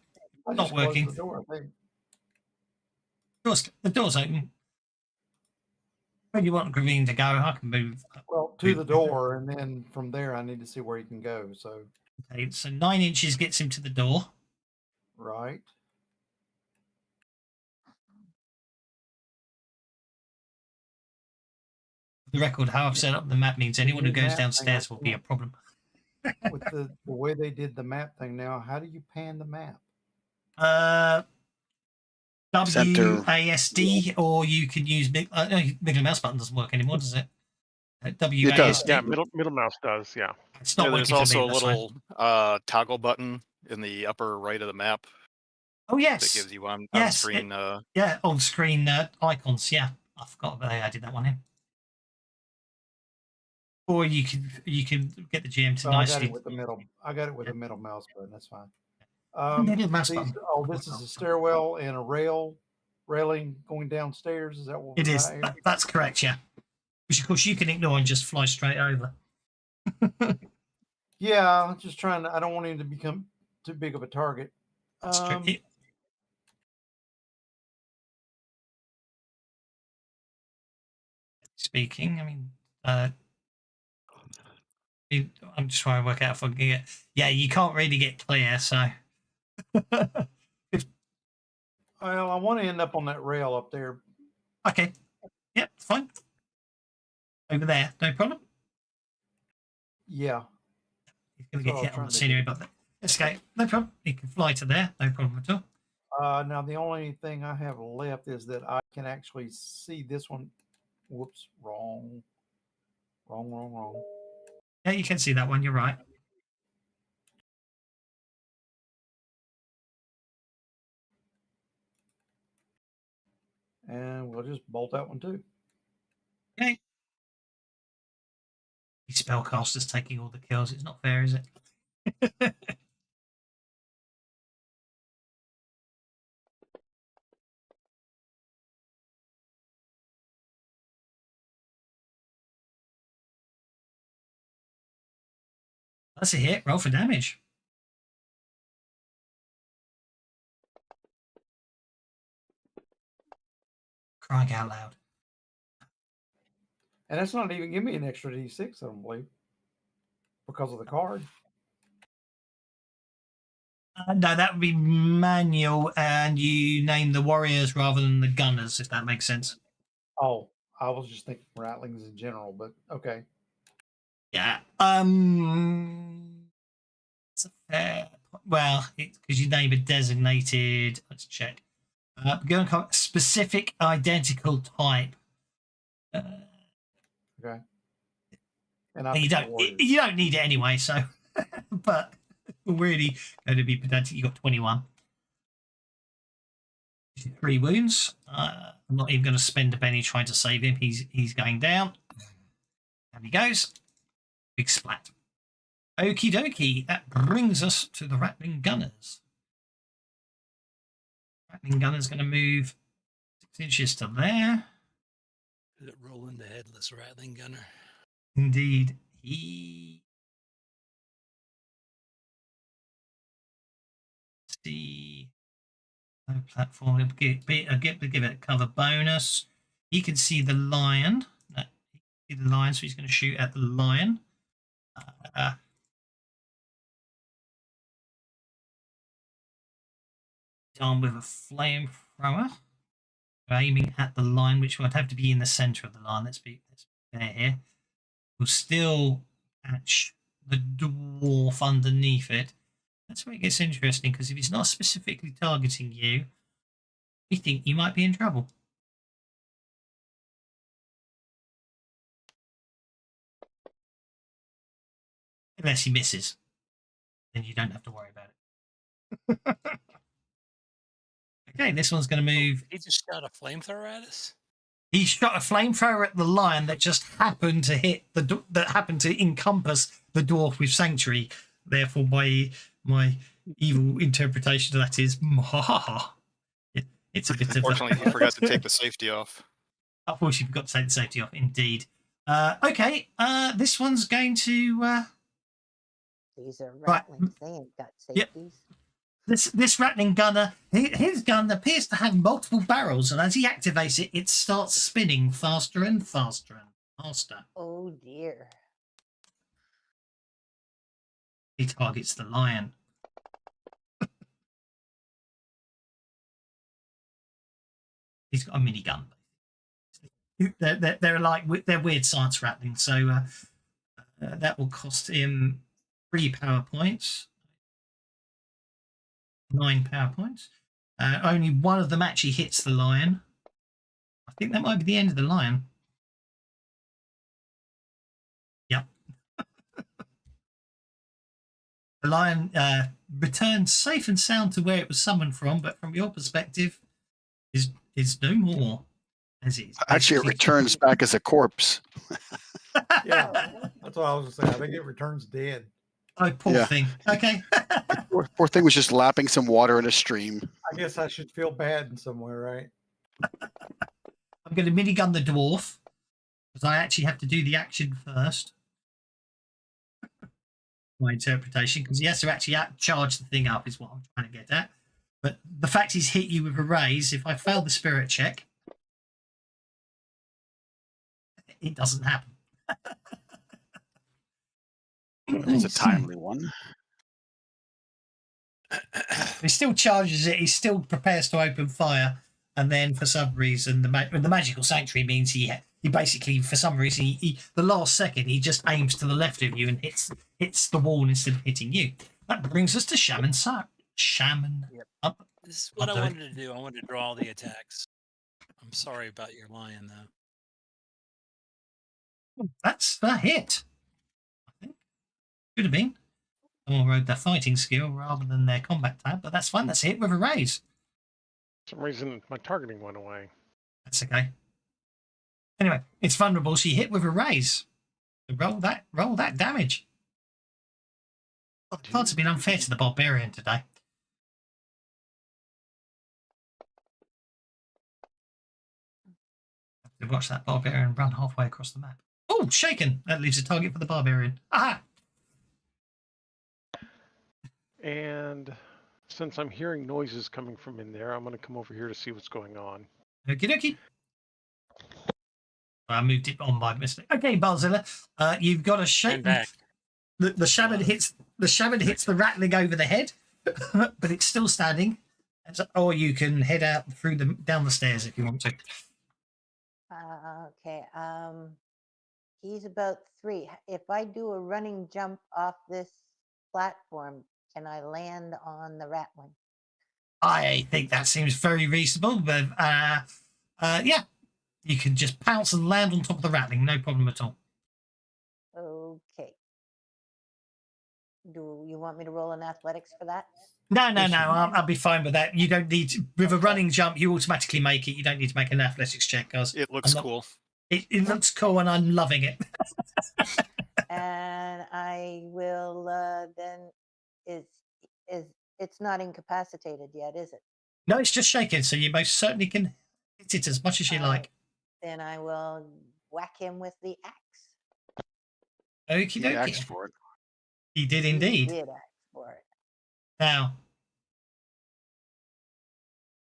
I Not just closed working. the door, I think. The door's open. Where do you want Gravine to go? I can move. Well, to the door, and then from there, I need to see where he can go. So, Okay, so 9 inches gets him to the door. right. For the record, how I've set up the map means anyone who New goes map downstairs thing, will be a problem. With the way they did the map thing now, how do you pan the map? Center. WASD, or you can use middle mouse button doesn't work anymore, does it? WASD. It does. Yeah, middle mouse does. Yeah. It's not There's working for also me, a that's fine. little toggle button in the upper right of the map Oh yes, that gives you on Yes, screen. yeah, on screen icons. Yeah, I forgot they added that one in. Or you can get the GM to Well, I got nicely. it with the middle. I got it with the middle mouse button. That's fine. Middle mouse These- button. this is a stairwell and a railing going downstairs. Is that what It we is. got here? That's correct. Yeah, which of course you can ignore and just fly straight over. Yeah, I'm just trying to. I don't want him to become too big of a target. That's true. Speaking, I mean, I'm just trying to work out if I can get. Yeah, you can't really get clear, so. Well, I want to end up on that rail up there. Okay. Yep, fine. Over there, no problem. Yeah. He's going to That's get what I hit was on the trying to scenery, do. but escape, no problem. He can fly to there, no problem at all. Now the only thing I have left is that I can actually see this one. Whoops, wrong. Yeah, you can see that one. You're right. And we'll just bolt that one too. Okay. These spellcasters taking all the kills. It's not fair, is it? That's a hit. Roll for damage. Crying out loud. And that's not even give me an extra D6, I don't believe, because of the card. No, that would be manual, and you name the warriors rather than the gunners, if that makes sense. Oh, I was just thinking rattlings in general, but okay. Yeah. It's a fair. Well, because you name a designated. Let's check. Go and call specific identical type. Okay. And I You picked the don't. warriors. You don't need it anyway. So, but really going to be pedantic. You got 21. 3 wounds. I'm not even going to spend a penny trying to save him. He's going down. There he goes. Big splat. Okie dokie. That brings us to the rattling gunners. Rattling gunner's going to move 6 inches to there. Let it roll in the headless rattling gunner. Indeed, he. See. No platform. I'll give it a cover bonus. He can see the lion. No, he can see the lion, so he's going to shoot at the lion. Armed with a flamethrower, aiming at the line, which would have to be in the center of the line. Let's be fair here. Will still catch the dwarf underneath it. That's where it gets interesting, because if he's not specifically targeting you, we think you might be in trouble. Unless he misses. Then you don't have to worry about it. Okay, this one's going to move. He just shot a flamethrower at us? He shot a flamethrower at the lion that just happened to hit that happened to encompass the dwarf with sanctuary. Therefore, my evil interpretation of that is, it's a bit of. Unfortunately, he forgot to take the safety off. Unfortunately, forgot to take the safety off. Indeed. Okay. This one's going to. These are rattlings. They ain't got safeties. Yep. This rattling gunner, his gun appears to have multiple barrels, and as he activates it, it starts spinning faster and faster and faster. Oh dear. He targets the lion. He's got a minigun. They're weird science rattlings, so that will cost him 3 power points. 9 power points. Only one of them actually hits the lion. I think that might be the end of the lion. Yep. The lion returns safe and sound to where it was summoned from, but from your perspective, is no more. As it is Actually, it returns back as a corpse. Yeah, that's what I was going to say. I think it returns dead. Oh, poor thing. Okay. Poor thing was just lapping some water in a stream. I guess I should feel bad in somewhere, right? I'm going to minigun the dwarf, because I actually have to do the action first. My interpretation, because he has to actually charge the thing up, is what I'm trying to get at. But the fact he's hit you with a raise, if I fail the spirit check, it doesn't happen. It's a timely one. He still charges it. He still prepares to open fire, and then for some reason, the magical sanctuary means he basically, for some reason, the last second he just aims to the left of you and hits the wall instead of hitting you. That brings us to Shaman. Yep. Up. This is what I wanted to do. I wanted to draw all the attacks. I'm sorry about your lion, though. That's a hit. I think could have been. Someone wrote their fighting skill rather than their combat tab, but that's fine. That's a hit with a raise. For some reason, my targeting went away. That's okay. Anyway, it's vulnerable, so you hit with a raise. So roll that damage. The cards have been unfair to the barbarian today. Watch that barbarian run halfway across the map. Oh, shaken! That leaves a target for the barbarian. Aha! And since I'm hearing noises coming from in there, I'm going to come over here to see what's going on. Okie dokie. I moved it on by mistake. Okay, Barzilla, you've got a I'm shake. back. The shaman hits the rattling over the head, but it's still standing. Or you can head out down the stairs if you want to. Okay. He's about 3. If I do a running jump off this platform, can I land on the ratling? I think that seems very reasonable, but yeah, you can just pounce and land on top of the rattling, no problem at all. Okay. Do you want me to roll an athletics for that? No, I'll be fine with that. You don't need to, with a running jump, you automatically make it. You don't need to make an athletics check, because It looks cool. It looks cool, and I'm loving it. And I will then it's not incapacitated yet, is it? No, it's just shaking, so you most certainly can hit it as much as you like. Then I will whack him with the axe. Okie He asked dokie. for it. He did He indeed. did ask for it. Now,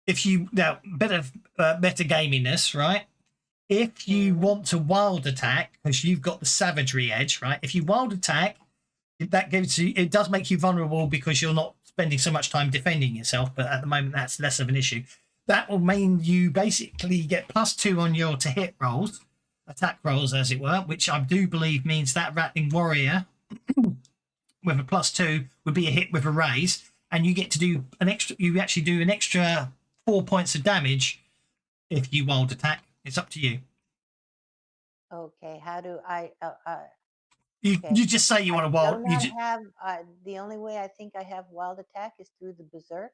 bit of metagaminess, right? If you want to wild attack, because you've got the savagery edge, right? If you wild attack, that gives you, it does make you vulnerable because you're not spending so much time defending yourself. But at the moment, that's less of an issue. That will mean you basically get +2 on your to hit rolls, attack rolls, as it were, which I do believe means that rattling warrior with a +2 would be a hit with a raise, and you get to do an extra. You actually do an extra 4 points of damage if you wild attack. It's up to you. Okay. How do I? You Okay. just say you want to wild. Don't I have the only way I think I have wild attack is through the berserk.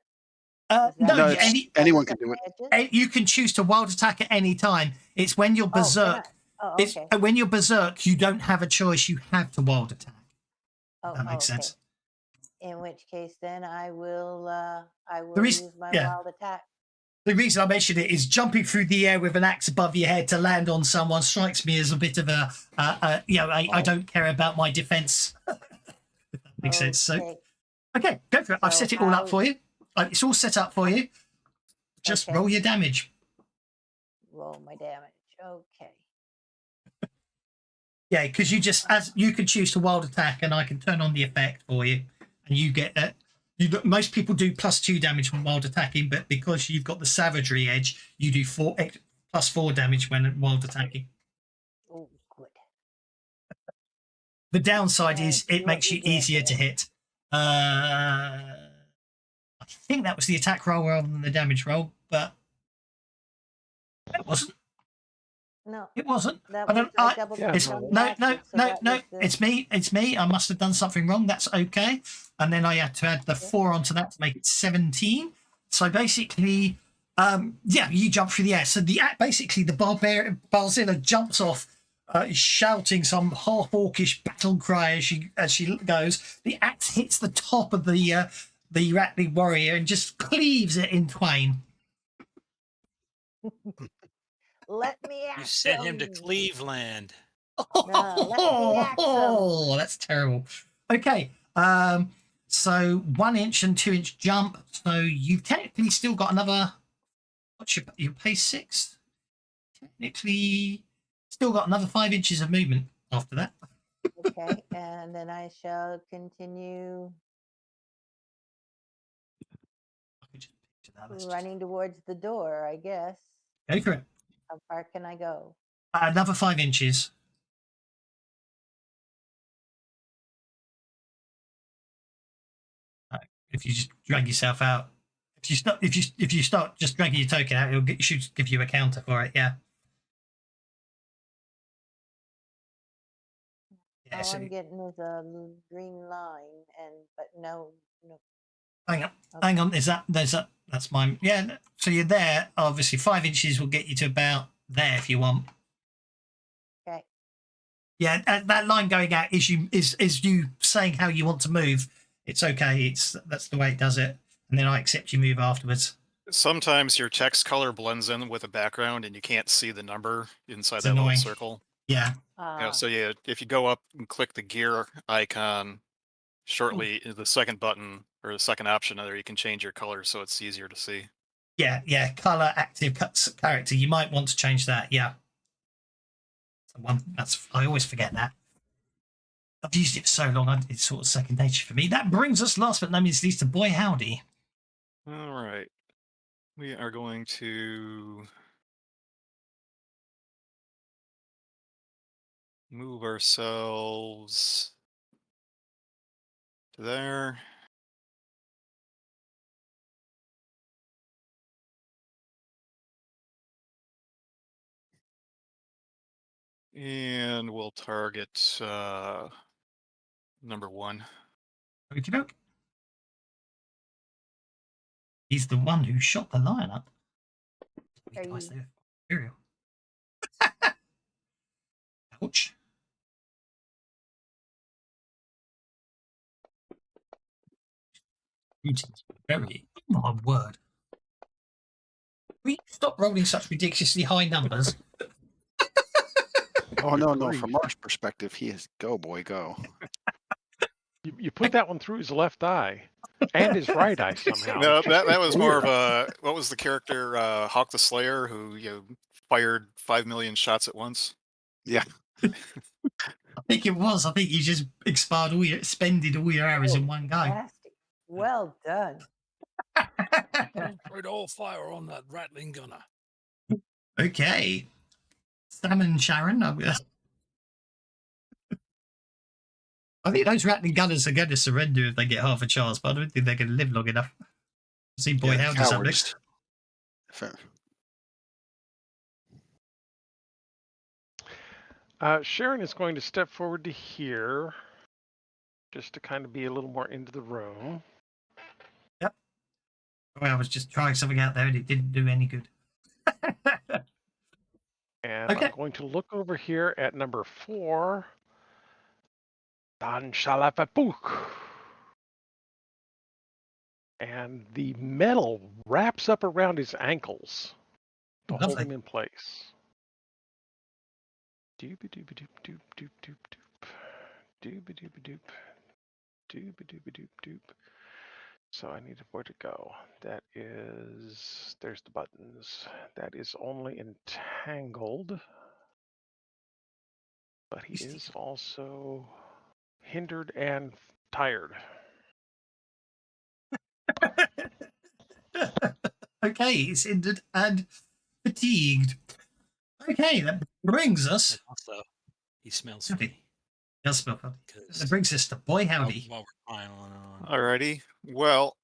No, No, anyone Set can do it. edges? you can choose to wild attack at any time. It's when you're berserk. Okay. When you're berserk, you don't have a choice. You have to wild attack. That makes sense. In which case, then I will The reason- use my yeah. wild attack. The reason I mentioned it is jumping through the air with an axe above your head to land on someone strikes me as a bit of I don't care about my defense. If that makes sense. So, okay, go for it. I've So set it all up for you. It's all set up for you. Just Okay. roll your damage. Roll my damage. Okay. Yeah, because you can choose to wild attack, and I can turn on the effect for you, and you get that. Most people do +2 damage when wild attacking, but because you've got the savagery edge, you do +4 damage when wild attacking. Oh, good. The downside Okay, is it what makes you you doing easier to today? hit. I think that was the attack roll rather than the damage roll, but it wasn't. No, It wasn't. that I was don't. I double Yeah, checked no, on the No, matches, so that was the- It's me. It's me. I must have done something wrong. That's okay. And then I had to add the 4 onto that to make it 17. So basically, you jump through the air. So basically the barbarian Barzilla jumps off, shouting some half orcish battle cry as she goes. The axe hits the top of the rattling warrior and just cleaves it in twain. Let me You ask sent him to him. Cleveland. Oh, that's terrible. Okay. So 1 inch and 2 inch jump. So you've technically still got another. What's your pace 6? Technically, still got another 5 inches of movement after that. Okay, and then I shall continue I could just picture that. Let's just running towards the door, I guess. go for it. How far can I go? Another 5 inches. If you just drag yourself out, if you start just dragging your token out, it should give you a counter for it. Yeah. Yeah. All So I'm getting is a green line, but no. hang on. Okay. Hang on. That's mine. Yeah. So you're there. Obviously, 5 inches will get you to about there if you want. Okay. Yeah. That line going out is you saying how you want to move. It's okay. That's the way it does it. And then I accept your move afterwards. Sometimes your text color blends in with the background and you can't see the number inside It's that annoying. little circle. Yeah. So yeah, if you go up and click the gear icon shortly, the second button or the second option there, you can change your color so it's easier to see. Yeah. Color active character. You might want to change that. Yeah. I always forget that. I've used it for so long, it's sort of second nature for me. That brings us, last but not least, to Boy Howdy. All right. We are going to move ourselves to there. And we'll target number 1. Okey doke. He's the one who shot the lion up. Are you- Imperial. Ouch. Very. Oh my word. We stop rolling such ridiculously high numbers. Oh no, no. grief. From our perspective, he is go boy go. You put that one through his left eye and his right eye somehow. No, It's just that was more weird. of a what was the character Hawk the Slayer who fired 5 million shots at once. Yeah. I think it was. I think you just spended all your arrows in one go. Fantastic. Well done. Concentrate all fire on that rattling gunner. Okay. Sam and Sharon. I think those rattling gunners are going to surrender if they get half a chance, but I don't think they're going to live long enough. See Boy Yeah, Howdy's up cowards. next. Sharon is going to step forward to here, just to kind of be a little more into the room. Yep. Well, I was just trying something out there and it didn't do any good. And Okay. I'm going to look over here at number 4. Dan Shalafapuk. And the metal wraps up around his ankles to hold Lovely. him in place. Doop-a-doop-a-doop, doop, doop, doop, doop. Doop-a-doop-a-doop. Doop-a-doop-a-doop, doop. So I need where to go. That is, there's the buttons. That is only entangled. But he is also hindered and tired. Okay, he's hindered and fatigued. Okay, that brings us. Also, he smells Howdy. funny. Does smell funny. 'cause That brings us to Boy while- Howdy. While we're piling on. Alrighty. Well,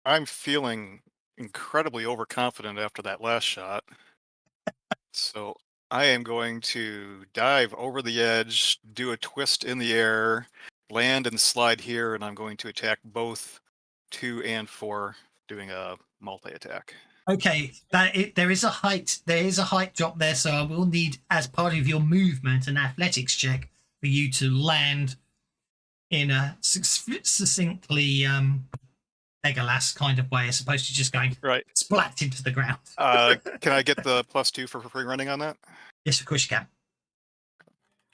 I'm feeling incredibly overconfident after that last shot. So I am going to dive over the edge, do a twist in the air, land and slide here, and I'm going to attack both 2 and 4, doing a multi-attack. Okay, there is a height drop there, so I will need, as part of your movement, an athletics check for you to land in a succinctly Legolas kind of way, as opposed to just going Right. splat into the ground. Can I get the +2 for free running on that? Yes, of course you can.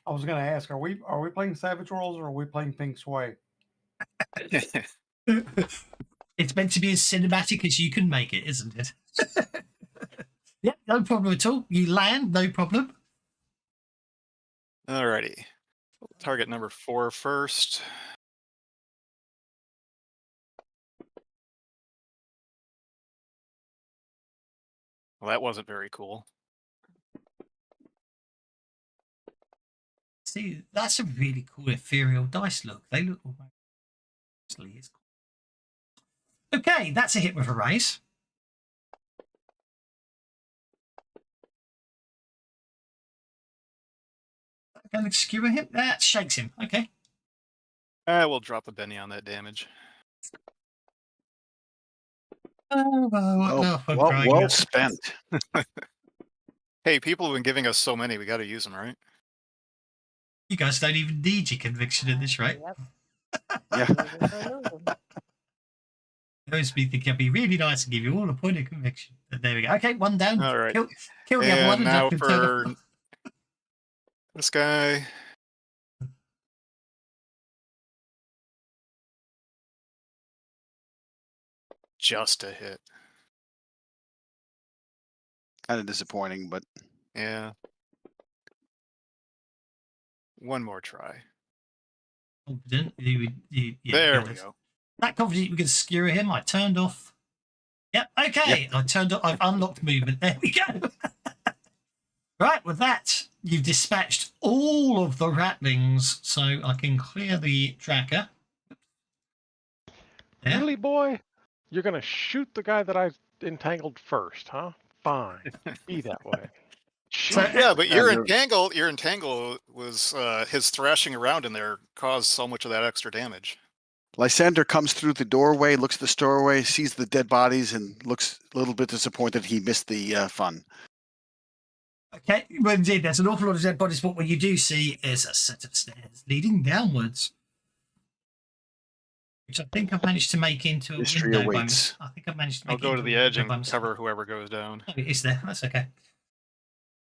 I was going to ask, are we playing Savage Worlds or are we playing Feng Shui? It's meant to be as cinematic as you can make it, isn't it? Yeah, no problem at all. You land, no problem. Alrighty. Target number 4 first. Well, that wasn't very cool. See, that's a really cool ethereal dice look. They look almost. Okay, that's a hit with a raise. Going to skewer him. That shakes him. Okay. We'll drop the Benny on that damage. Oh, Well spent. Hey, people have been giving us so many. We got to use them, right? You guys don't even need your conviction at this rate. Yep. Yeah. Lose 'em or lose 'em. Those me think I'd be really nice and give you all a point of conviction. But there we go. Okay, one down. All right. Kill the other one And and now just turn for off. this guy. Just a hit. Kind of disappointing, but Yeah. One more try. Confident. Yeah, There we good. go. That confident we could skewer him. I turned off. Yep. Okay. I turned off. I've unlocked movement. There we go. Right. With that, you've dispatched all of the ratlings, so I can clear the tracker. Yeah. Really, boy? You're gonna shoot the guy that I entangled first, huh? Fine. Be that way. So Yeah, but your you're- entangle was his thrashing around in there caused so much of that extra damage. Lysander comes through the doorway, looks at the doorway, sees the dead bodies, and looks a little bit disappointed he missed the fun. okay. Well, indeed, there's an awful lot of dead bodies, but what you do see is a set of stairs leading downwards, which I think I've managed to make into a Mystery window. awaits. I think I've managed to I'll make go it to into the a edge window by and mistake. cover whoever goes down. Oh, it is there. That's okay.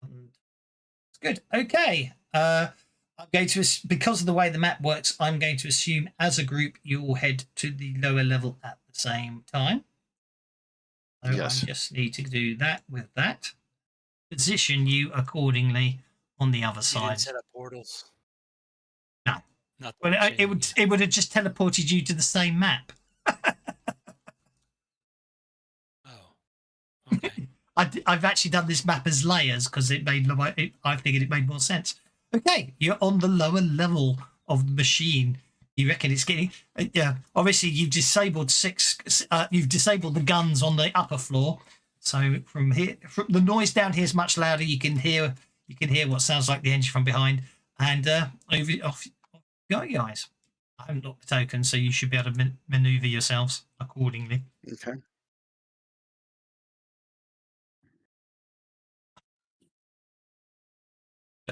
It's good. Okay. I'm going to, because of the way the map works, I'm going to assume as a group you all head to the lower level at the same time. So Yes. I just need to do that with that. Position you accordingly on the other You side. didn't set up portals. No. Not Well, that it would have just teleported you to the same map. Oh, okay. I've actually done this map as layers because I figured it made more sense. Okay, you're on the lower level of the machine. You reckon it's getting? Yeah. Obviously, you've disabled you've disabled the guns on the upper floor. So from here, the noise down here is much louder. You can hear what sounds like the engine from behind. And off you go, guys. I haven't locked the token, so you should be able to maneuver yourselves accordingly. Okay.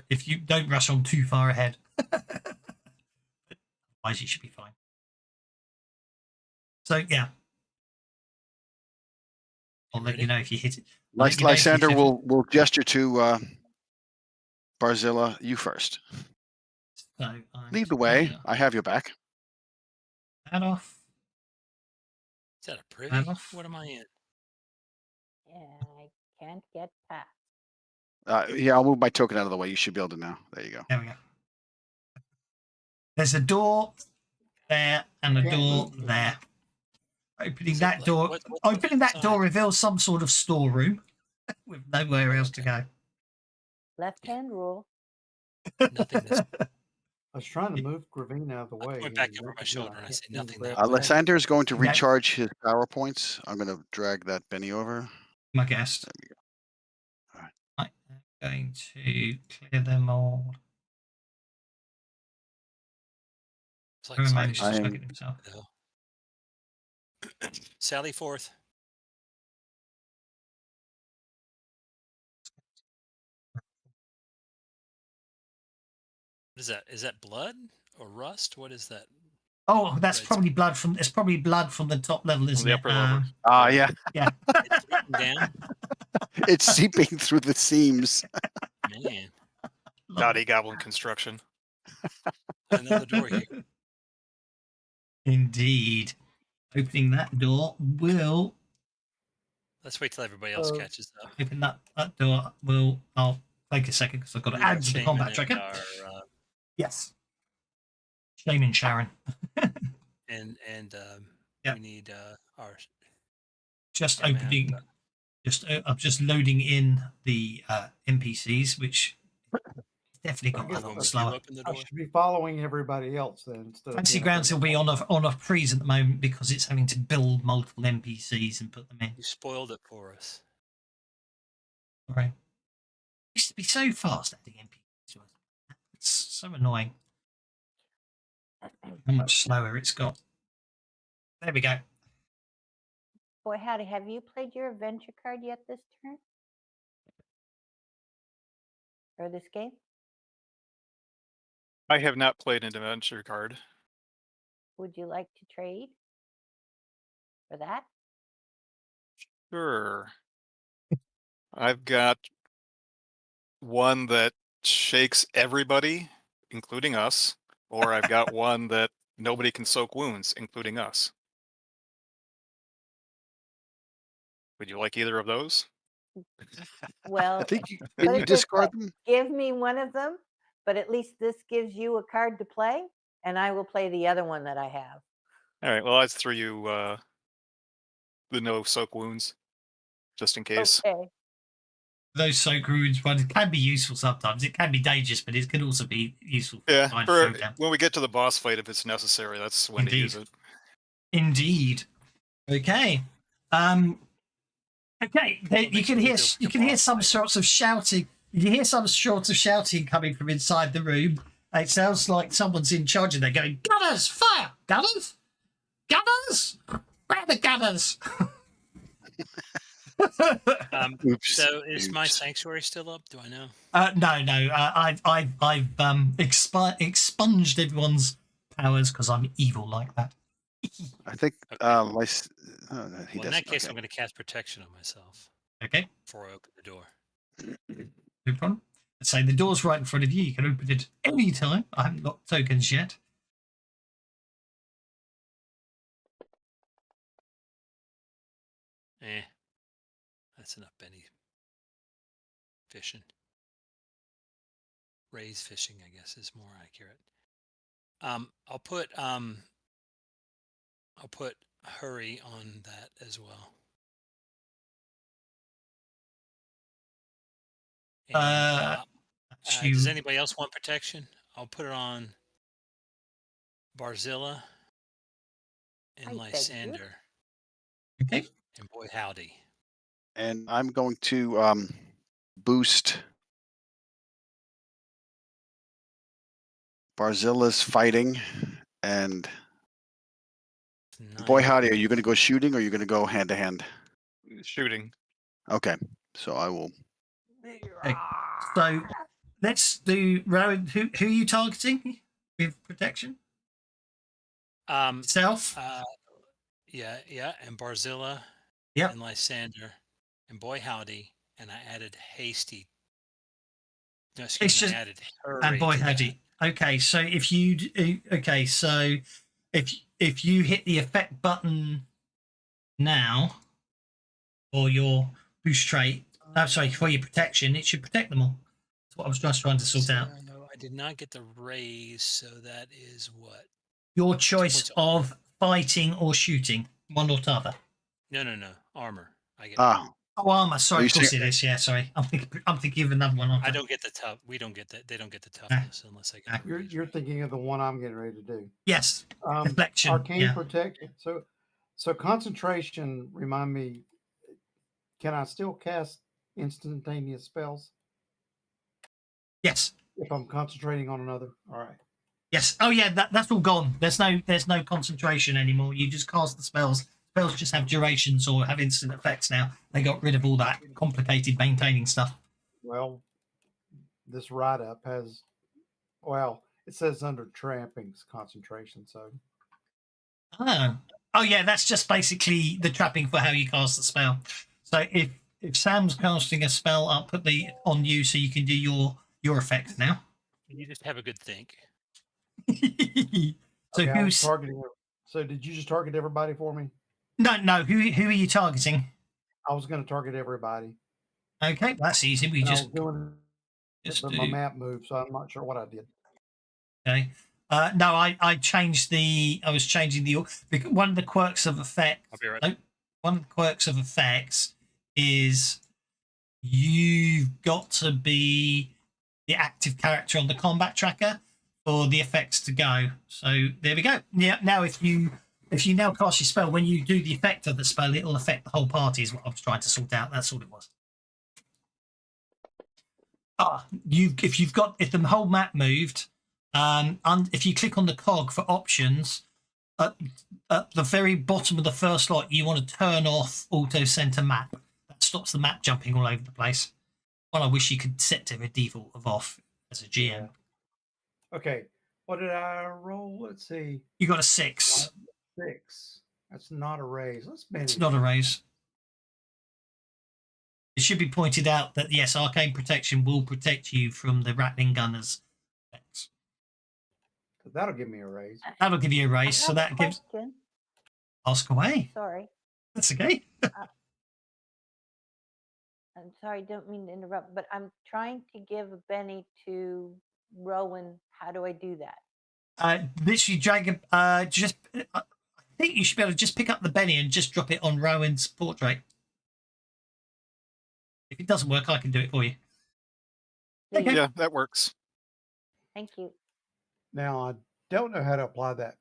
If you don't rush on too far ahead, otherwise you should be fine. So yeah, I'll let you know if you hit it. Lysander will gesture to Barzilla. You first. So Lead the way. I have your back. That off. Is that a privy? Enough. What am I in? Yeah, I can't get past. Yeah, I'll move my token out of the way. You should be able to now. There you go. There we go. There's a door there and a door there. Opening that door. Opening that door reveals some sort of storeroom with nowhere else to go. Left hand rule. Nothing. I was trying to move Gravine out of the way. I went back over my shoulder and I said nothing. Lysander is going to Okay. recharge his power points. I'm going to drag that Benny over. My guest. There we go. All right. I'm going to clear them all. It's like Whoever Sally managed to I am- chuck it himself. Sally forth. What is that? Is that blood or rust? What is that? Oh, that's Red probably blood from. It's probably blood from the top level, isn't the it? upper level. Yeah. Yeah. It's leaking down. It's seeping through the seams. Man, Naughty goblin construction. another door here. Indeed. Opening that door will Let's wait till everybody else catches up. open that door will. I'll take a second because I've got to We got add to the Shaman combat and tracker. our, Yes. Shaman Sharon. and Yeah. we need our. Just Yeah, man. opening. I'm just loading in the NPCs, which definitely got a Everyone, lot will you slower. open the I door? should be following everybody else then. Instead Fantasy of Grounds will be on a freeze at the moment because it's having to build multiple NPCs and put them in. You spoiled it for us. Right. It used to be so fast adding NPCs. It's so annoying. How much slower it's got. There we go. Boy, howdy, have you played your adventure card yet this turn? Or this game? I have not played an adventure card. Would you like to trade for that? Sure. I've got one that shakes everybody, including us, or I've got one that nobody can soak wounds, including us. Would you like either of those? I Well, think you, put can you it this way. discard them? Give me one of them, but at least this gives you a card to play, and I will play the other one that I have. All right. Well, I threw you the no soak wounds, just in case. Okay. Those soak runes ones can be useful sometimes. It can be dangerous, but it can also be useful for Yeah, trying for to showdown. when we get to the boss fight, if it's necessary, that's when to use it. Indeed. Okay. Okay. You can hear some sorts of shouting. You can hear some sorts of shouting coming from inside the room. It sounds like someone's in charge, and they're going, "Gunners, fire! Gunners, gunners, where are the gunners?" Oops. So is my Oops. sanctuary still up? Do I know? No. I've expunged everyone's powers because I'm evil like that. I think Okay. my, Well, he in that doesn't. case, Okay. I'm going to cast protection on myself Okay, before I open the door. no problem. So the door's right in front of you. You can open it any time. I haven't got tokens yet. That's enough Benny fishing. Ray's fishing, I guess, is more accurate. I'll put hurry on that as well. And, does anybody else want protection? I'll put it on Barzilla and Lysander. Okay. And boy howdy. And I'm going to boost Barzilla's fighting, and boy howdy, are you going to go shooting or are you going to go hand to hand? Shooting. Okay, so I will. Okay. So let's do Rowan. Who are you targeting with protection? Self. Yeah, and Barzilla. Yep. And Lysander, and boy howdy, and I added hasty. No, excuse me, I added hurry. And boy howdy. Okay, so if you if you hit the effect button now for your boost trait, for your protection, it should protect them all. That's what I was just trying to sort out. No, I did not get the raise, so that is what? Your choice of fighting or shooting, one or t'other. No, armor. I get. Oh, armor. Sorry, of course it is. Yeah, sorry. I'm thinking of another one. I don't get the tough. We don't get that. They don't get the toughness unless I get. You're thinking of the one I'm getting ready to do. Yes. Deflection. Arcane protection. So concentration. Remind me. Can I still cast instantaneous spells? Yes. If I'm concentrating on another. All right. Yes. Oh yeah, that's all gone. There's no concentration anymore. You just cast the spells. Spells just have durations or have instant effects now. They got rid of all that complicated maintaining stuff. Well, this write-up has, it says under trappings concentration. So. Oh yeah, that's just basically the trapping for how you cast the spell. So if Sam's casting a spell, I'll put the on you so you can do your effect now. You just have a good think. So okay, who's targeting? So did you just target everybody for me? No. Who are you targeting? I was going to target everybody. Okay, that's easy. We just doing my map move, so I'm not sure what I did. Okay. No, I changed the. I was changing the. One of the quirks of effects. I'll be right. No, one of the quirks of effects is you've got to be the active character on the combat tracker for the effects to go. So there we go. Yeah. Now, if you now cast your spell, when you do the effect of the spell, it'll affect the whole party. Is what I was trying to sort out. That's all it was. If the whole map moved, if you click on the cog for options, at the very bottom of the first slot, you want to turn off auto center map. That stops the map jumping all over the place. Well, I wish you could set to a default of off as a GM. Okay, What did I roll? Let's see. You got a 6. 6. That's not a raise. Let's manage. It's not a raise. It should be pointed out that yes, arcane protection will protect you from the rattling gunners effects. So that'll give me a raise. That'll give you a I raise. So have that a gives. question. Ask away. Sorry. That's okay. I'm sorry, don't mean to interrupt, but I'm trying to give Benny to Rowan. How do I do that? Literally drag just. I think you should be able to just pick up the Benny and just drop it on Rowan's portrait. If it doesn't work, I can do it for you. Okay. Yeah, that works. Thank you. Now, I don't know how to apply that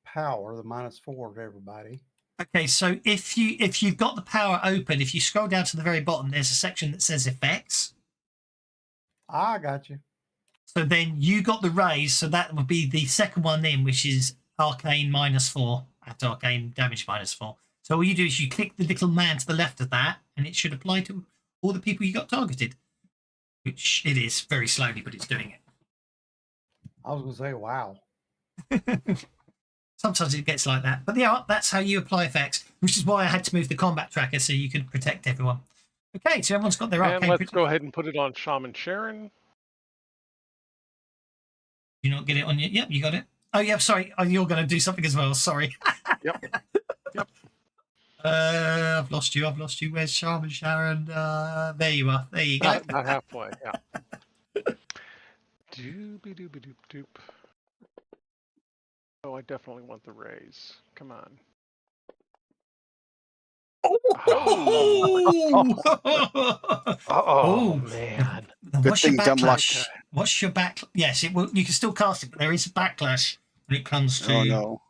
power, the -4 to everybody. Okay, so if you've got the power open, if you scroll down to the very bottom, there's a section that says effects. I got you. So then you got the raise, so that would be the second one in, which is arcane -4 at arcane damage -4. So all you do is you click the little man to the left of that, and it should apply to all the people you got targeted. Which it is very slowly, but it's doing it. I was going to say, wow. Sometimes it gets like that. But yeah, that's how you apply effects, which is why I had to move the combat tracker so you could protect everyone. Okay, so everyone's got their And arcane. let's go ahead and put it on Shaman Sharon. You not get it on your? Yep, you got it. Oh yeah, sorry. Oh, you're going to do something as well. Sorry. Yep. Yep. I've lost you. Where's Shaman Sharon? There you are. There you go. Not halfway. Yeah. Doop. Oh, I definitely want the raise. Come on. Oh man. Good thing dumb luck. What's your back? Yes, it will. You can still cast it, but there is a backlash when it comes to. Oh no.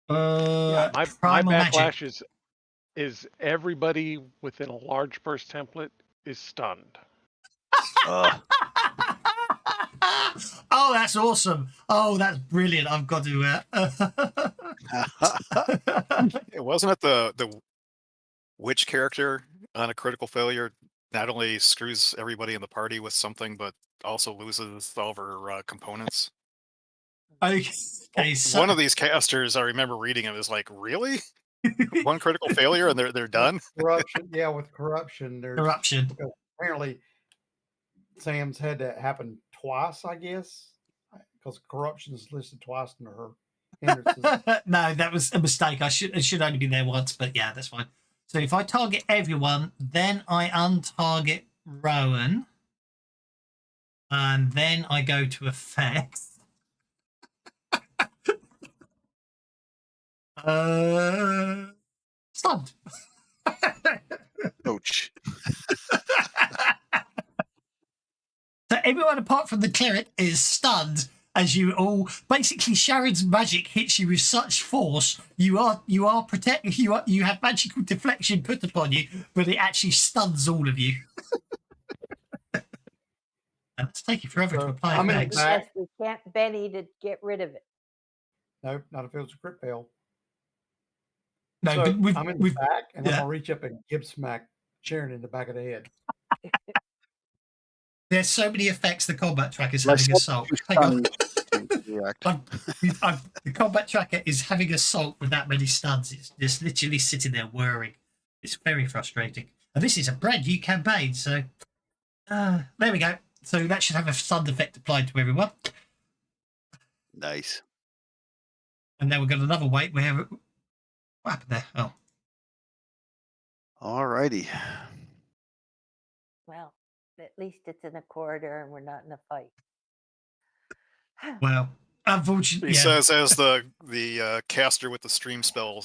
Yeah, my primal backlash magic. is everybody within a large burst template is stunned. Oh, that's awesome. Oh, that's brilliant. I've got to. It wasn't it the witch character on a critical failure not only screws everybody in the party with something, but also loses all of her components. Okay, so One of these casters, I remember reading it, was like, really? One critical failure and they're done? Corruption. Yeah, with corruption. There's, corruption. apparently, Sam's had that happen twice, I guess, because corruption is listed twice under her hindrances. No, that was a mistake. It should only be there once, but yeah, that's fine. So if I target everyone, then I untarget Rowan, and then I go to effects. Stunned. Ouch. So everyone apart from the cleric is stunned as you all basically Sharon's magic hits you with such force. You are protected. You have magical deflection put upon you, but it actually stuns all of you. And it's taking forever to apply effects. Yes, we can't Benny to get rid of it. Nope, not if it was a crit fail. No, So but I'm in the back, and yeah. I'm gonna reach up and give smack Sharon in the back of the head. There's so many effects the combat tracker is having assault. Hang on. The combat tracker is having assault with that many stuns. It's just literally sitting there whirring. It's very frustrating. And this is a brand new campaign, so there we go. So that should have a stun effect applied to everyone. Nice. And then we've got another weight where what happened there? Oh. Alrighty. Well, at least it's in a corridor and we're not in a fight. Well, unfortunately, He says as the caster with the stream spell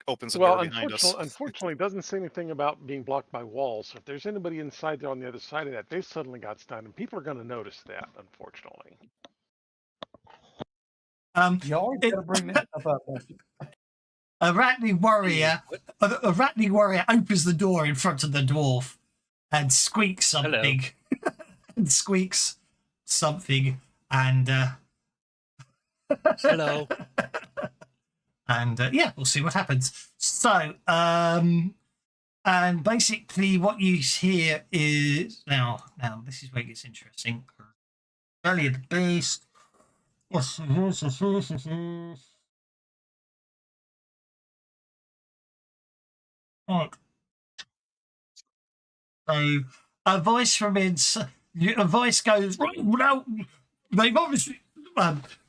opens the door behind us. Unfortunately, it doesn't say anything about being blocked by walls. So if there's anybody inside there on the other side of that, they suddenly got stunned, and people are going to notice that, unfortunately. You always got to bring that stuff up. Don't you? A rattling warrior opens the door in front of the dwarf and squeaks something. And squeaks something and Hello. And yeah, we'll see what happens. So and basically what you hear is now this is where it gets interesting. Belly of the beast. Right. So a voice from a voice goes, right, no, they've obviously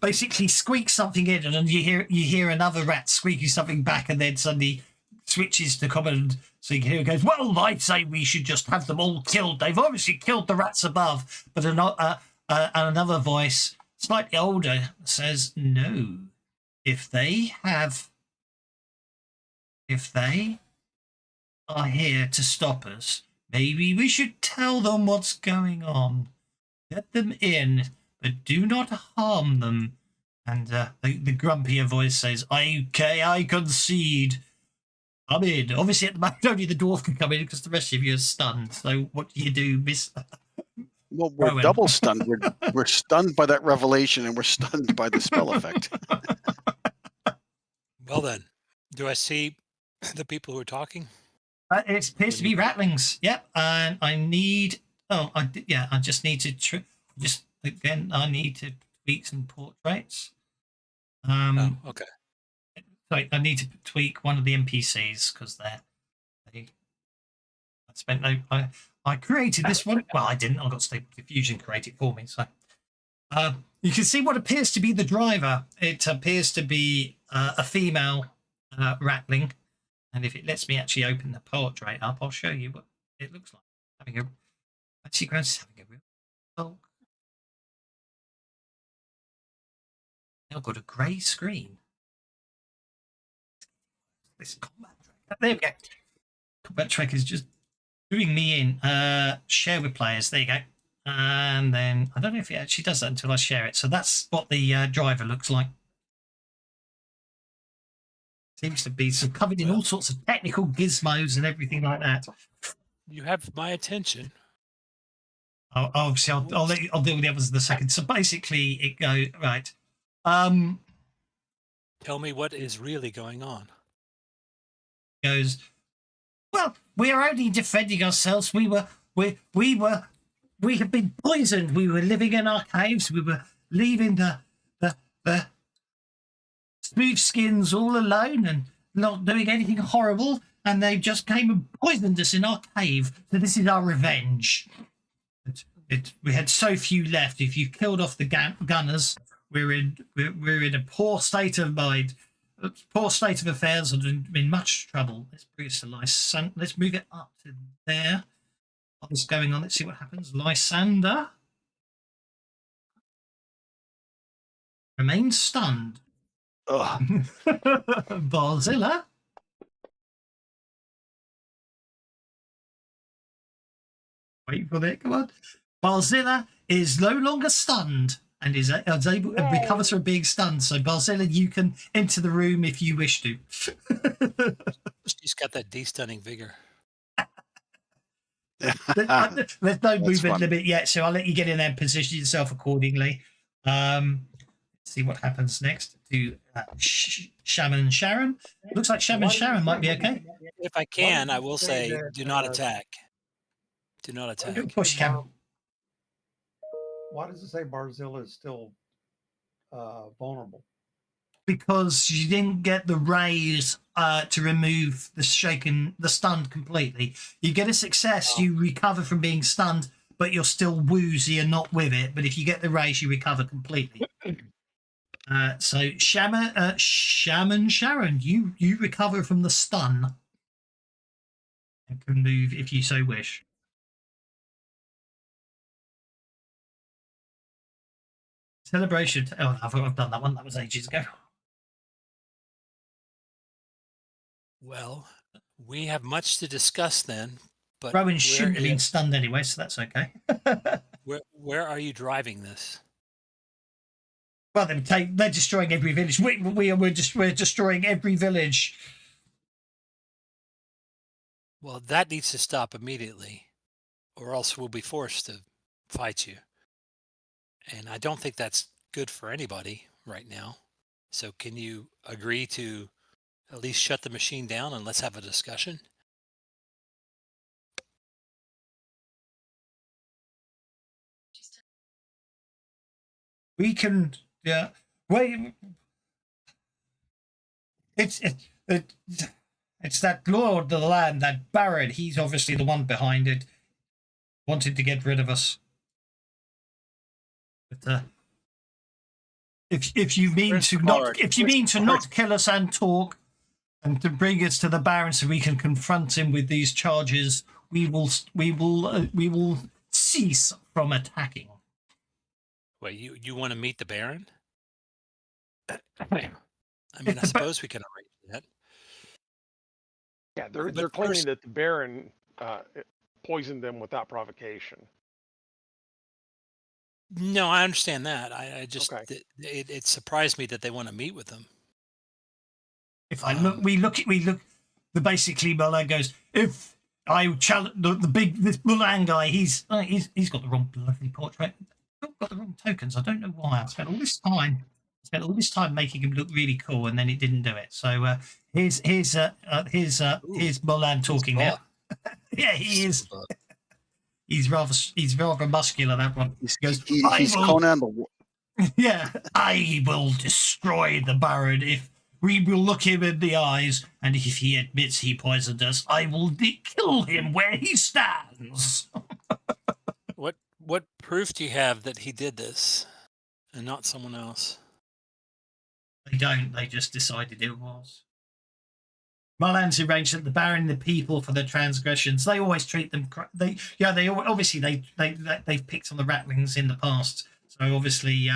basically squeak something in, and then you hear another rat squeaking something back, and then suddenly switches to common. So you hear it goes, well, I'd say we should just have them all killed. They've obviously killed the rats above. But another voice, slightly older, says, no. If they are here to stop us, maybe we should tell them what's going on. Let them in, but do not harm them. And the grumpier voice says, okay, I concede. Come in. Obviously, at the moment, only the dwarf can come in because the rest of you are stunned. So what do you do, Miss? Well, we're Rowan? double stunned. We're stunned by that revelation, and we're stunned by the spell effect. Well then, do I see the people who are talking? It appears to be rattlings. Yep. And I need. Oh, I just need to. I need to tweak some portraits. Oh, okay. Sorry, I need to tweak one of the NPCs because I spent no. I created this one. Well, I didn't. I got Stable Diffusion create it for me. So you can see what appears to be the driver. It appears to be a female rattling. And if it lets me actually open the portrait up, I'll show you what it looks like. Actually, Grant's having a real talk. I've got a grey screen. This combat track. There we go. Combat track is just doing me in. Share with players. There you go. And then I don't know if it actually does that until I share it. So that's what the driver looks like. Seems to be covered in all sorts of technical gizmos and everything like that. You have my attention. Obviously, I'll deal with the others in a second. So basically, it goes right. Tell me what is really going on. Goes. Well, we are only defending ourselves. We have been poisoned. We were living in our caves. We were leaving the smooth skins all alone and not doing anything horrible. And they just came and poisoned us in our cave. So this is our revenge. We had so few left. If you killed off the gunners, we're in a poor state of mind, poor state of affairs, and in much trouble. Let's bring it to Lysander. Let's move it up to there. What's going on? Let's see what happens. Lysander remains stunned. Barzilla wait for it. Come on. Barzilla is no longer stunned and is able to recover from being stunned. So, Barzilla, you can enter the room if you wish to. She's got that de-stunning vigor. There's no movement limit yet, so I'll let you get in there and position yourself accordingly. See what happens next to Shaman Sharon. Looks like Shaman Sharon might be okay. If I can, I will say, do not attack. Do not attack. Of course you can. Why does it say Barzilla is still vulnerable? Because you didn't get the raise to remove the stunned completely. You get a success, you recover from being stunned, but you're still woozy and not with it. But if you get the raise, you recover completely. So Shaman Sharon, you recover from the stun and can move if you so wish. Celebration. Oh, I've done that one. That was ages ago. Well, we have much to discuss then. But Rowan shouldn't have been stunned anyway, so that's okay. where are you driving this? Well, they're destroying every village. We're destroying every village. Well, that needs to stop immediately, or else we'll be forced to fight you. And I don't think that's good for anybody right now. So can you agree to at least shut the machine down and let's have a discussion? We can Yeah. Wait. It's that lord of the land, that Baron. He's obviously the one behind it. Wanted to get rid of us. But if you mean Where's to the not bard? if you Where's mean the to bard? not kill us and talk, and to bring us to the Baron so we can confront him with these charges, we will cease from attacking. Wait, you want to meet the Baron? I If mean, I the suppose we can arrange that. Yeah, But they're claiming first- that the Baron poisoned them without provocation. No, I understand that. I just Okay. it surprised me that they want to meet with them. If I look, we look. The basically Mulan goes. If I challenge this Mulan guy, he's got the wrong bloody portrait. I've got the wrong tokens. I don't know why. I spent all this time making him look really cool, and then it didn't do it. So here's Mulan talking now. Yeah, he is. He's rather muscular. That one. He's, He goes, he's Conan the. yeah, I will destroy the Baron if we will look him in the eyes, and if he admits he poisoned us, I will kill him where he stands. What proof do you have that he did this and not someone else? They don't. They just decided it was. Mulan's arranged that the Baron, the people for their transgressions, they always treat them. They've picked on the Ratlings in the past, so obviously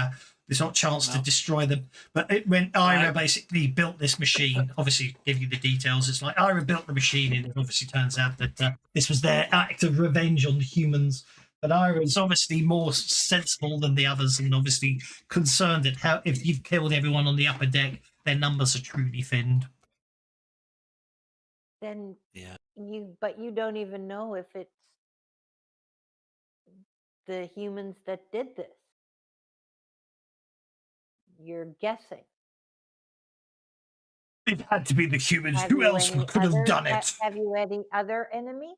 there's not a chance to destroy them. But when Ira basically built this machine, obviously give you the details. It's like Ira built the machine, and it obviously turns out that this was their act of revenge on the humans. But Ira is obviously more sensible than the others, and obviously concerned at how if you've killed everyone on the upper deck, their numbers are truly thinned. Then Yeah. you don't even know if it's the humans that did this. You're guessing. It had to be the humans. Have Who you else any could have other- done it? Have you any other enemies?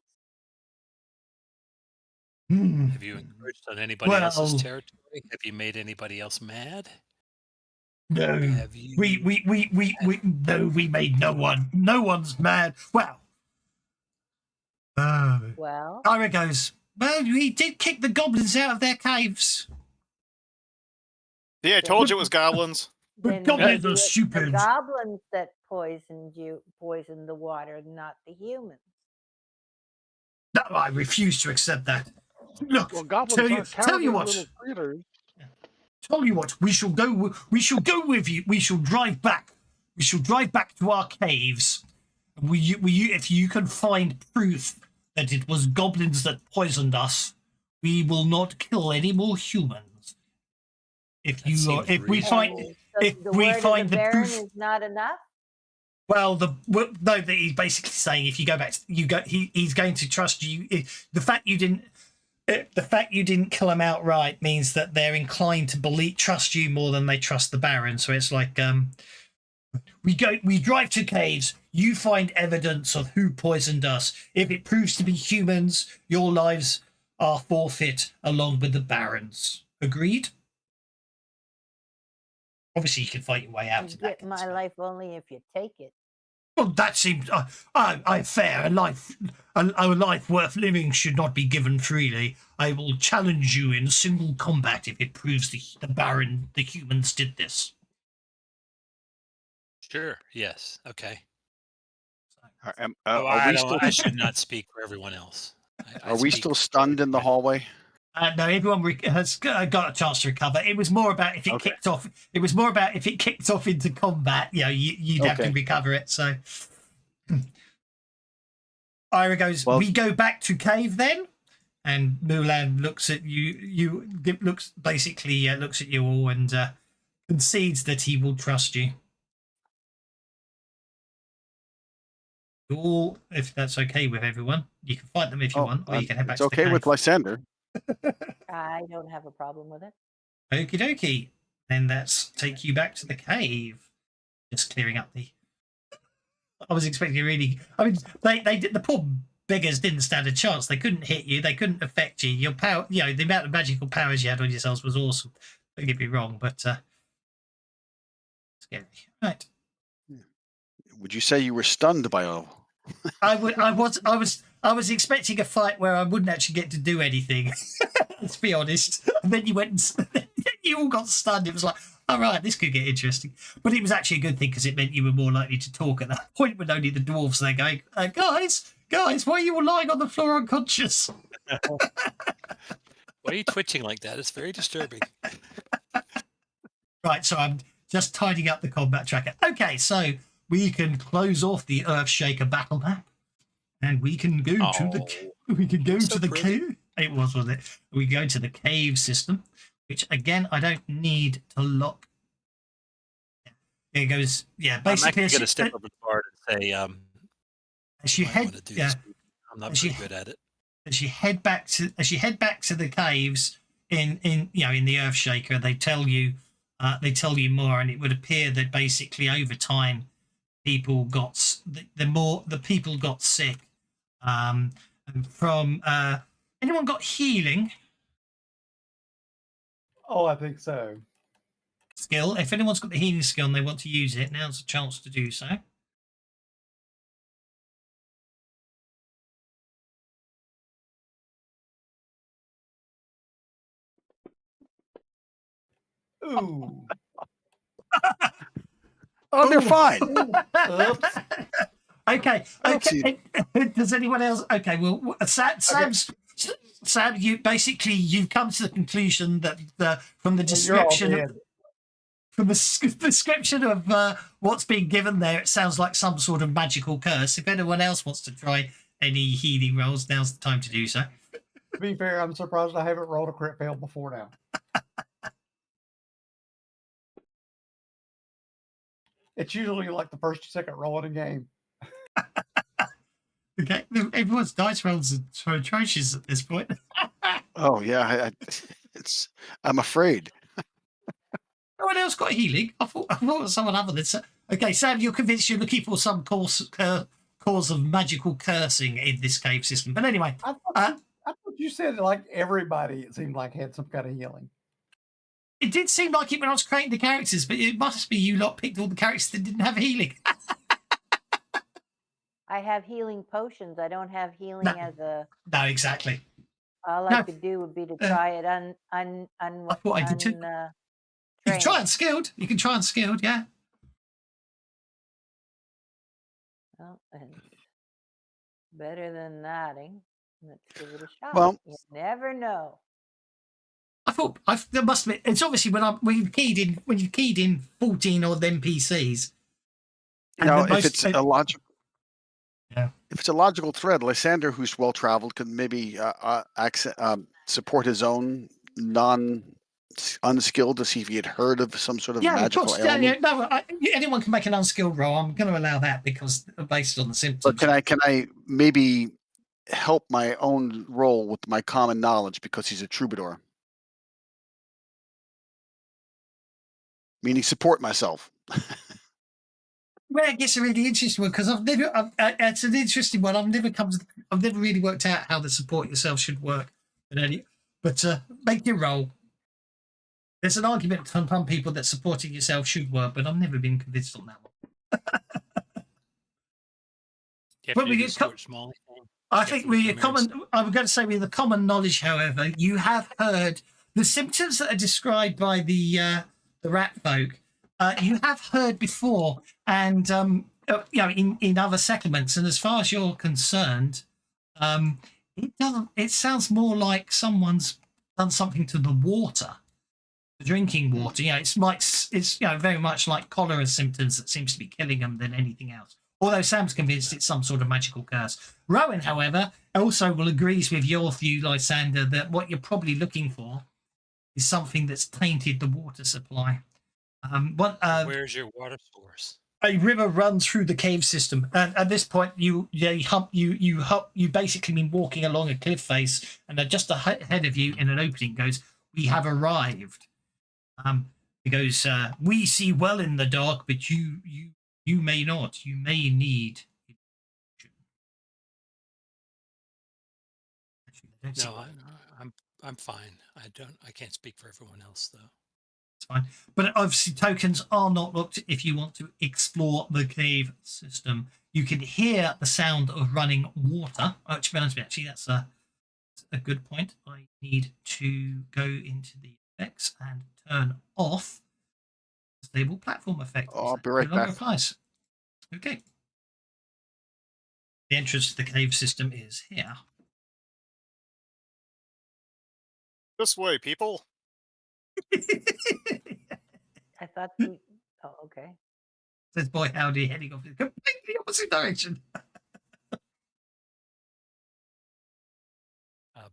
Have you encroached on anybody else's Well- territory? Have you made anybody else mad? No, Have you? no, we made no one. No one's mad. Well, Well, Ira goes, well, we did kick the goblins out of their caves. Yeah, I told you it was goblins. The then goblins maybe are it's stupid. the goblins that poisoned the water, not the humans. No, I refuse to accept that. Look, Well, goblins tell you are cowardly what. little critters. Tell you what, we shall go with you. We shall drive back. We shall drive back to our caves. If you can find proof that it was goblins that poisoned us, we will not kill any more humans. If That you seems if we reasonable. find So if the we word find of the the Baron proof, is not enough. well, no, that he's basically saying if you go back, he's going to trust you. The fact you didn't kill him outright means that they're inclined to trust you more than they trust the Baron. So it's like we drive to caves, you find evidence of who poisoned us. If it proves to be humans, your lives are forfeit along with the Baron's. Agreed? Obviously, you can fight your way out You to that. get my life only if you take it. Well, that seems fair. A life worth living should not be given freely. I will challenge you in single combat if it proves the Baron, the humans did this. Sure. Yes. Okay. Are I should not speak for everyone else. I Are we speak still for stunned in the everybody. hallway? No, everyone has got a chance to recover. It was more about if it Okay. kicked off. It was more about if it kicked off into combat. You know, you'd have to Okay. recover it. So, Ira goes, Well- "We go back to cave then." And Mulan looks at looks at you all and concedes that he will trust you. You all, if that's okay with everyone, you can fight them if you want, or you can head back It's to the okay cave. with Lysander. I don't have a problem with it. Okie dokie. Then let's take you back to the cave. Just clearing up the. I was expecting really. I mean, they did. The poor beggars didn't stand a chance. They couldn't hit you. They couldn't affect you. Your power, the amount of magical powers you had on yourselves was awesome. Don't get me wrong, but Scary. Right. Would you say you were stunned by all? I was expecting a fight where I wouldn't actually get to do anything. Let's be honest. And then you went and you all got stunned. It was like, all right, this could get interesting. But it was actually a good thing because it meant you were more likely to talk at that point when only the dwarves there going, guys, why are you all lying on the floor unconscious? Why are you twitching like that? It's very disturbing. Right, so I'm just tidying up the combat tracker. Okay, so we can close off the Earthshaker battle map, and we can go to the cave. It was, wasn't it? We go to the cave system, which again I don't need to lock. It goes, yeah. Basically, I'm going to step up to the bar and say, as you head, I'm not very good at it. As you head back to the caves in the Earthshaker, they tell you more, and it would appear that basically over time people got the people got sick. And from anyone got healing Oh, I think so. skill? If anyone's got the healing skill and they want to use it, now's a chance to do so. Ooh. Oh, they're fine. Oops. Okay. Oopsie. Does anyone else? Okay. Well, Sam, you've come to the conclusion that from the description of what's being given there, it sounds like some sort of magical curse. If anyone else wants to try any healing rolls, now's the time to do so. To be fair, I'm surprised I haven't rolled a crit fail before now. It's usually like the first or second roll in a game. Okay, everyone's dice rolls are atrocious at this point. Oh yeah, I'm afraid. No one else got healing. I thought it was someone other than. Okay, Sam, you're convinced you're looking for some cause of magical cursing in this cave system. But anyway, I thought you said like everybody, it seemed like, had some kind of healing. it did seem like it when I was creating the characters, but it must be you lot picked all the characters that didn't have healing. I have healing potions. I don't have healing as a. No, exactly. All I could do would be to try it I thought I did too. You can try unskilled. Yeah. Well, better than nodding. Let's give it a shot. Well, you never know. I thought there must be. It's obviously when you keyed in 14 odd NPCs. Now, if it's a logical thread, Lysander, who's well traveled, could maybe support his own unskilled to see if he had heard of some sort of magical element. Anyone can make an unskilled roll. I'm going to allow that because based on the symptoms. But can I maybe help my own role with my common knowledge because he's a troubadour? Meaning support myself. Well, it gets a really interesting one because it's an interesting one. I've never really worked out how the support yourself should work. But make your roll. There's an argument from some people that supporting yourself should work, but I've never been convinced on that one. But we get small. I think I'm going to say with the common knowledge, however, you have heard the symptoms that are described by the rat folk. You have heard before, and in other settlements. And as far as you're concerned, it doesn't. It sounds more like someone's done something to the water, the drinking water. It's very much like cholera symptoms that seems to be killing them than anything else. Although Sam's convinced it's some sort of magical curse. Rowan, however, also agrees with your view, Lysander, that what you're probably looking for is something that's tainted the water supply. Where's your water source? A river runs through the cave system. At this point, you basically been walking along a cliff face, and just ahead of you, in an opening, goes, "We have arrived." It goes, "We see well in the dark, but you may not. You may need." No, I'm fine. I can't speak for everyone else though. It's fine. But obviously, tokens are not locked if you want to explore the cave system. You can hear the sound of running water. Oh, to be honest with you, actually, that's a good point. I need to go into the effects and turn off the stable platform effect. Oh, I'll be No right longer back. applies. Okay. The entrance to the cave system is here. This way, people. I thought we. Oh, okay. Says boy howdy, heading off in the completely opposite direction.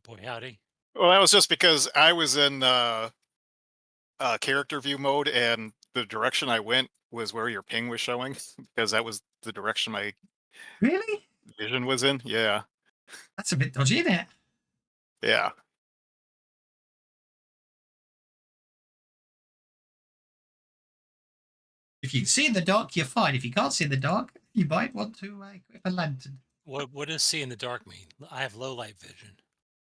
Boy, howdy. Well, that was just because I was in character view mode, and the direction I went was where your ping was showing, because that was the direction my Really? vision was in. Yeah, That's a bit dodgy, isn't it? yeah. If you can see in the dark, you're fine. If you can't see in the dark, you might want to equip a lantern. What does see in the dark mean? I have low light vision.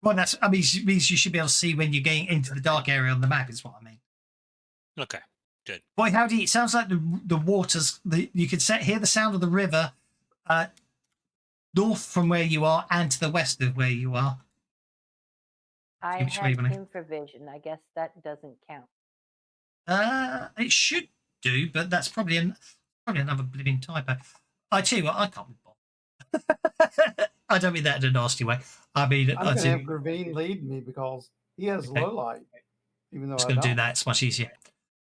Well, it means you should be able to see when you're getting into the dark area on the map, is what I mean. Okay, good. Boy, howdy, it sounds like the waters, you can hear the sound of the river north from where you are and to the west of where you are. I Which way you had wanna- infravision. I guess that doesn't count. It should do, but that's probably another blooming typo. I tell you what, I can't be bothered. I don't mean that in a nasty way. I mean, I'm going to have Gravine lead me because he has Okay. low light, even though just I going don't. to do that. It's much easier.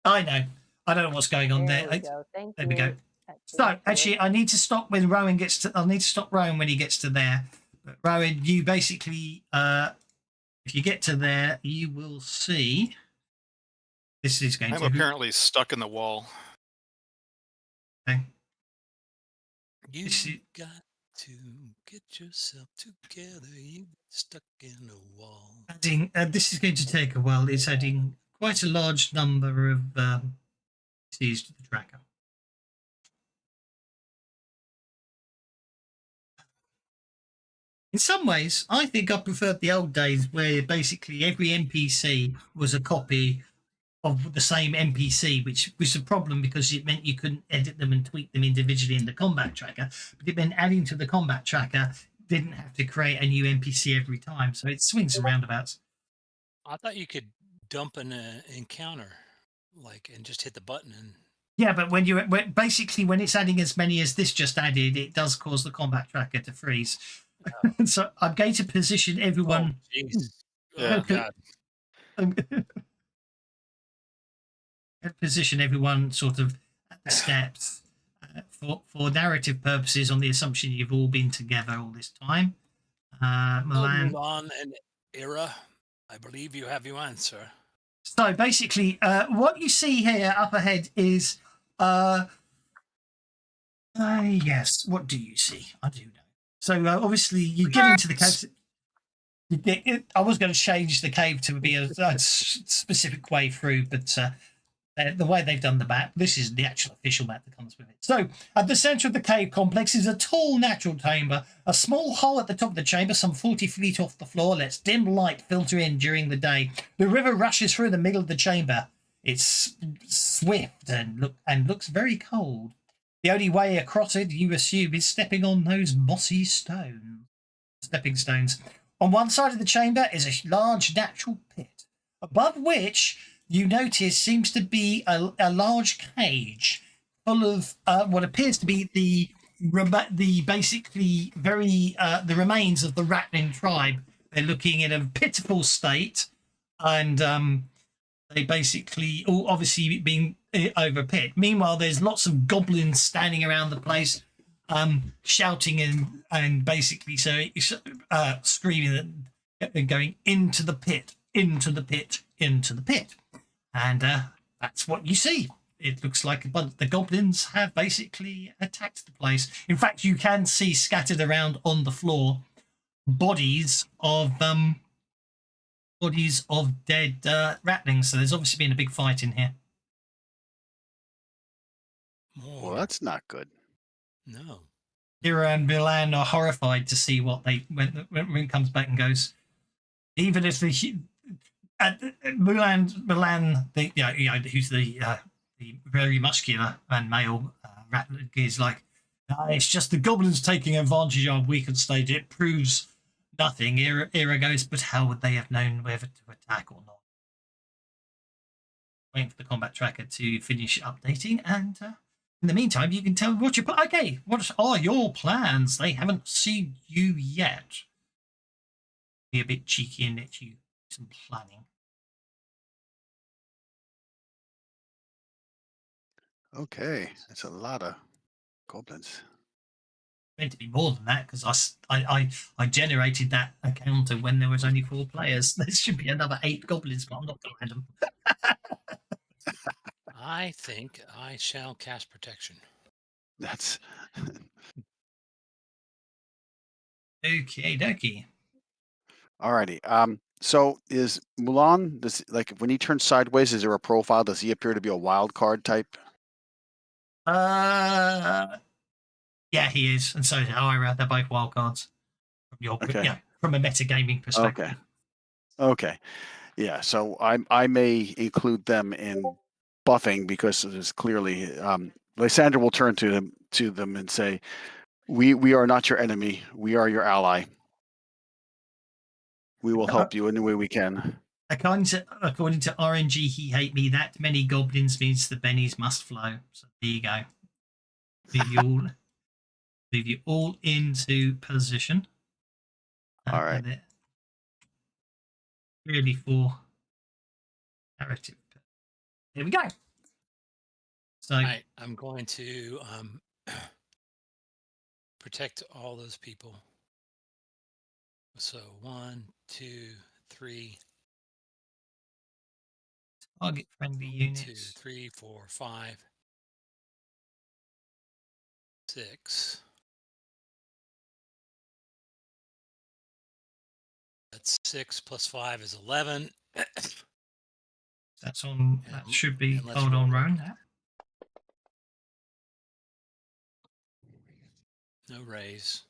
I know. I don't know what's going on there. There we go. Thank There you. we go. That So seems good. actually, I need to stop when Rowan gets to. I'll need to stop Rowan when he gets to there. But Rowan, you basically, if you get to there, you will see. This is going I'm to. apparently stuck in the wall. Okay. You This is- got to get yourself together. You stuck in a wall. Adding. This is going to take a while. It's adding quite a large number of PCs to the tracker. In some ways, I think I preferred the old days where basically every NPC was a copy of the same NPC, which was a problem because it meant you couldn't edit them and tweak them individually in the combat tracker. But it meant adding to the combat tracker didn't have to create a new NPC every time. So it swings and roundabouts. I thought you could dump an encounter, and just hit the button and. Yeah, but when it's adding as many as this just added, it does cause the combat tracker to freeze. So I'm going to position everyone. Oh, jeez. Yeah. Oh, God. I'm going to position everyone sort of at the steps for narrative purposes on the assumption you've all been together all this time. Milan. On an era. I believe you have your answer. So basically, what you see here up ahead is, yes. What do you see? I do know. So obviously, you get into the cave. I was going to change the cave to be a specific way through, but the way they've done the map, this is the actual official map that comes with it. So at the center of the cave complex is a tall natural chamber. A small hole at the top of the chamber, some 40 feet off the floor, lets dim light filter in during the day. The river rushes through the middle of the chamber. It's swift and looks very cold. The only way across it, you assume, is stepping on those mossy stepping stones. On one side of the chamber is a large natural pit, above which you notice seems to be a large cage full of what appears to be the basically the remains of the Ratling tribe. They're looking in a pitiful state, and they basically all obviously being over a pit. Meanwhile, there's lots of goblins standing around the place, shouting and basically screaming and going into the pit, into the pit, into the pit. And that's what you see. It looks like a bunch. The goblins have basically attacked the place. In fact, you can see scattered around on the floor bodies of dead ratlings. So there's obviously been a big fight in here. Well, that's not good. No. Kira and Milan are horrified to see what when it comes back and goes. Even if Milan, who's the very muscular and male Rattled is like, it's just the goblins taking advantage of our weakened stage. It proves nothing. Ira goes, but how would they have known whether to attack or not? Waiting for the combat tracker to finish updating, and in the meantime, you can tell what you put. Okay, what are your plans? They haven't seen you yet. Be a bit cheeky and let you do some planning. Okay, that's a lot of goblins. Meant to be more than that because I generated that encounter when there was only 4 players. There should be another 8 goblins, but I'm not going to add them. I think I shall cast protection. That's Okay, dokie. alrighty. So is Mulan, does like when he turns sideways, is there a profile? Does he appear to be a wild card type? Yeah, he is, and so is Ira. They're both wild cards from a metagaming perspective. Okay. Yeah. So I may include them in buffing because there's clearly Lysander will turn to them and say, "We are not your enemy. We are your ally. We will help you in any way we can." According to RNG, he hate me. That many goblins means the bennies must flow. So there you go. Leave you all into position. All right. Really for narrative. Here we go. So I'm going to protect all those people. So 1, 2, 3. Target friendly 1, units. 2, 3, 4, 5, 6. That's 6 plus 5 is 11. That's on. That should be hold on, Rowan. No raise.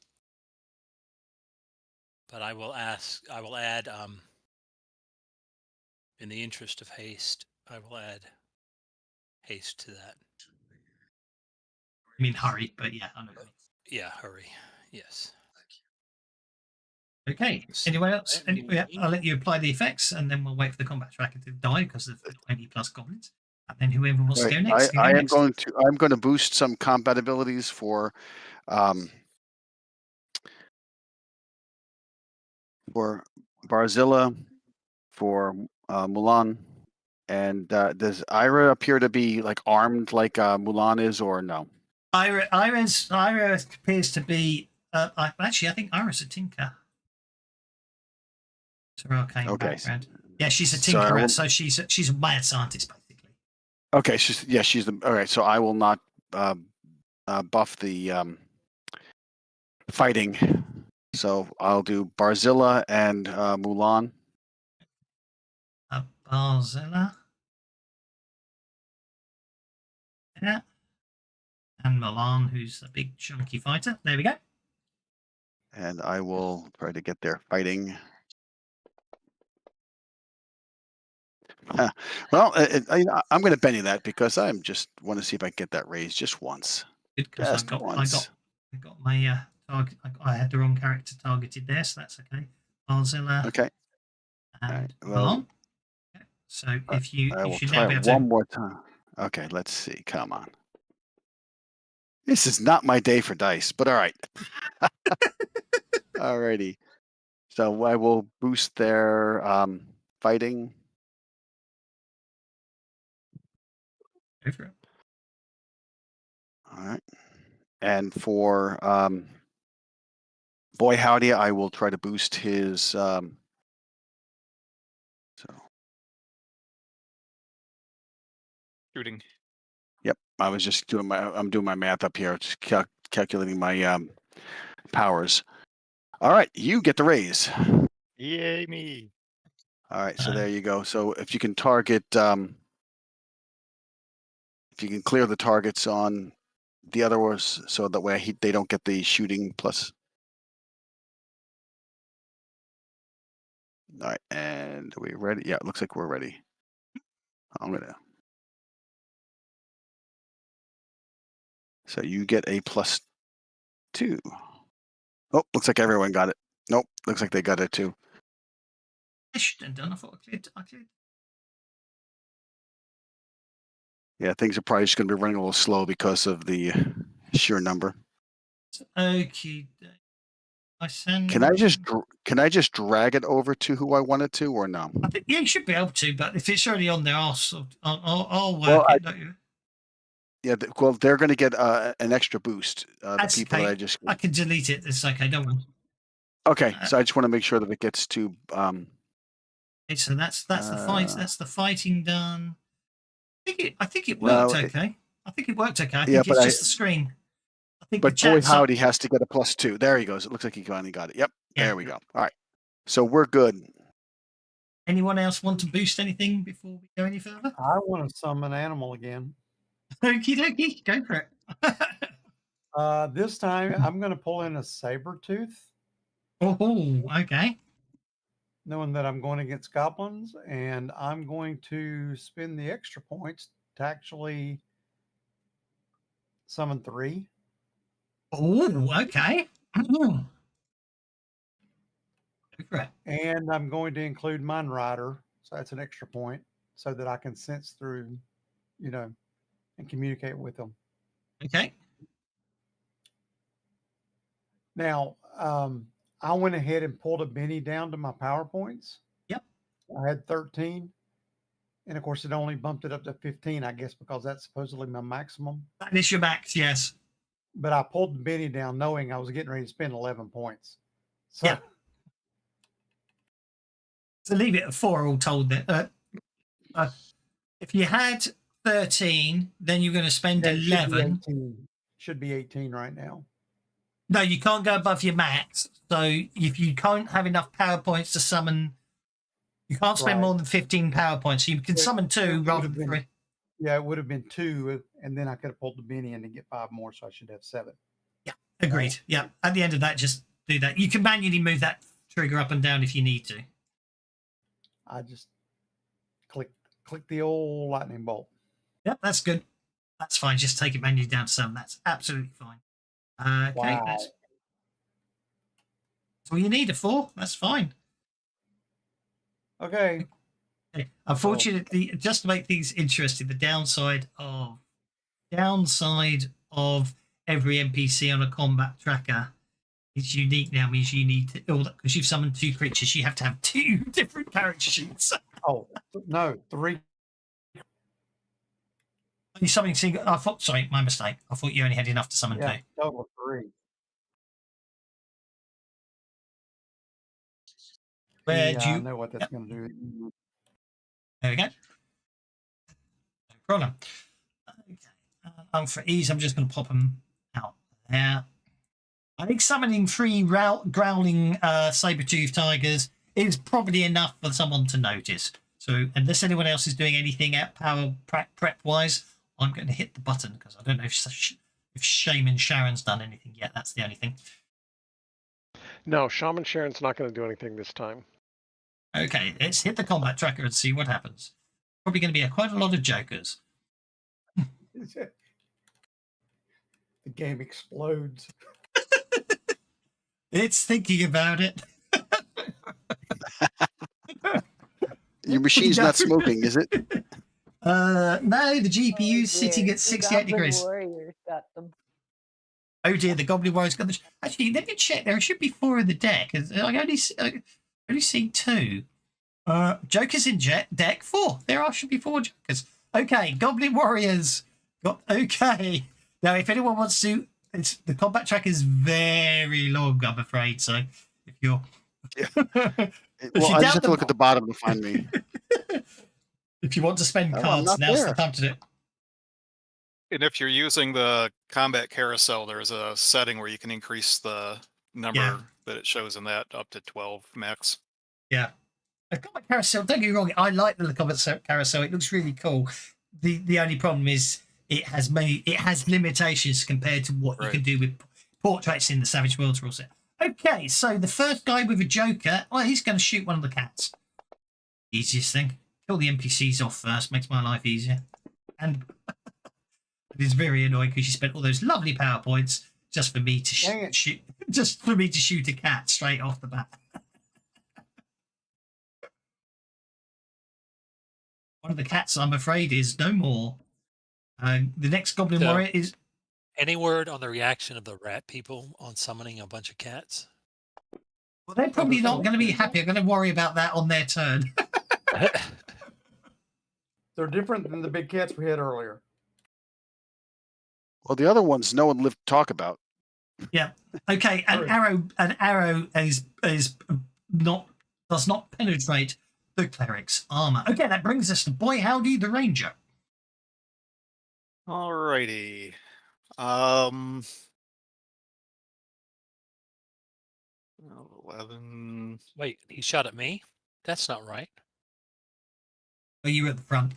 But I will add in the interest of haste, I will add haste to that. I mean hurry, but yeah, I know what you mean. Yeah, hurry. Yes. Okay. Anyone else? I'll let you apply the effects, and then we'll wait for the combat tracker to die because of 20 plus goblins. And then whoever wants to go next. I'm going to boost some combat abilities for Barzilla, for Mulan. And does Ira appear to be like armed like Mulan is, or no? Ira appears to be. Actually, I think Ira's a tinker. It's her arcane background. Yeah, she's a tinkerer, so she's a mad scientist basically. Okay, she's the. All right, so I will not buff the fighting. So I'll do Barzilla and Mulan. Barzilla. Yeah. And Milan, who's a big chunky fighter. There we go. And I will try to get their fighting. Well, I'm going to Benny that because I just want to see if I can get that raised just once. Good, because I got my target. I had the wrong character targeted there, so that's okay. Barzilla. Okay. And Milan. Okay. So if you should try now be able to one more time. Okay, let's see. Come on. This is not my day for dice, but all right. Alrighty. So I will boost their fighting. Go for it. All right. And for Boy Howdy, I will try to boost his so shooting. Yep. I was just doing my math up here, just calculating my powers. All right, you get the raise. Yay me. All right, so there you go. So if you can target if you can clear the targets on the other ones so that way they don't get the shooting plus. All right, and are we ready? Yeah, it looks like we're ready. I'm gonna. So you get a +2. Oh, looks like everyone got it. Nope, looks like they got it too. I shouldn't have done. I thought I cleared. Yeah, things are probably just going to be running a little slow because of the sheer number. Okay. I send. Can I just drag it over to who I want it to, or no? I think, yeah, you should be able to, but if it's already on there, I'll work Well, it. Don't you? Yeah, well, they're going to get an extra boost. The That's people okay. that I just. I can delete it. It's okay. Don't worry. Okay, so I just want to make sure that it gets to. Okay, so that's the fight. That's the fighting done. I think it No, worked okay. I think it worked okay. I Yeah, think but it's just the screen. I think the But boy, chat's up. howdy has to get a +2. There he goes. It looks like he finally got it. Yep, Yeah. there we go. All right, so we're good. Anyone else want to boost anything before we go any further? I want to summon animal again. Okie dokie, go for it. This time I'm going to pull in a saber tooth, Oh, okay. knowing that I'm going against goblins, and I'm going to spend the extra points to actually summon 3. Oh, okay. Go for it. And I'm going to include Mind Rider, so that's an extra point, so that I can sense through, and communicate with them. Okay. Now, I went ahead and pulled a Benny down to my PowerPoints. Yep. I had 13. And of course, it only bumped it up to 15, I guess, because that's supposedly my maximum. That is your max, yes. But I pulled the Benny down knowing I was getting ready to spend 11 points. So, Yeah. So leave it at 4 all told. That if you had 13, then you're going to spend yeah, 11. Should be 18 right now. No, you can't go above your max. So if you can't have enough power points to summon, you can't spend more than 15 power points. So you can summon 2 rather than 3. Yeah, it would have been 2, and then I could have pulled the Benny in and get 5 more, so I should have 7. Yeah, agreed. Yeah, at the end of that, just do that. You can manually move that trigger up and down if you need to. I just click the old lightning bolt. Yep, that's good. That's fine. Just take it manually down to 7. That's absolutely fine. Okay, Wow. that's all you need, a 4. That's fine. Okay. Okay. Unfortunately, just to make things interesting, the downside of every NPC on a combat tracker is unique now. Means you need to, because you've summoned 2 creatures, you have to have 2 different character sheets. Oh no, 3. You summoning single? I thought. Sorry, my mistake. I thought you only had enough to summon 2. Total of 3. Where do you? I know what that's going to do. There we go. No problem. Okay. For ease, I'm just going to pop them out there. I think summoning 3 growling saber-toothed tigers is probably enough for someone to notice. So unless anyone else is doing anything at power prep-wise, I'm going to hit the button because I don't know if Shaman Sharon's done anything yet. That's the only thing. No, Shaman Sharon's not going to do anything this time. Okay, let's hit the combat tracker and see what happens. Probably going to be quite a lot of jokers. The game explodes. It's thinking about it. Your machine's not smoking, is it? No, the GPU's sitting at 68 degrees. Warriors got them. Oh dear, the Goblin Warriors got the. Actually, let me check. There should be 4 in the deck. I only see 2. Jokers in deck 4. Should be 4 jokers. Okay, Goblin Warriors. Okay. Now, if anyone wants to, the combat track is very long, I'm afraid. So, if you're, Well, I just have to look at the bottom to find me. if you want to spend I'm cards, not now's there. the time to do it. And if you're using the combat carousel, there's a setting where you can increase the number that it shows in that up to 12 max. Yeah. The combat carousel, don't get me wrong, I like the combat carousel. It looks really cool. The only problem is it has limitations compared to what you can do with portraits in the Savage Worlds rule set. Okay, so the first guy with a joker, well, he's going to shoot one of the cats. Easiest thing. Kill the NPCs off first, makes my life easier. And it is very annoying because you spent all those lovely PowerPoints just for me to shoot, just for me to shoot a cat straight off the bat. One of the cats, I'm afraid, is no more. The next Goblin So- Warrior is. Any word on the reaction of the rat people on summoning a bunch of cats? Well, they're probably not going to be happy. I'm going to worry about that on their turn. They're different than the big cats we had earlier. Well, the other ones no one lived to talk about. Yeah. Okay. An arrow is does not penetrate the cleric's armor. Okay, that brings us to Boy Howdy the Ranger. Alrighty. 11. Wait, he shot at me? That's not right. Are you at the front?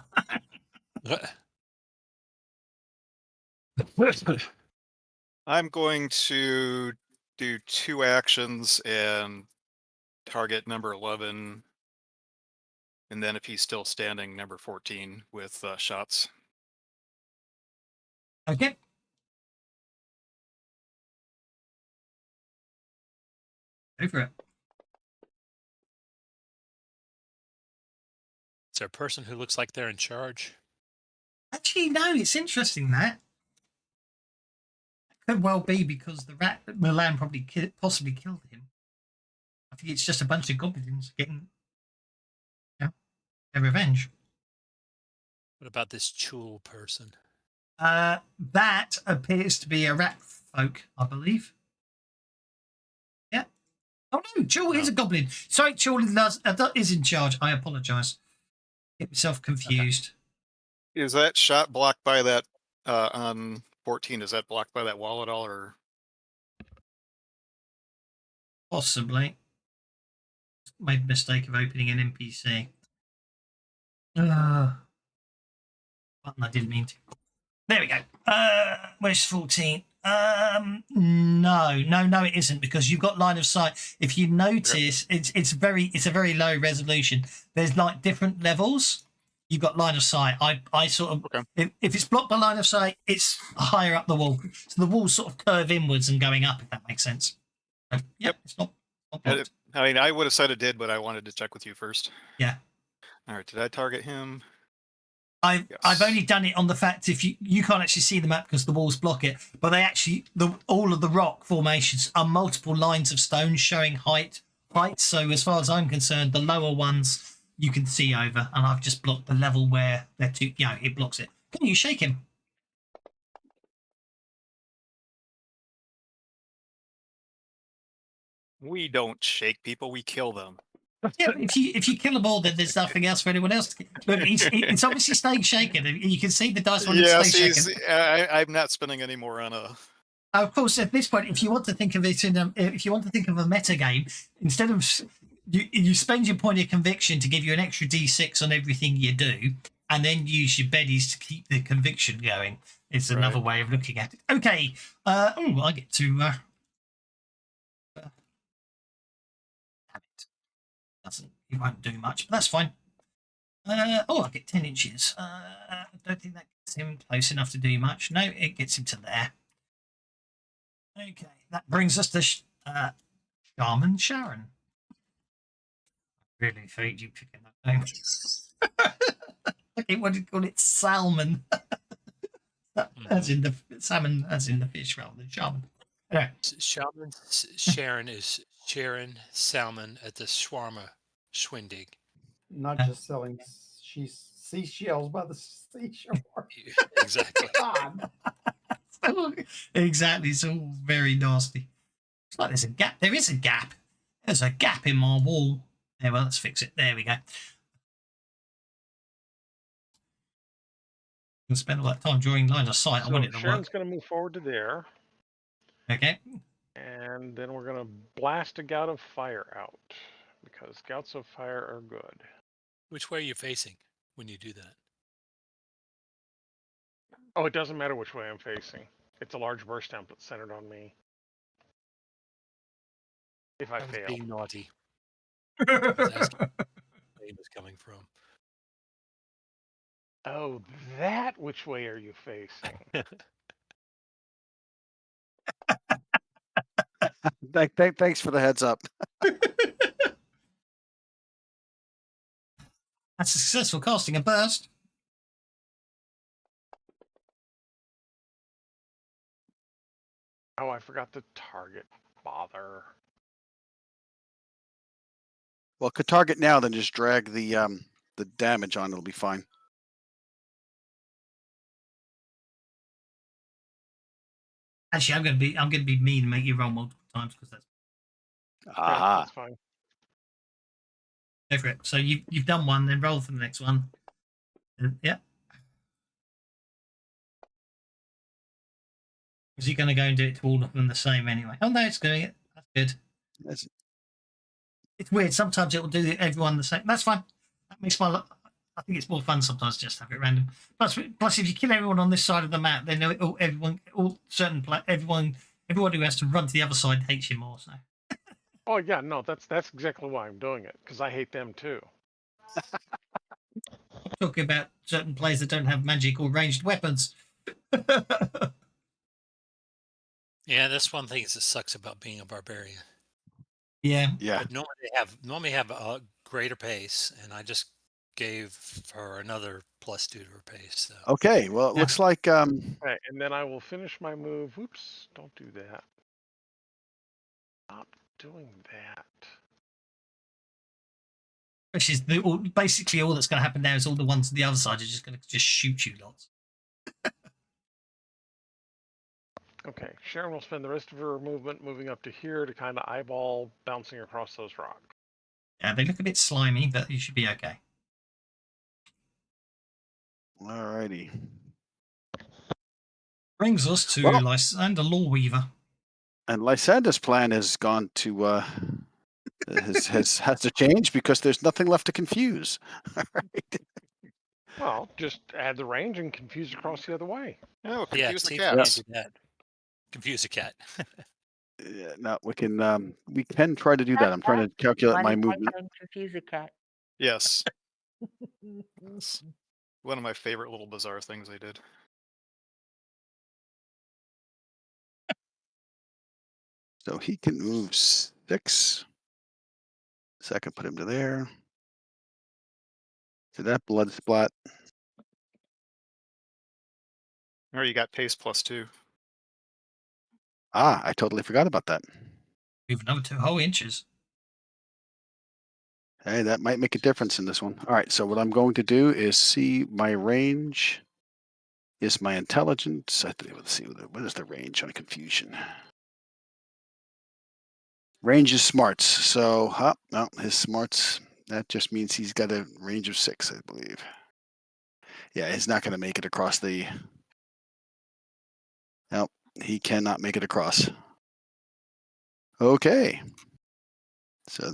I'm going to do 2 actions and target number 11. And then if he's still standing, number 14 with shots. Okay. Go for it. Is there a person who looks like they're in charge? Actually, no, it's interesting that. Could well be because the rat Milan probably possibly killed him. I think it's just a bunch of goblins getting their revenge. What about this Chul person? That appears to be a rat folk, I believe. Yeah. Oh no, Chul is a goblin. Sorry, Chul is in charge. I apologise. Get myself confused. Is that shot blocked by that on 14? Is that blocked by that wall at all, or Possibly. Made a mistake of opening an NPC. Button I didn't mean to. There we go. Where's 14? No, it isn't because you've got line of sight. If you notice, it's a very low resolution. There's like different levels. You've got line of sight. I sort of if it's blocked by line of sight, it's higher up the wall. So the walls sort of curve inwards and going up, if that makes sense. So, yep, it's not blocked. I mean, I would have said it did, but I wanted to check with you first. Yeah. All right, did I target him? I've only done it on the fact if you can't actually see the map because the walls block it, but they actually all of the rock formations are multiple lines of stone showing height. So as far as I'm concerned, the lower ones you can see over, and I've just blocked the level where they're too. Yeah, it blocks it. Can you shake him? We don't shake people; we kill them. Yeah, but if you kill them all, then there's nothing else for anyone else to kill. Look, it's obviously staying shaken. You can see the dice when it's staying shaken. I'm not spending any more on a. Of course, at this point, if you want to think of it if you want to think of a meta game, instead of you spend your point of conviction to give you an extra d6 on everything you do, and then use your beddies to keep the conviction going. It's another way of looking at it. Okay, I get to. Damn it! It won't do much, but that's fine. I get 10 inches. I don't think that gets him close enough to do much. No, it gets him to there. Okay, that brings us to Shaman Sharon. I really hate you picking that name. Okay, what do you call it? Salmon. As in the salmon, as in the fish, rather than shaman. Anyway. Shaman Sharon is Sharon Salmon at the Shawarma Schwindig. Not just selling seashells by the seashore. Exactly. God. Exactly. It's all very nasty. It's like there's a gap. There is a gap. There's a gap in my wall. There, well, let's fix it. There we go. We'll spend all that time drawing line of sight. So I want it to Sharon's work. going to move forward to there. Okay. And then we're going to blast a gout of fire out because gouts of fire are good. Which way are you facing when you do that? Oh, it doesn't matter which way I'm facing. It's a large burst template centered on me. If I That was fail. being naughty. I was asking where he was coming from. Oh, that which way are you facing? Thanks for the heads up. That's a successful casting a burst. Oh, I forgot the target. Bother. Well, could target now, then just drag the damage on. It'll be fine. Actually, I'm gonna be mean and make you roll multiple times because that's Okay, Aha. that's fine. go for it. So you've done one, then roll for the next one. Yeah. Is he going to go and do it to all of them the same anyway? Oh no, it's doing it. That's good. That's, It's weird. Sometimes it will do everyone the same. That's fine. That makes my. I think it's more fun sometimes just have it random. Plus, if you kill everyone on this side of the map, then everyone who has to run to the other side hates you more. So. Oh yeah, no, that's exactly why I'm doing it, because I hate them too. Talking about certain players that don't have magic or ranged weapons. Yeah, that's one thing that sucks about being a barbarian. Yeah. yeah. But normally have a greater pace, and I just gave her another +2 to her pace. So. Okay. Well, it looks like Okay, and then I will finish my move. Whoops! Don't do that. Stop doing that. Which is basically all that's going to happen now is all the ones on the other side are just going to just shoot you lots. Okay, Sharon will spend the rest of her movement moving up to here to kind of eyeball bouncing across those rocks. Yeah, they look a bit slimy, but you should be okay. Alrighty. Brings us to Well- Lysander Lawweaver. And Lysander's plan has gone to has to change because there's nothing left to confuse. All right. Well, just add the range and confuse across the other way. Oh, Yeah, confuse the see, cat. Yes. do that. Confuse a cat. Yeah, no, we can try to do that. I'm trying to calculate my movement. Confuse a cat. Yes. It's one of my favorite little bizarre things they did. So he can move 6. So I can put him to there. So that blood splat. Or you got pace +2. Ah, I totally forgot about that. Move another 2 whole inches. Hey, that might make a difference in this one. All right, so what I'm going to do is see my range is my intelligence. Let's see, what is the range on confusion? Range is smarts. So, no, his smarts, that just means he's got a range of 6, I believe. Yeah, he's not going to make it across the... Nope, he cannot make it across. Okay. So,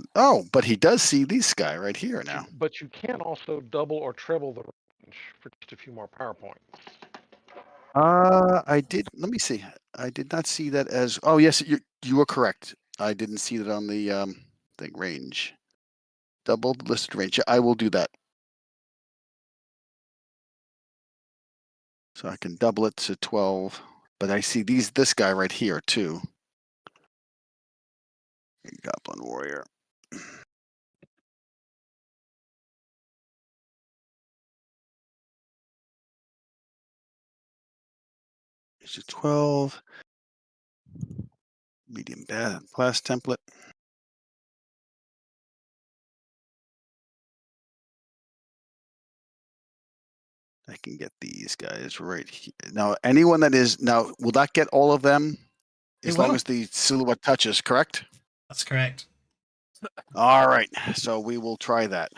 but he does see this guy right here now. But you can also double or treble the range for just a few more power points. I did. Let me see. I did not see that as. Oh, yes, you are correct. I didn't see that on the thing range. Double the listed range. I will do that. So I can double it to 12. But I see this guy right here too. Goblin warrior. It's a 12. Medium class template. I can get these guys right here. Now, anyone that is now, will that get all of them? It As long will. as the silhouette touches, correct? That's correct. All right. So we will try that.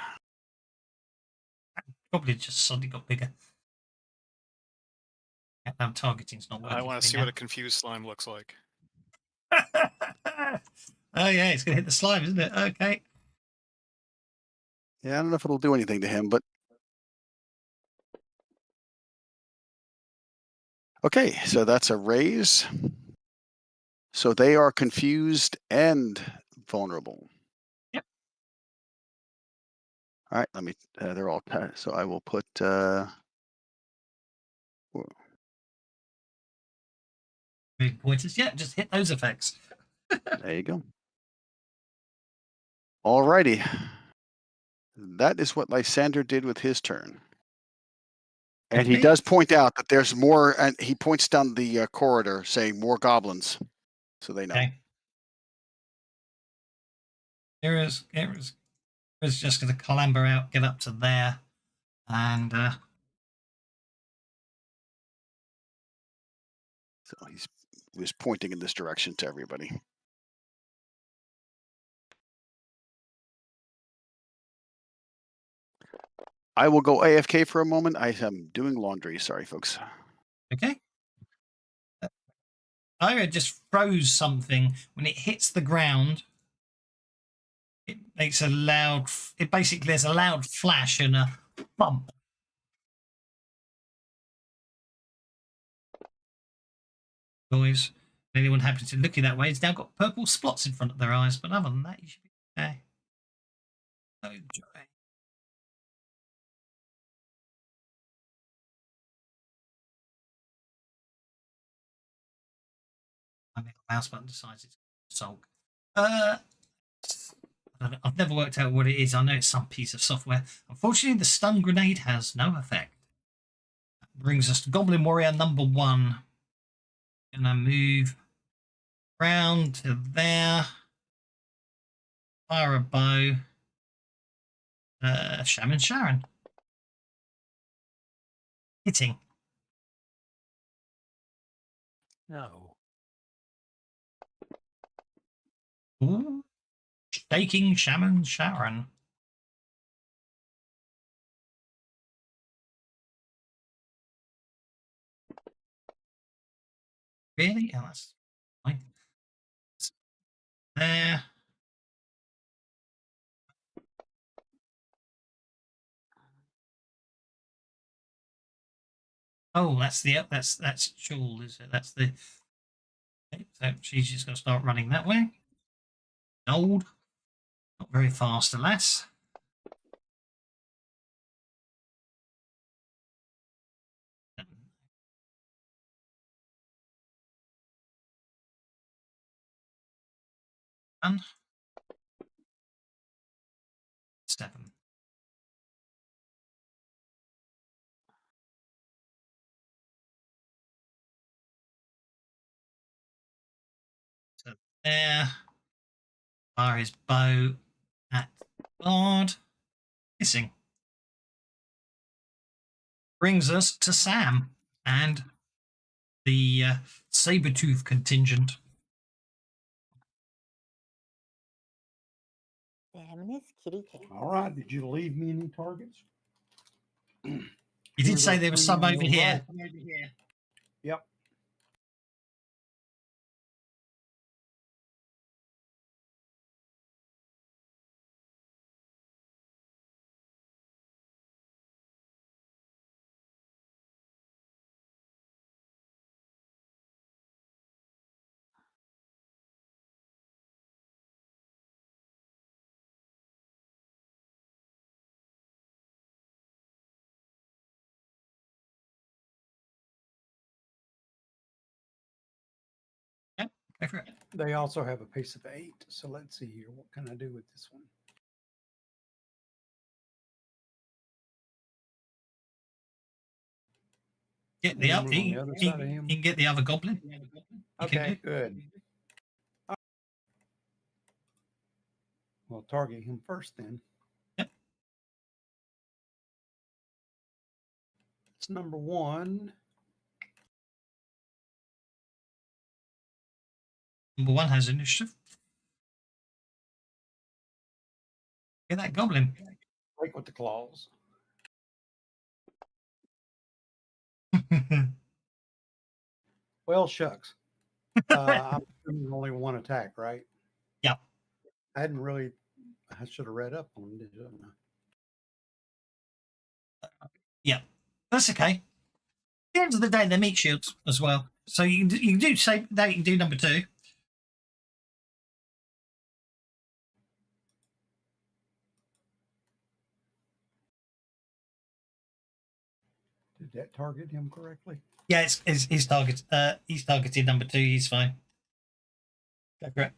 Probably just suddenly got bigger. Targeting's not working. I want to see what a confused slime looks like. Oh yeah, it's gonna hit the slime, isn't it? Okay. Yeah, I don't know if it'll do anything to him, but okay. So that's a raise. So they are confused and vulnerable. Yep. All right, let me. They're all so I will put. Big pointers. Yeah, just hit those effects. There you go. All righty. That is what Lysander did with his turn. And he Okay. does point out that there's more, and he points down the corridor saying more goblins, so they know. Okay. Kira's just going to clamber out, get up to there, and So he was pointing in this direction to everybody. I will go AFK for a moment. I am doing laundry. Sorry, folks. okay. Ira just froze something when it hits the ground. It makes a loud. It basically there's a loud flash and a bump. Noise. Anyone happens to looking that way has now got purple spots in front of their eyes, but other than that, you should be okay. Oh joy. My little mouse button decides it's sulk. I've never worked out what it is. I know it's some piece of software. Unfortunately, the stun grenade has no effect. That brings us to Goblin Warrior number 1. Gonna move round to there. Fire a bow. Shaman Sharon. Hitting. No. Ooh. Shaking Shaman Sharon. Really? Oh, that's fine. There. Oh, that's Jewel, is it? That's the. Okay, so she's just going to start running that way. Old. Not very fast, alas. One. 7. So there. Fire his bow at guard. Missing. Brings us to Sam and the Sabertooth contingent. Sam and his kitty cat. All right. Did you leave me any targets? You did say there was some over here. Yep. Yep, go for it. They also have a pace of 8. So let's see here. What can I do with this one? Get the Anyone up. on the other side of him? You can get the other goblin. Okay, good. We'll target him first then. Yep. It's number 1. Number 1 has initiative. Get that goblin. Break with the claws. Well, shucks. I'm assuming only one attack, right? Yep. I should have read up on it, didn't I? Yep. That's okay. At the end of the day, they're meat shields as well. So you can do say that you can do number 2. Did that target him correctly? Yeah, it's he's target. He's targeted number 2. He's fine. Go for it.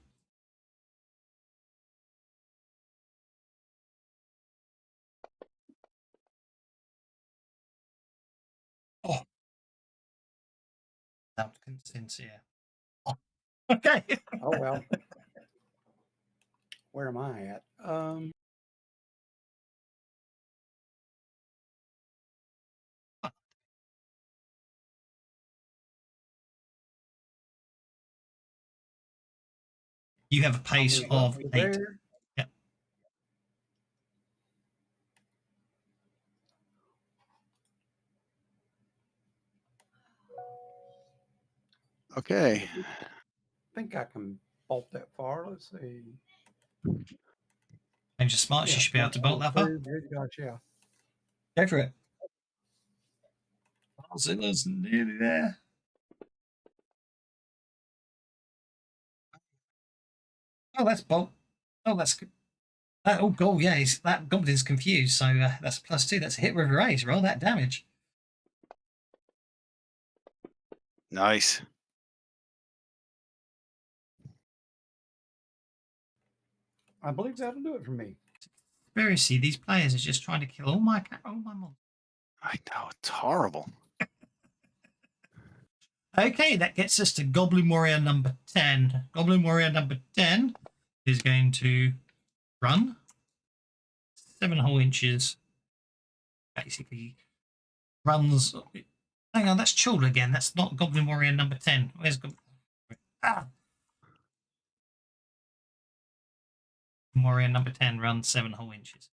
Oh, that was sincere. Oh. Okay. Oh well. Where am I at? You have a pace move up of to 8. there. Yep. Okay. I think I can bolt that far. Let's see. And your smarts, you should be able to bolt that far. Good gosh, yeah. Go for it. Zilla's nearly there. Oh, that's bolt. Oh, that's good. Oh, goal, yeah. That goblin's confused, so that's +2. That's a hit with a raise. Roll that damage. Nice. I believe that'll do it for me. Conspiracy. These players are just trying to kill all my monsters. I know, it's horrible. Okay, that gets us to Goblin Warrior number 10. Goblin Warrior number 10 is going to run 7 whole inches. Basically, runs. Hang on, that's Chula again. That's not Goblin Warrior number 10. Where's Goblin? Warrior number 10 runs 7 whole inches.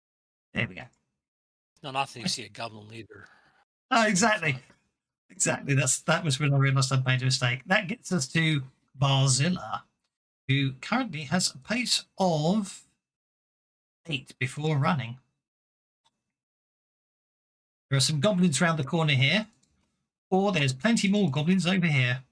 There we go. Not often you see a goblin leader. Oh, exactly. Exactly. That was when I realised I'd made a mistake. That gets us to Barzilla, who currently has a pace of 8 before running. There are some goblins around the corner here, or there's plenty more goblins over here.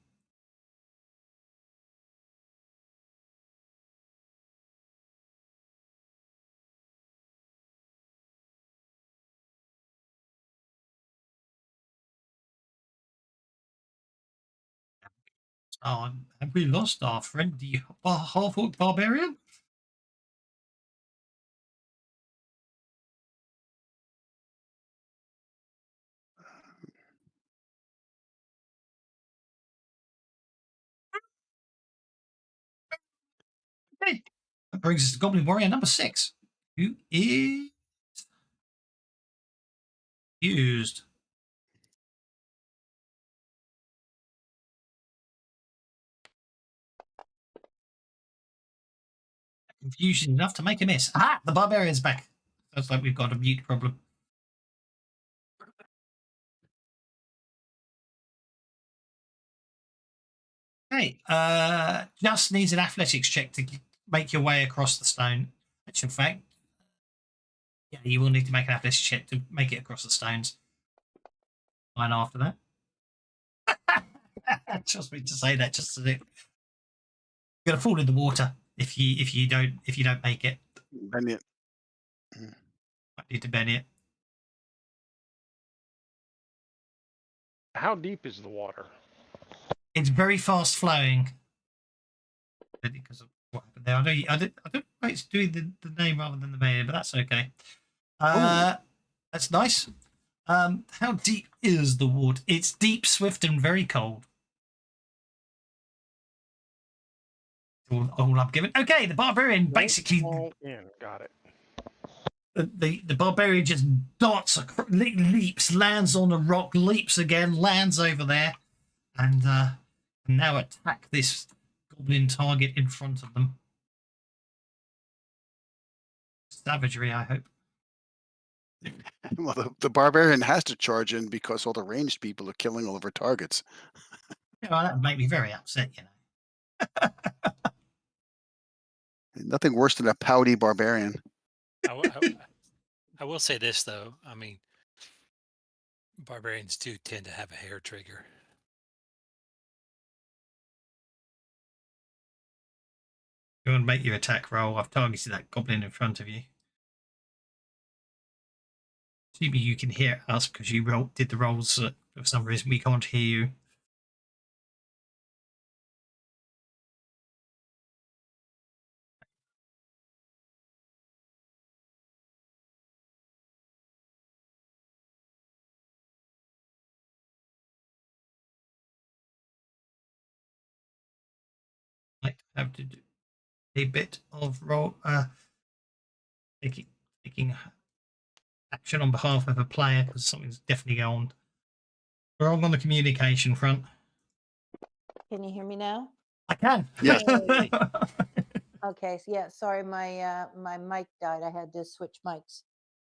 Oh, have we lost our friend, the half-orc barbarian? Okay. That brings us to Goblin Warrior number 6, who is used. Confusion enough to make a miss. Ah, the barbarian's back. Looks like we've got a mute problem. Okay, just needs an athletics check to make your way across the stone. Which, in fact, yeah, you will need to make an athletics check to make it across the stones. Fine after that. Trust me to say that. Just to do. You're gonna fall in the water if you don't make it. Bend it. Might need to bend it. How deep is the water? It's very fast flowing. Because of what happened there. I don't know why it's doing the name rather than the main, but that's okay. That's nice. How deep is the water? It's deep, swift, and very cold. All I'm given. Okay, the barbarian basically. Got it. The barbarian just darts, leaps, lands on a rock, leaps again, lands over there, and now attack this goblin target in front of them. Savagery, I hope. Well, the barbarian has to charge in because all the ranged people are killing all of our targets. Yeah, well, that would make me very upset, you know. Nothing worse than a pouty barbarian. I will say this, though. I mean, barbarians do tend to have a hair trigger. Go and make your attack roll. I've targeted that goblin in front of you. Maybe you can hear us because you did the rolls. For some reason, we can't hear you. Might have to do a bit of taking action on behalf of a player because something's definitely gone wrong on the communication front. Can you hear me now? I can. Yes. Yay. Okay, so yeah, sorry, my mic died. I had to switch mics.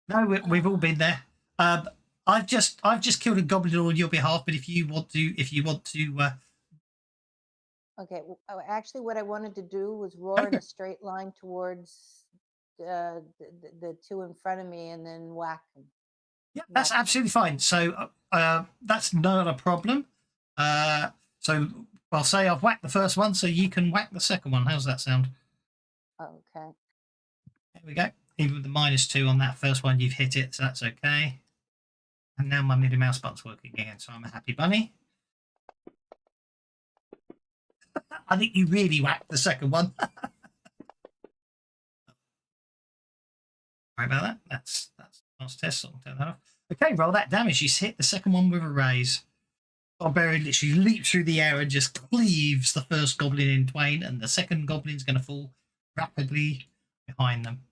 No, we've all been there. I've just killed a goblin on your behalf, but if you want to, Okay, actually, what I wanted to do was roar in Okay. a straight line towards the two in front of me and then whack them. yeah, that's absolutely fine. So that's not a problem. So I'll say I've whacked the first one, so you can whack the second one. How's that sound? Okay. There we go. Even with the -2 on that first one, you've hit it, so that's okay. And now my Mickey Mouse button's working again, so I'm a happy bunny. I think you really whacked the second one. Sorry about that. That's last test. So I'll turn that off. Okay, roll that damage. He's hit the second one with a raise. Barbarian literally leaps through the air and just cleaves the first goblin in twain, and the second goblin's going to fall rapidly behind them.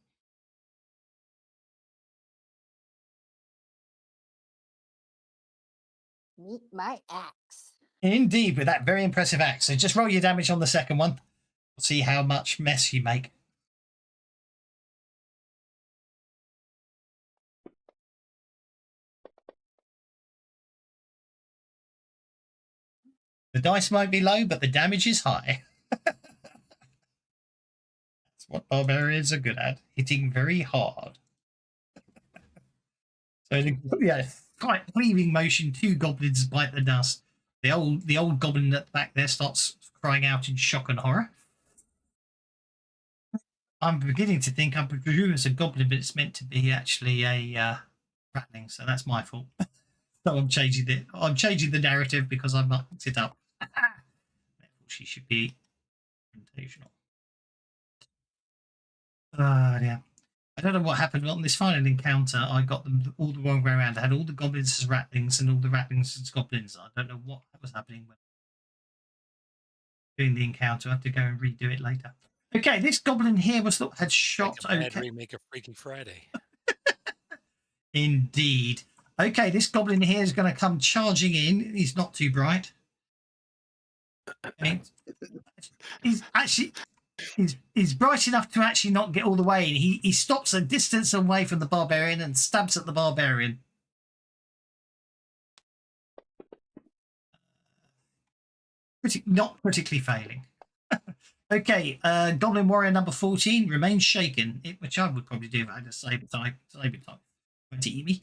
Meet my axe. Indeed, with that very impressive axe. So just roll your damage on the second one. We'll see how much mess you make. The dice might be low, but the damage is high. That's what barbarians are good at, hitting very hard. So yeah, quite cleaving motion, two goblins bite the dust. The old goblin at the back there starts crying out in shock and horror. I'm beginning to think I'm presuming it's a goblin, but it's meant to be actually a ratling, so that's my fault. So I'm changing the narrative because I've marked it up. Therefore, she should be confrontational. Yeah. I don't know what happened on this final encounter. I got them all the wrong way around. I had all the goblins as ratlings and all the ratlings as goblins. I don't know what was happening when doing the encounter. I have to go and redo it later. Okay, this goblin here had shot. Like a bad Okay, remake of Freaky Friday. indeed. Okay, this goblin here is going to come charging in. He's not too bright. He's actually he's bright enough to actually not get all the way in. He stops a distance away from the barbarian and stabs at the barbarian. Not critically failing. Okay, Goblin Warrior number 14 remains shaken, which I would probably do if I had a saber type 20 me.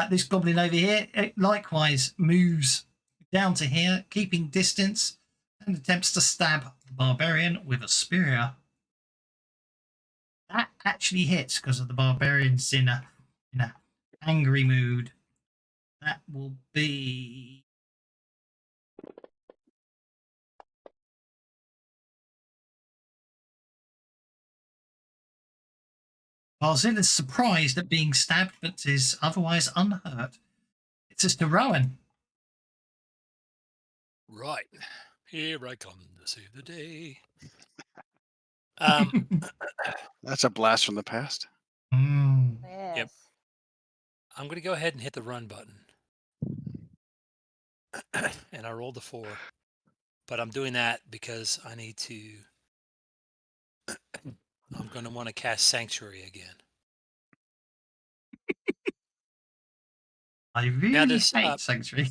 This goblin over here likewise moves down to here, keeping distance, and attempts to stab the barbarian with a spear. That actually hits because of the barbarian's in a angry mood. That will be Barzil is surprised at being stabbed, but is otherwise unhurt. It's Sister Rowan. Right. Here I come to save the day. That's a blast from the past. Yes. I'm going to go ahead and hit the run button. And I rolled a 4. But I'm doing that because I need to... I'm going to want to cast Sanctuary again. I really hate Sanctuary.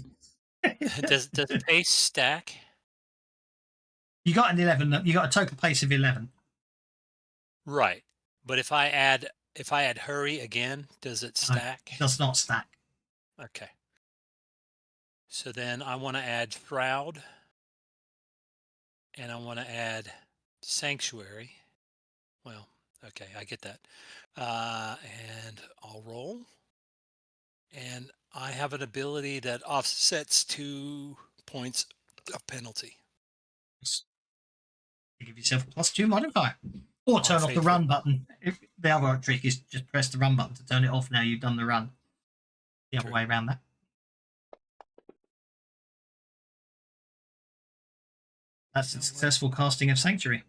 Does pace stack? You got an 11. You got a total pace of 11. Right. But if I add hurry again, does it stack? It does not stack. Okay. So then I want to add Shroud. And I want to add Sanctuary. Well, okay, I get that. And I'll roll. And I have an ability that offsets 2 points of penalty. You give yourself a +2 modifier. Or turn off the faithful. run button. If the other trick is just press the run button to turn it off now you've done the run. The other True. way around that. That's a successful casting of Sanctuary.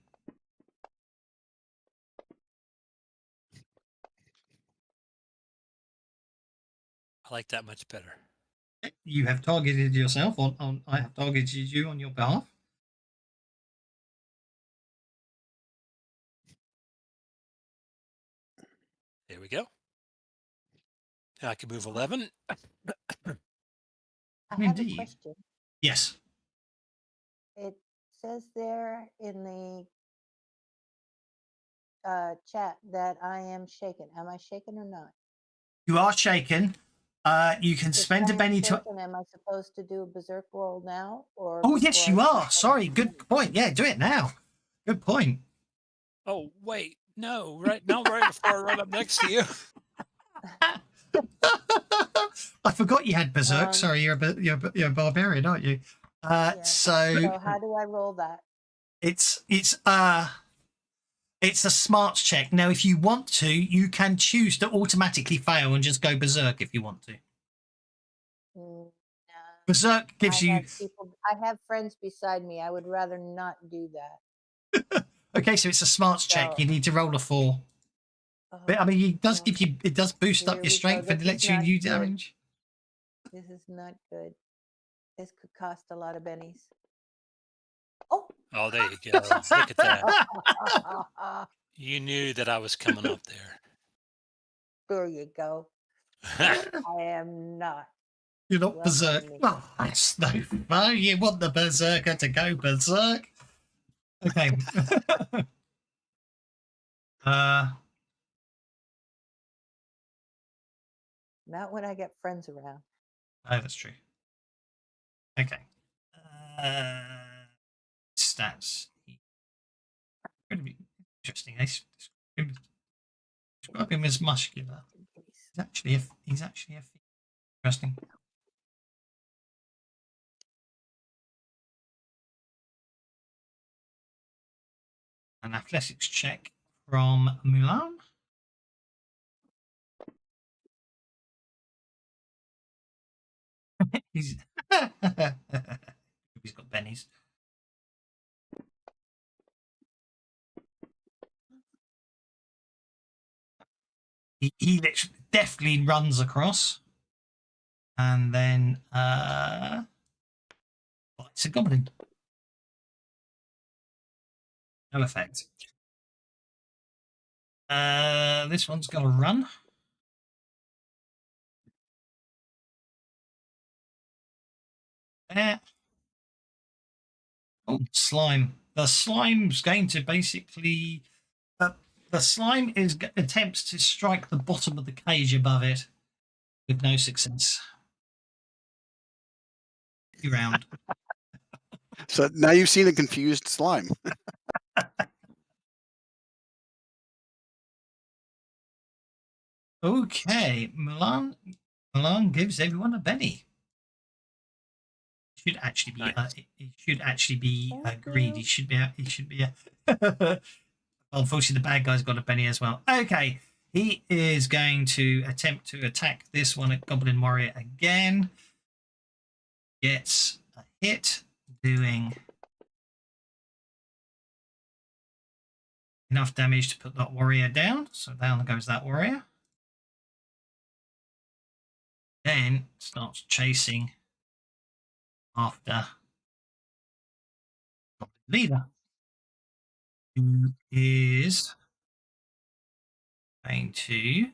I like that much better. You have targeted yourself on I have targeted you on your behalf. There we go. Now I can move 11. I have Indeed. a question. Yes. It says there in the chat that I am shaken. Am I shaken or not? You are shaken. You can If spend I a am penny to. shaken, am I supposed to do a berserk roll now, or? Oh yes, before you I are. start? Sorry. Good point. Yeah, do it now. Good point. Oh, wait. No, right before I run up next to you. I forgot you had berserk. Sorry, you're a barbarian, aren't you? Yeah. So how do I roll that? it's a smarts check. Now, if you want to, you can choose to automatically fail and just go berserk if you want to. Berserk gives you. I have friends beside me. I would rather not do that. Okay, so it's a smarts check. You need to roll a 4. But I mean, it does give you. It does boost up Here your we go. strength and This it lets is you not new good. damage. This is not good. This could cost a lot of bennies. Oh. Oh, there you go. Look at that. You knew that I was coming up there. There you go. I am not. You're not berserk. Oh, that's no fun. You want the berserker to go berserk. Okay. Not when I get friends around. Oh, that's true. Okay. Stats. Going to be interesting. Describe him as muscular. He's actually a interesting. An athletics check from Mulan. he's he's got bennies. He literally definitely runs across, and then it's a goblin. No effect. This one's got to run. There. Oh, slime. The slime's going to basically. The slime attempts to strike the bottom of the cage above it, with no success. Round. So now you've seen a confused slime. Okay, Milan gives everyone a Benny. Should actually be. Nice. It should actually be greed. He should be. Unfortunately, the bad guy's got a Benny as well. Okay, he is going to attempt to attack this one at Goblin Warrior again. Gets a hit, doing enough damage to put that warrior down. So down goes that warrior. Then starts chasing after leader, who is going to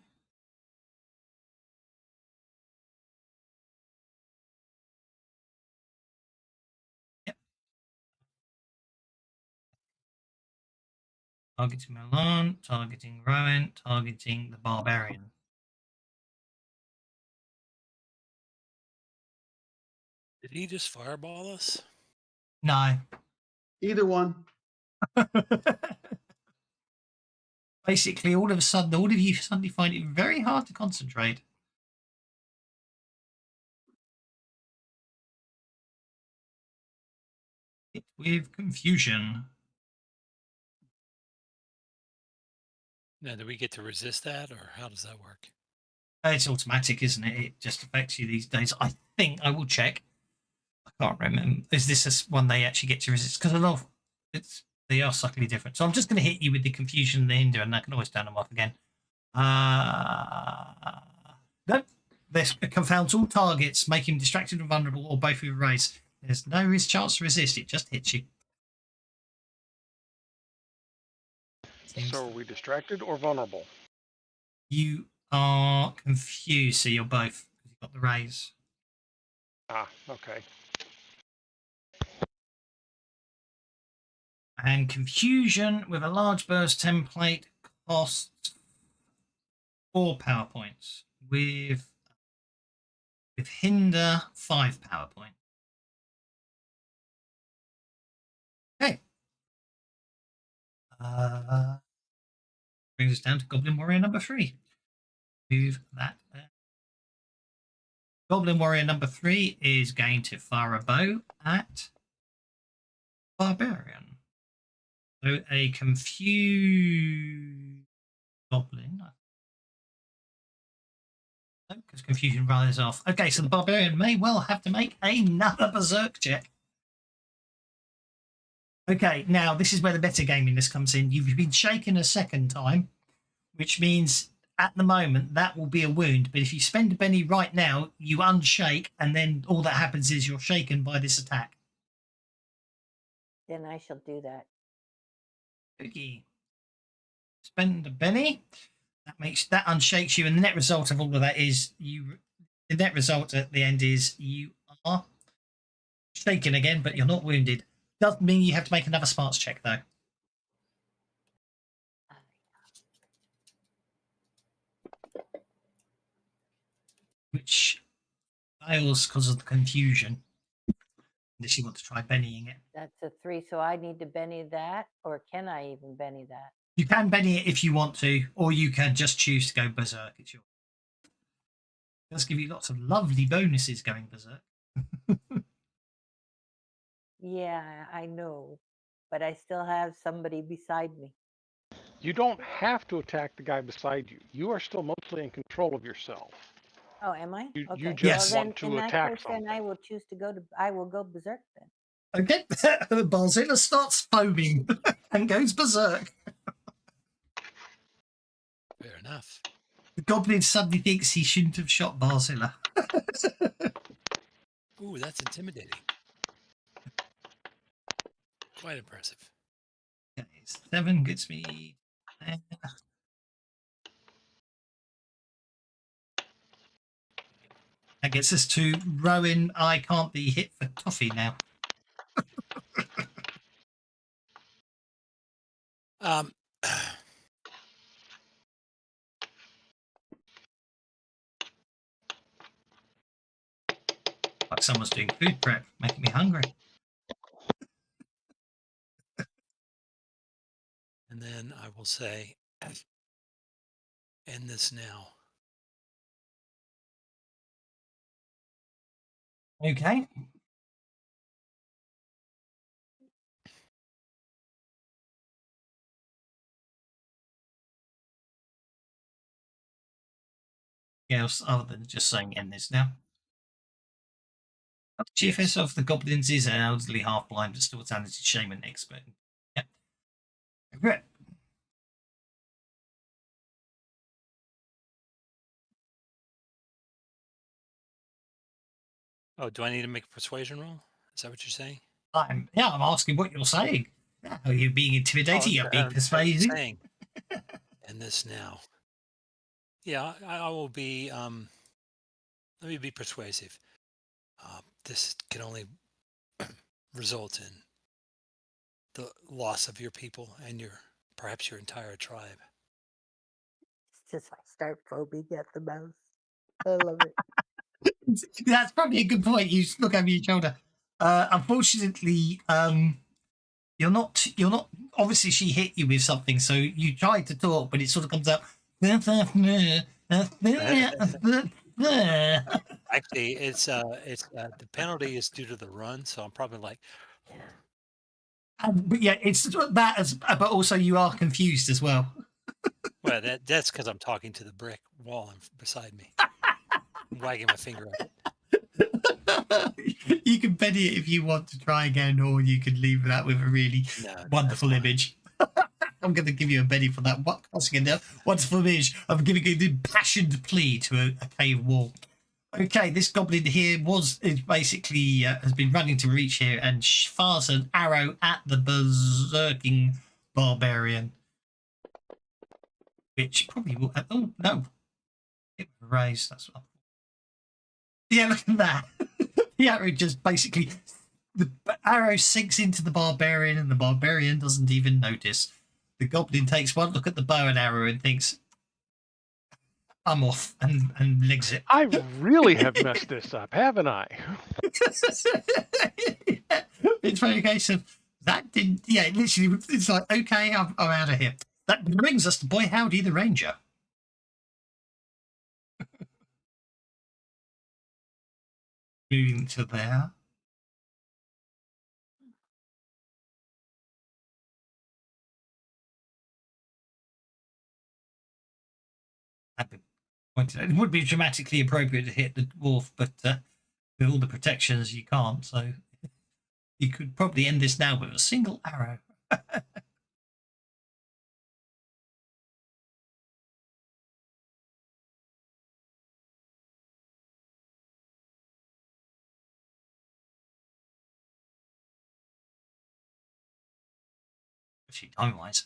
targeting Milan, targeting Rowan, targeting the barbarian. Did he just fireball us? No. Either one. Basically, all of you suddenly find it very hard to concentrate. with confusion. Now, do we get to resist that, or how does that work? It's automatic, isn't it? It just affects you these days. I think I will check. I can't remember. Is this one they actually get to resist? Because I know they are slightly different. So I'm just going to hit you with the confusion and the hinder, and I can always turn them off again. No, this confounds all targets, make him distracted and vulnerable, or both with a raise. There's no chance to resist. It just hits you. So are we distracted or vulnerable? You are confused, so you're both. You've got the raise. Ah, okay. And confusion with a large burst template costs 4 power points. With hinder, 5 power points. Okay. Brings us down to Goblin Warrior number 3. Move that there. Goblin Warrior number 3 is going to fire a bow at Barbarian. So a confused goblin. Because confusion rises off. Okay, so the Barbarian may well have to make another Berserk check. Okay, now this is where the metagaminess comes in. You've been shaken a second time, which means at the moment that will be a wound. But if you spend a penny right now, you unshake, and then all that happens is you're shaken by this attack. Then I shall do that. Okay. Spend a penny. That unshakes you, and the net result of all of that is you. The net result at the end is you are shaken again, but you're not wounded. Doesn't mean you have to make another smarts check though. Which fails because of the confusion. Unless you want to try Bennying it. That's a 3, so I need to Benny that, or can I even Benny that? You can Benny it if you want to, or you can just choose to go Berserk. It's yours. It does give you lots of lovely bonuses going Berserk. Yeah, I know, but I still have somebody beside me. You don't have to attack the guy beside you. You are still mostly in control of yourself. Oh, am I? You Okay. just well, want then, to in attack that case, then I something. will choose to go to. I will go Berserk then. Okay, Barzilla starts foaming and goes Berserk. Fair enough. The goblin suddenly thinks he shouldn't have shot Barzilla. Ooh, that's intimidating. Quite impressive. Okay, 7 gets me there. That gets us to Rowan. I can't be hit for toffee now. Like someone's doing food prep, making me hungry. And then I will say, end this now. Okay. Else other than just saying end this now. Chiefess of the Goblins is an elderly half-blind but still a talented shaman expert. Yep. Great. Oh, do I need to make a persuasion roll? Is that what you're saying? I'm asking what you're saying. Are you being intimidating? You're being persuasive. Saying, end this now. Yeah, I will be. Let me be persuasive. This can only result in the loss of your people and perhaps your entire tribe. It's just like start foaming at the mouth. I love it. That's probably a good point. You look over your shoulder. Unfortunately, you're not. Obviously, she hit you with something, so you tried to talk, but it sort of comes out. Actually, it's the penalty is due to the run, so I'm probably like, But yeah, it's that as, but also you are confused as well. Well, that's because I'm talking to the brick wall beside me, wagging my finger at it. You can Benny it if you want to try again, or you can leave that with a really No, wonderful that's fine. image. I'm going to give you a Benny for that wonderful image. I'm giving you the impassioned plea to a cave wall. Okay, this goblin here is basically has been running to reach here and fires an arrow at the berserking barbarian, which probably will. Oh no, it was raised. That's what. Yeah, look at that. The arrow just basically the arrow sinks into the barbarian, and the barbarian doesn't even notice. The goblin takes one look at the bow and arrow and thinks, "I'm off," and legs it. I really have messed this up, haven't I? It's very case of that didn't. Yeah, literally, it's like, okay, I'm out of here. That brings us to Boy Howdy the Ranger. Moving to there. It would be dramatically appropriate to hit the dwarf, but with all the protections, you can't. So you could probably end this now with a single arrow. Actually, time-wise.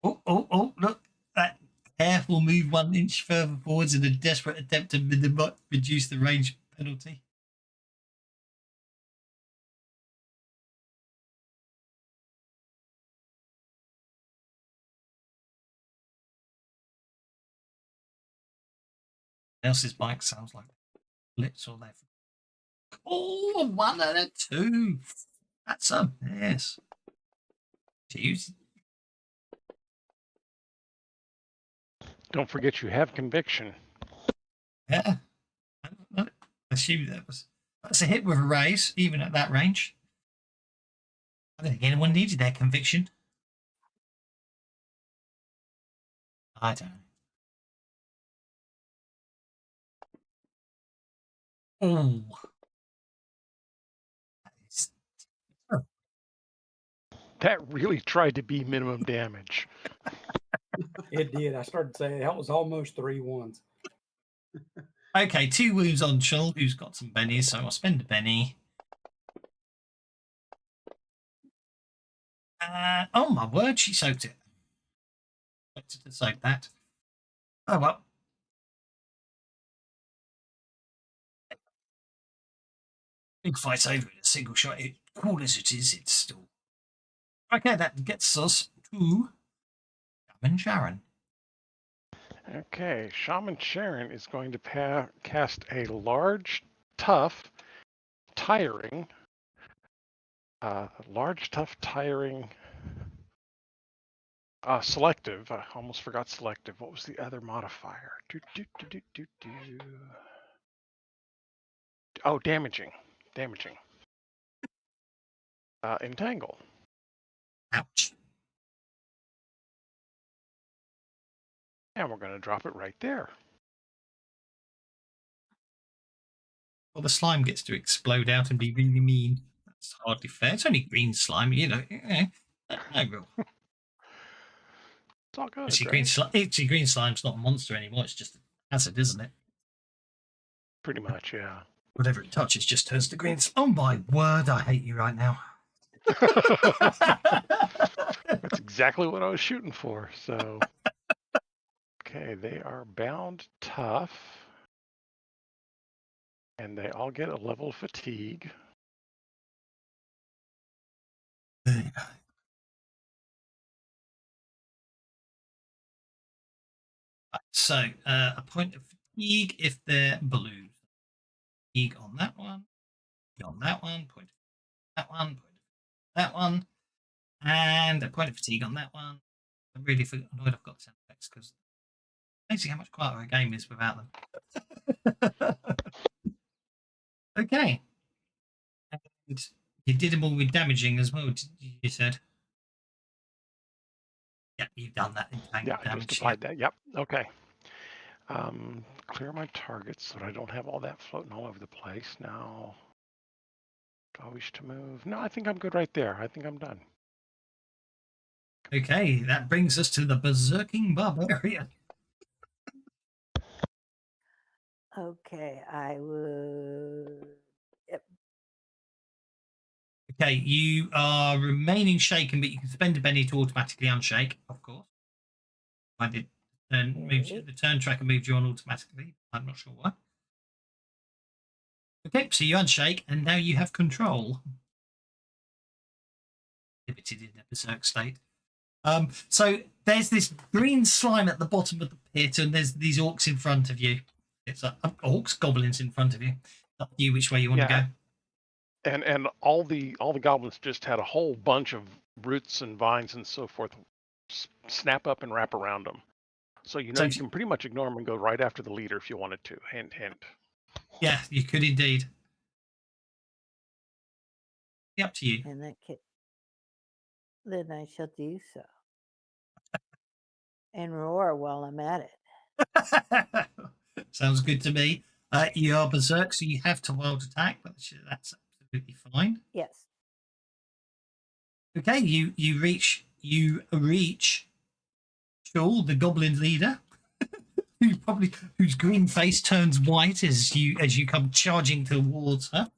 Oh, look. That careful move 1 inch further forwards in a desperate attempt to reduce the range penalty. Else's bike sounds like blitz or they. Oh, 1 and a 2. That's a mess. Jeez. Don't forget you have conviction. Yeah. I assume that's a hit with a raise, even at that range. I don't think anyone needed their conviction. I don't know. Oh. That really tried to be minimum damage. It did. I started saying that was almost 3 1s. Okay, 2 wounds on Chul, who's got some bennies, so I'll spend a benny. Oh my word, she soaked it. Expected to soak that. Oh well. Big fight over it, a single shot. Cool as it is, it's still. Okay, that gets us to Shaman Sharon. Okay, Shaman Sharon is going to cast a large, tough, tiring, selective. I almost forgot selective. What was the other modifier? Oh, damaging. Entangle. Ouch. And we're going to drop it right there. Well, the slime gets to explode out and be really mean. That's hardly fair. It's only green slime, you know. No real. It's all good. Actually, green slime's not a monster anymore. It's just a hazard, isn't it? Pretty much, yeah. Whatever it touches just turns to green. Oh my word! I hate you right now. That's exactly what I was shooting for. So, okay, they are bound tough, and they all get a level of fatigue. So, a point of fatigue if they're blue. Fatigue on that one. On that one. Point of that one. Point of that one. And a point of fatigue on that one. I'm really annoyed I've got sound effects because amazing how much quieter a game is without them. Okay. You did them all with damaging as well, you said? Yeah, you've done that in tank Yeah, I damage. just applied that. Yep. Okay. Clear my targets so that I don't have all that floating all over the place. Now, do I wish to move? No, I think I'm good right there. I think I'm done. Okay, that brings us to the berserking barbarian. Okay, I would. Yep. Okay, you are remaining shaken, but you can spend a penny to automatically unshake, of course. I did the turn tracker moved you on automatically. I'm not sure why. Okay, so you unshake, and now you have control. Limited in a berserk state. So there's this green slime at the bottom of the pit, and there's these orcs in front of you. It's orcs, goblins in front of you. Up to you which way you want to go. And all the goblins just had a whole bunch of roots and vines and so forth snap up and wrap around them. So you can pretty much ignore them and go right after the leader if you wanted to. Hint, hint. Yeah, you could indeed. Up to you. In that case, then I shall do so. And roar while I'm at it. Sounds good to me. You are berserk, so you have to wild attack, but that's absolutely fine. Yes. Okay, you reach Shaul, the goblin leader, whose green face turns white as you come charging towards her.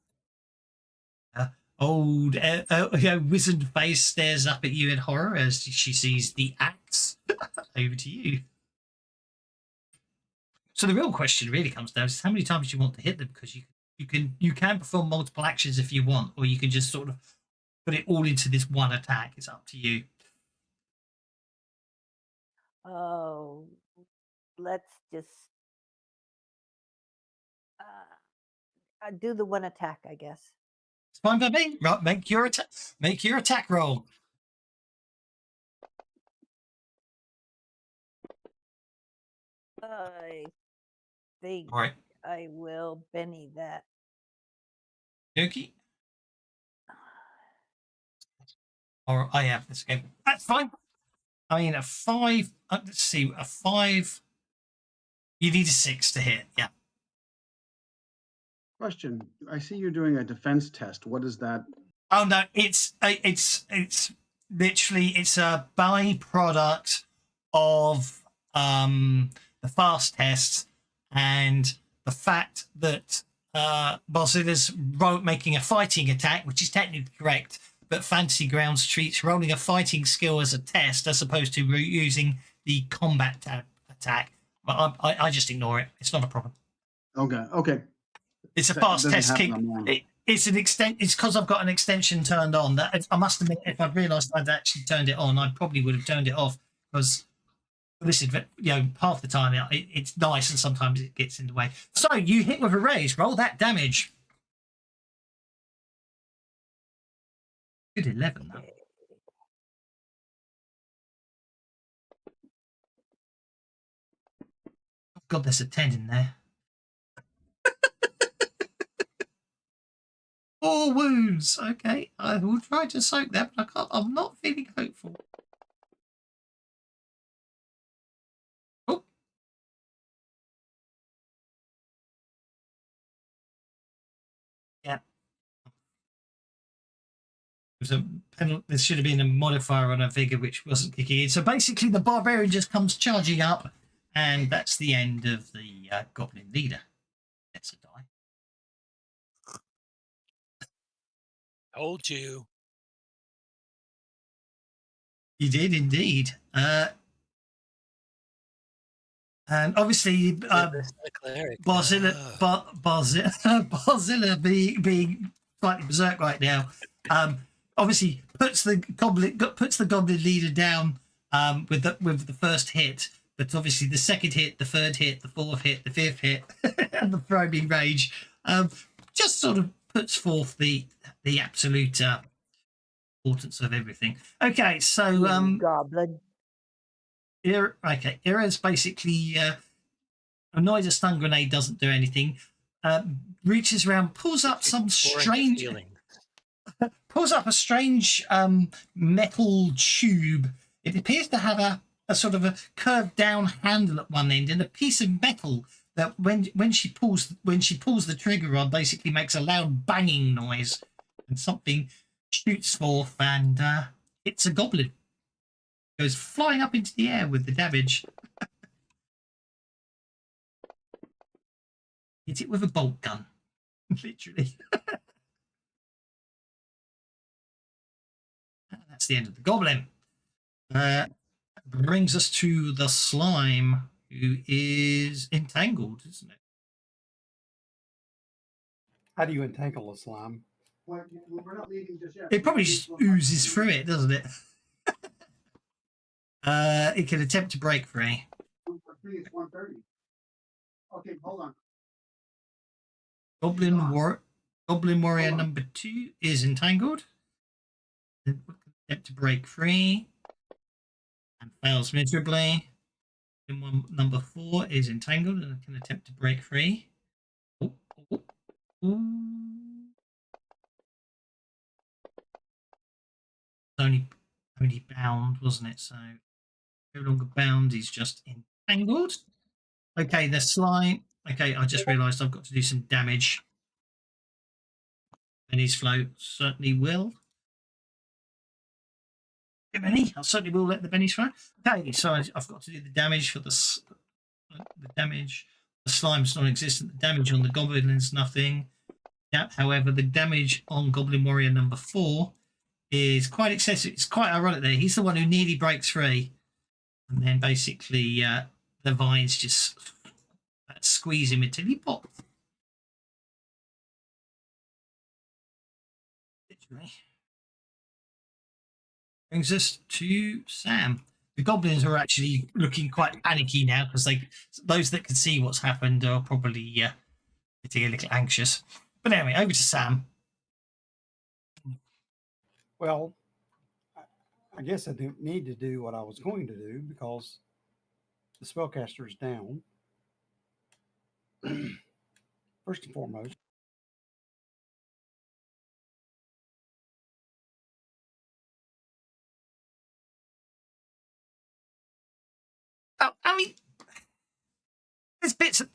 Wizened face stares up at you in horror as she sees the axe. Over to you. So the real question really comes down to how many times you want to hit them, because you can perform multiple actions if you want, or you can just sort of put it all into this one attack. It's up to you. Oh, let's just do the one attack, I guess. It's fine by me. Right, make your attack roll. I think All right. I will Benny that. Yoki. Or I have this game. That's fine. I mean, a 5. Let's see, a 5. You need a 6 to hit. Yeah. Question. I see you're doing a defense test. What is that? Oh no, it's literally it's a byproduct of the fast test and the fact that Barzilla's making a fighting attack, which is technically correct, but Fantasy Grounds treats rolling a fighting skill as a test as opposed to using the combat attack. But I just ignore it. It's not a problem. Okay. It's a fast test kick. It's an extent. It's because I've got an extension turned on. That I must admit, if I'd realised I'd actually turned it on, I probably would have turned it off, because this is, half the time it's nice and sometimes it gets in the way. So you hit with a raise. Roll that damage. Good 11. Though. Oh God, there's a 10 in there. 4 wounds. Okay, I will try to soak that, but I can't. I'm not feeling hopeful. Oh. Yeah. There should have been a modifier on a vigor which wasn't kicking in. So basically, the barbarian just comes charging up, and that's the end of the goblin leader. That's a die. Told you. You did indeed. And obviously, Barzilla being slightly berserk right now, obviously puts the goblin leader down with the first hit. But obviously, the second hit, the third hit, the fourth hit, the fifth hit, and the throwing rage just sort of puts forth the absolute importance of everything. Okay, so goblin. Ira's basically annoyed a stun grenade doesn't do anything. Reaches around, pulls up some strange. pulls up a strange metal tube. It appears to have a sort of a curved down handle at one end and a piece of metal that when she pulls the trigger on basically makes a loud banging noise, and something shoots forth and hits a goblin. Goes flying up into the air with the damage. Hit it with a bolt gun, literally. That's the end of the goblin. Brings us to the slime, who is entangled, isn't it? How do you entangle a slime? We're not leaving just yet. It probably just oozes through it, doesn't it? It can attempt to break free. It's 1:30. Okay, hold on. Goblin warrior number 2 is entangled. Attempt to break free and fails miserably. Number 4 is entangled and can attempt to break free. Only bound, wasn't it? So no longer bound, he's just entangled. Okay, the slime. Okay, I just realised I've got to do some damage. And his float certainly will. Benny, I certainly will let the bennies flow. Okay, so I've got to do the damage for the damage. The slime's non-existent. The damage on the goblin is nothing. Yeah, however, the damage on Goblin Warrior number 4 is quite excessive. It's quite ironic there. He's the one who nearly breaks free. And then basically the vines just squeeze him until he pops. Literally. Brings us to Sam. The goblins are actually looking quite panicky now because those that can see what's happened are probably getting a little anxious. But anyway, over to Sam. Well, I guess I didn't need to do what I was going to do because the spellcaster is down. First and foremost. Oh, I mean, there's bits of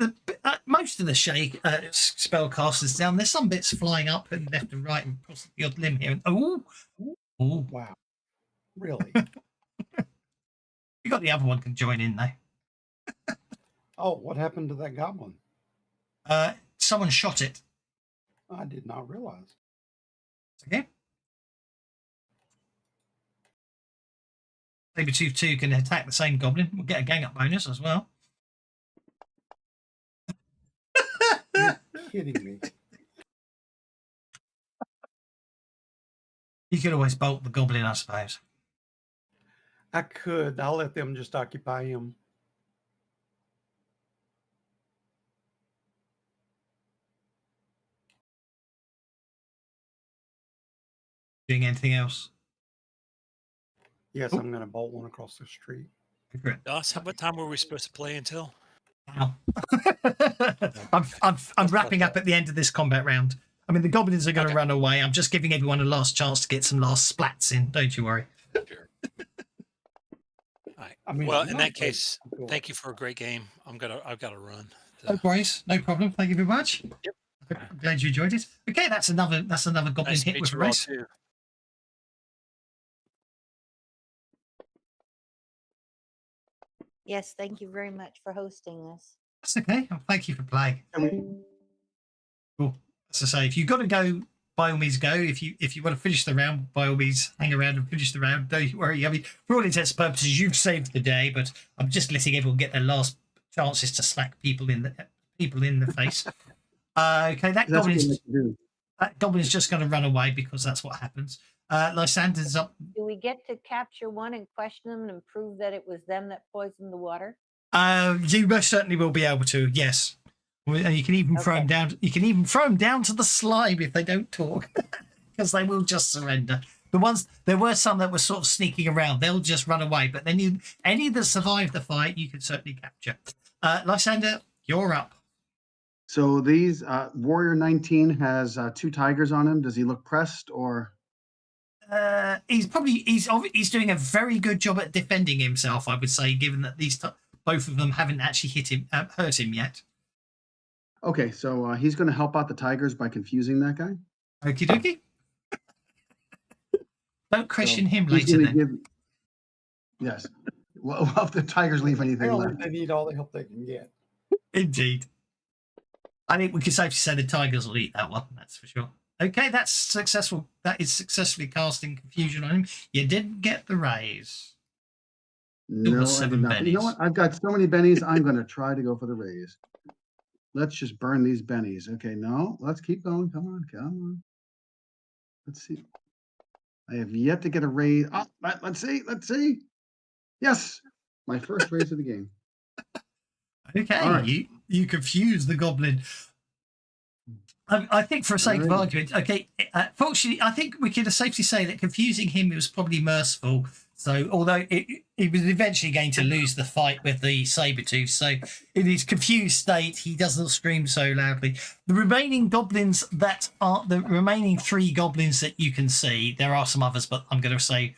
most of the spellcasters down. There's some bits flying up and left and right and across the odd limb here. And oh, wow, really? You got the other one can join in though. Oh, what happened to that goblin? Someone shot it. I did not realize. Okay. Sabertooth 2 can attack the same goblin. We'll get a gang up bonus as well. You're kidding me. You could always bolt the goblin, I suppose. I could. I'll let them just occupy him. Doing anything else? Yes, I'm going to bolt one across the street. Doss, what time were we supposed to play until? Now. I'm wrapping up at the end of this combat round. I mean, the goblins are going to run away. I'm just giving everyone a last chance to get some last splats in. Don't you worry. Sure. All right. I mean, well, in that case, thank you for a great game. I've got to run. So. No worries, no problem. Thank you very much. Yep. I'm glad you enjoyed it. Okay, that's another goblin Nice to hit meet with a you all, race. too. Yes, thank you very much for hosting this. That's okay. Well, thank you for playing. Cool. As I say, if you've got to go, by all means go. If you want to finish the round, by all means hang around and finish the round. Don't worry. I mean, for all intents and purposes, you've saved the day, but I'm just letting everyone get their last chances to slack people in the face. Okay, that goblin's just going to run away because that's what happens. Lysander's up. Do we get to capture one and question them and prove that it was them that poisoned the water? You most certainly will be able to. Yes, and you can even throw them down. You can even throw them down to the slime if they don't talk, because they will just surrender. There were some that were sort of sneaking around. They'll just run away. But then any that survived the fight, you can certainly capture. Lysander, you're up. So these Warrior 19 has 2 tigers on him. Does he look pressed or? He's doing a very good job at defending himself, I would say, given that both of them haven't actually hurt him yet. Okay, so he's going to help out the tigers by confusing that guy. Okie dokie. Don't question him He's later gonna then. Yes. Well, if the tigers leave anything Apparently left. they need all the help they can get. Indeed. I think we can safely say the tigers will eat that one, that's for sure. Okay, that's successful. That is successfully casting confusion on him. You didn't get the raise. No, I did 7 not. But you know bennies. what? I've got so many bennies. I'm going to try to go for the raise. Let's just burn these bennies. Okay, no, let's keep going. Come on, come on. Let's see. I have yet to get a raise. Oh, let's see. Let's see. Yes, my first raise of the game. Okay, All right. you confuse the goblin. I think for sake of argument, okay, fortunately, I think we can safely say that confusing him was probably merciful. So, although he was eventually going to lose the fight with the saber-tooth, so in his confused state, he doesn't scream so loudly. The remaining 3 goblins that you can see, there are some others, but I'm going to say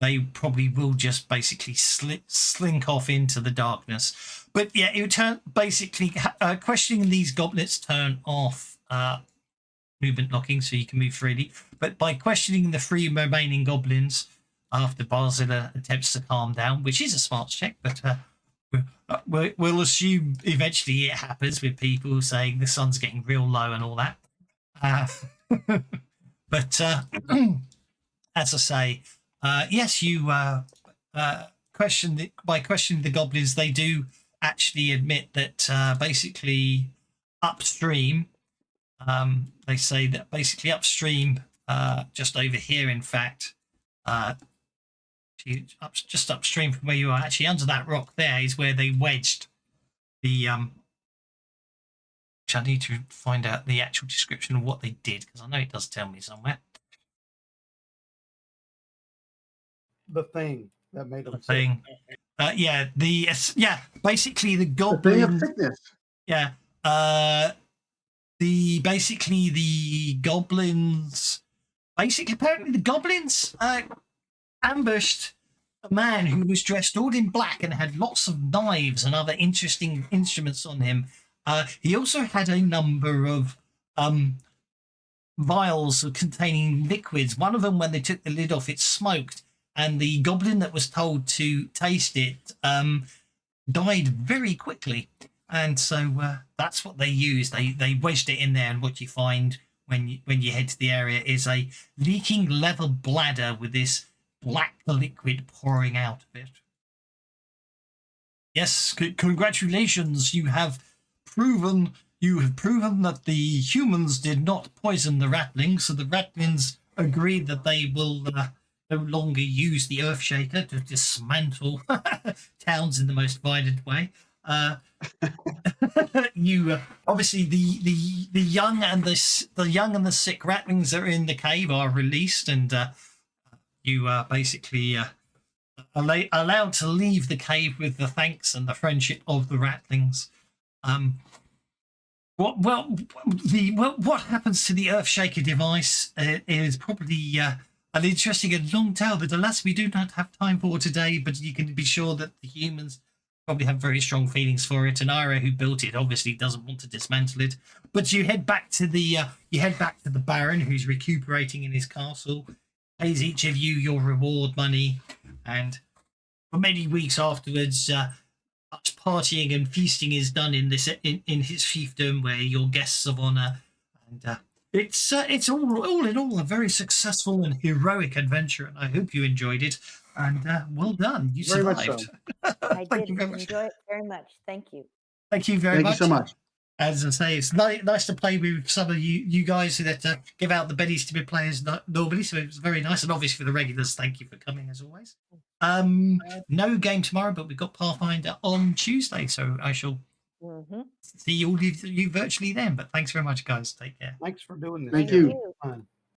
they probably will just basically slink off into the darkness. But yeah, it would turn basically questioning these goblins turn off movement locking, so you can move freely. But by questioning the 3 remaining goblins after Barzilla attempts to calm down, which is a smarts check, but we'll assume eventually it happens with people saying the sun's getting real low and all that. But as I say, yes, you by questioning the goblins, they do actually admit that basically upstream, they say that basically upstream, just over here, in fact, just upstream from where you are, actually under that rock there is where they wedged the which I need to find out the actual description of what they did, because I know it does tell me somewhere. The thing that made them The thing. Basically the The thing goblin. of sickness. Yeah. The goblins. Basically, apparently the goblins ambushed a man who was dressed all in black and had lots of knives and other interesting instruments on him. He also had a number of vials containing liquids. One of them, when they took the lid off, it smoked, and the goblin that was told to taste it died very quickly. And so that's what they used. They wedged it in there, and what you find when you head to the area is a leaking leather bladder with this black liquid pouring out of it. Yes, congratulations! You have proven that the humans did not poison the ratlings, so the ratlings agreed that they will no longer use the Earthshaker to dismantle towns in the most violent way. You obviously the young and the sick ratlings that are in the cave are released, and you are basically allowed to leave the cave with the thanks and the friendship of the ratlings. What happens to the Earthshaker device is probably an interesting and long tale that, alas, we do not have time for today. But you can be sure that the humans probably have very strong feelings for it, and Ira, who built it, obviously doesn't want to dismantle it. But you head back to the Baron, who's recuperating in his castle, pays each of you your reward money, and for many weeks afterwards, much partying and feasting is done in his fiefdom, where you're guests of honor, and it's all in all a very successful and heroic adventure, and I hope you enjoyed it. And well done, you Very much survived. so. I Thank did you very much. enjoy it very much. Thank you. Thank you very Thank much. you so much. As I say, it's nice to play with some of you guys that give out the bennies to be players normally, so it was very nice. And obviously for the regulars, thank you for coming as always. No game tomorrow, but we've got Pathfinder on Tuesday, so I shall see all of you virtually then. But thanks very much, guys. Take care. Thanks for doing this. Thank Jerry. you. Fun.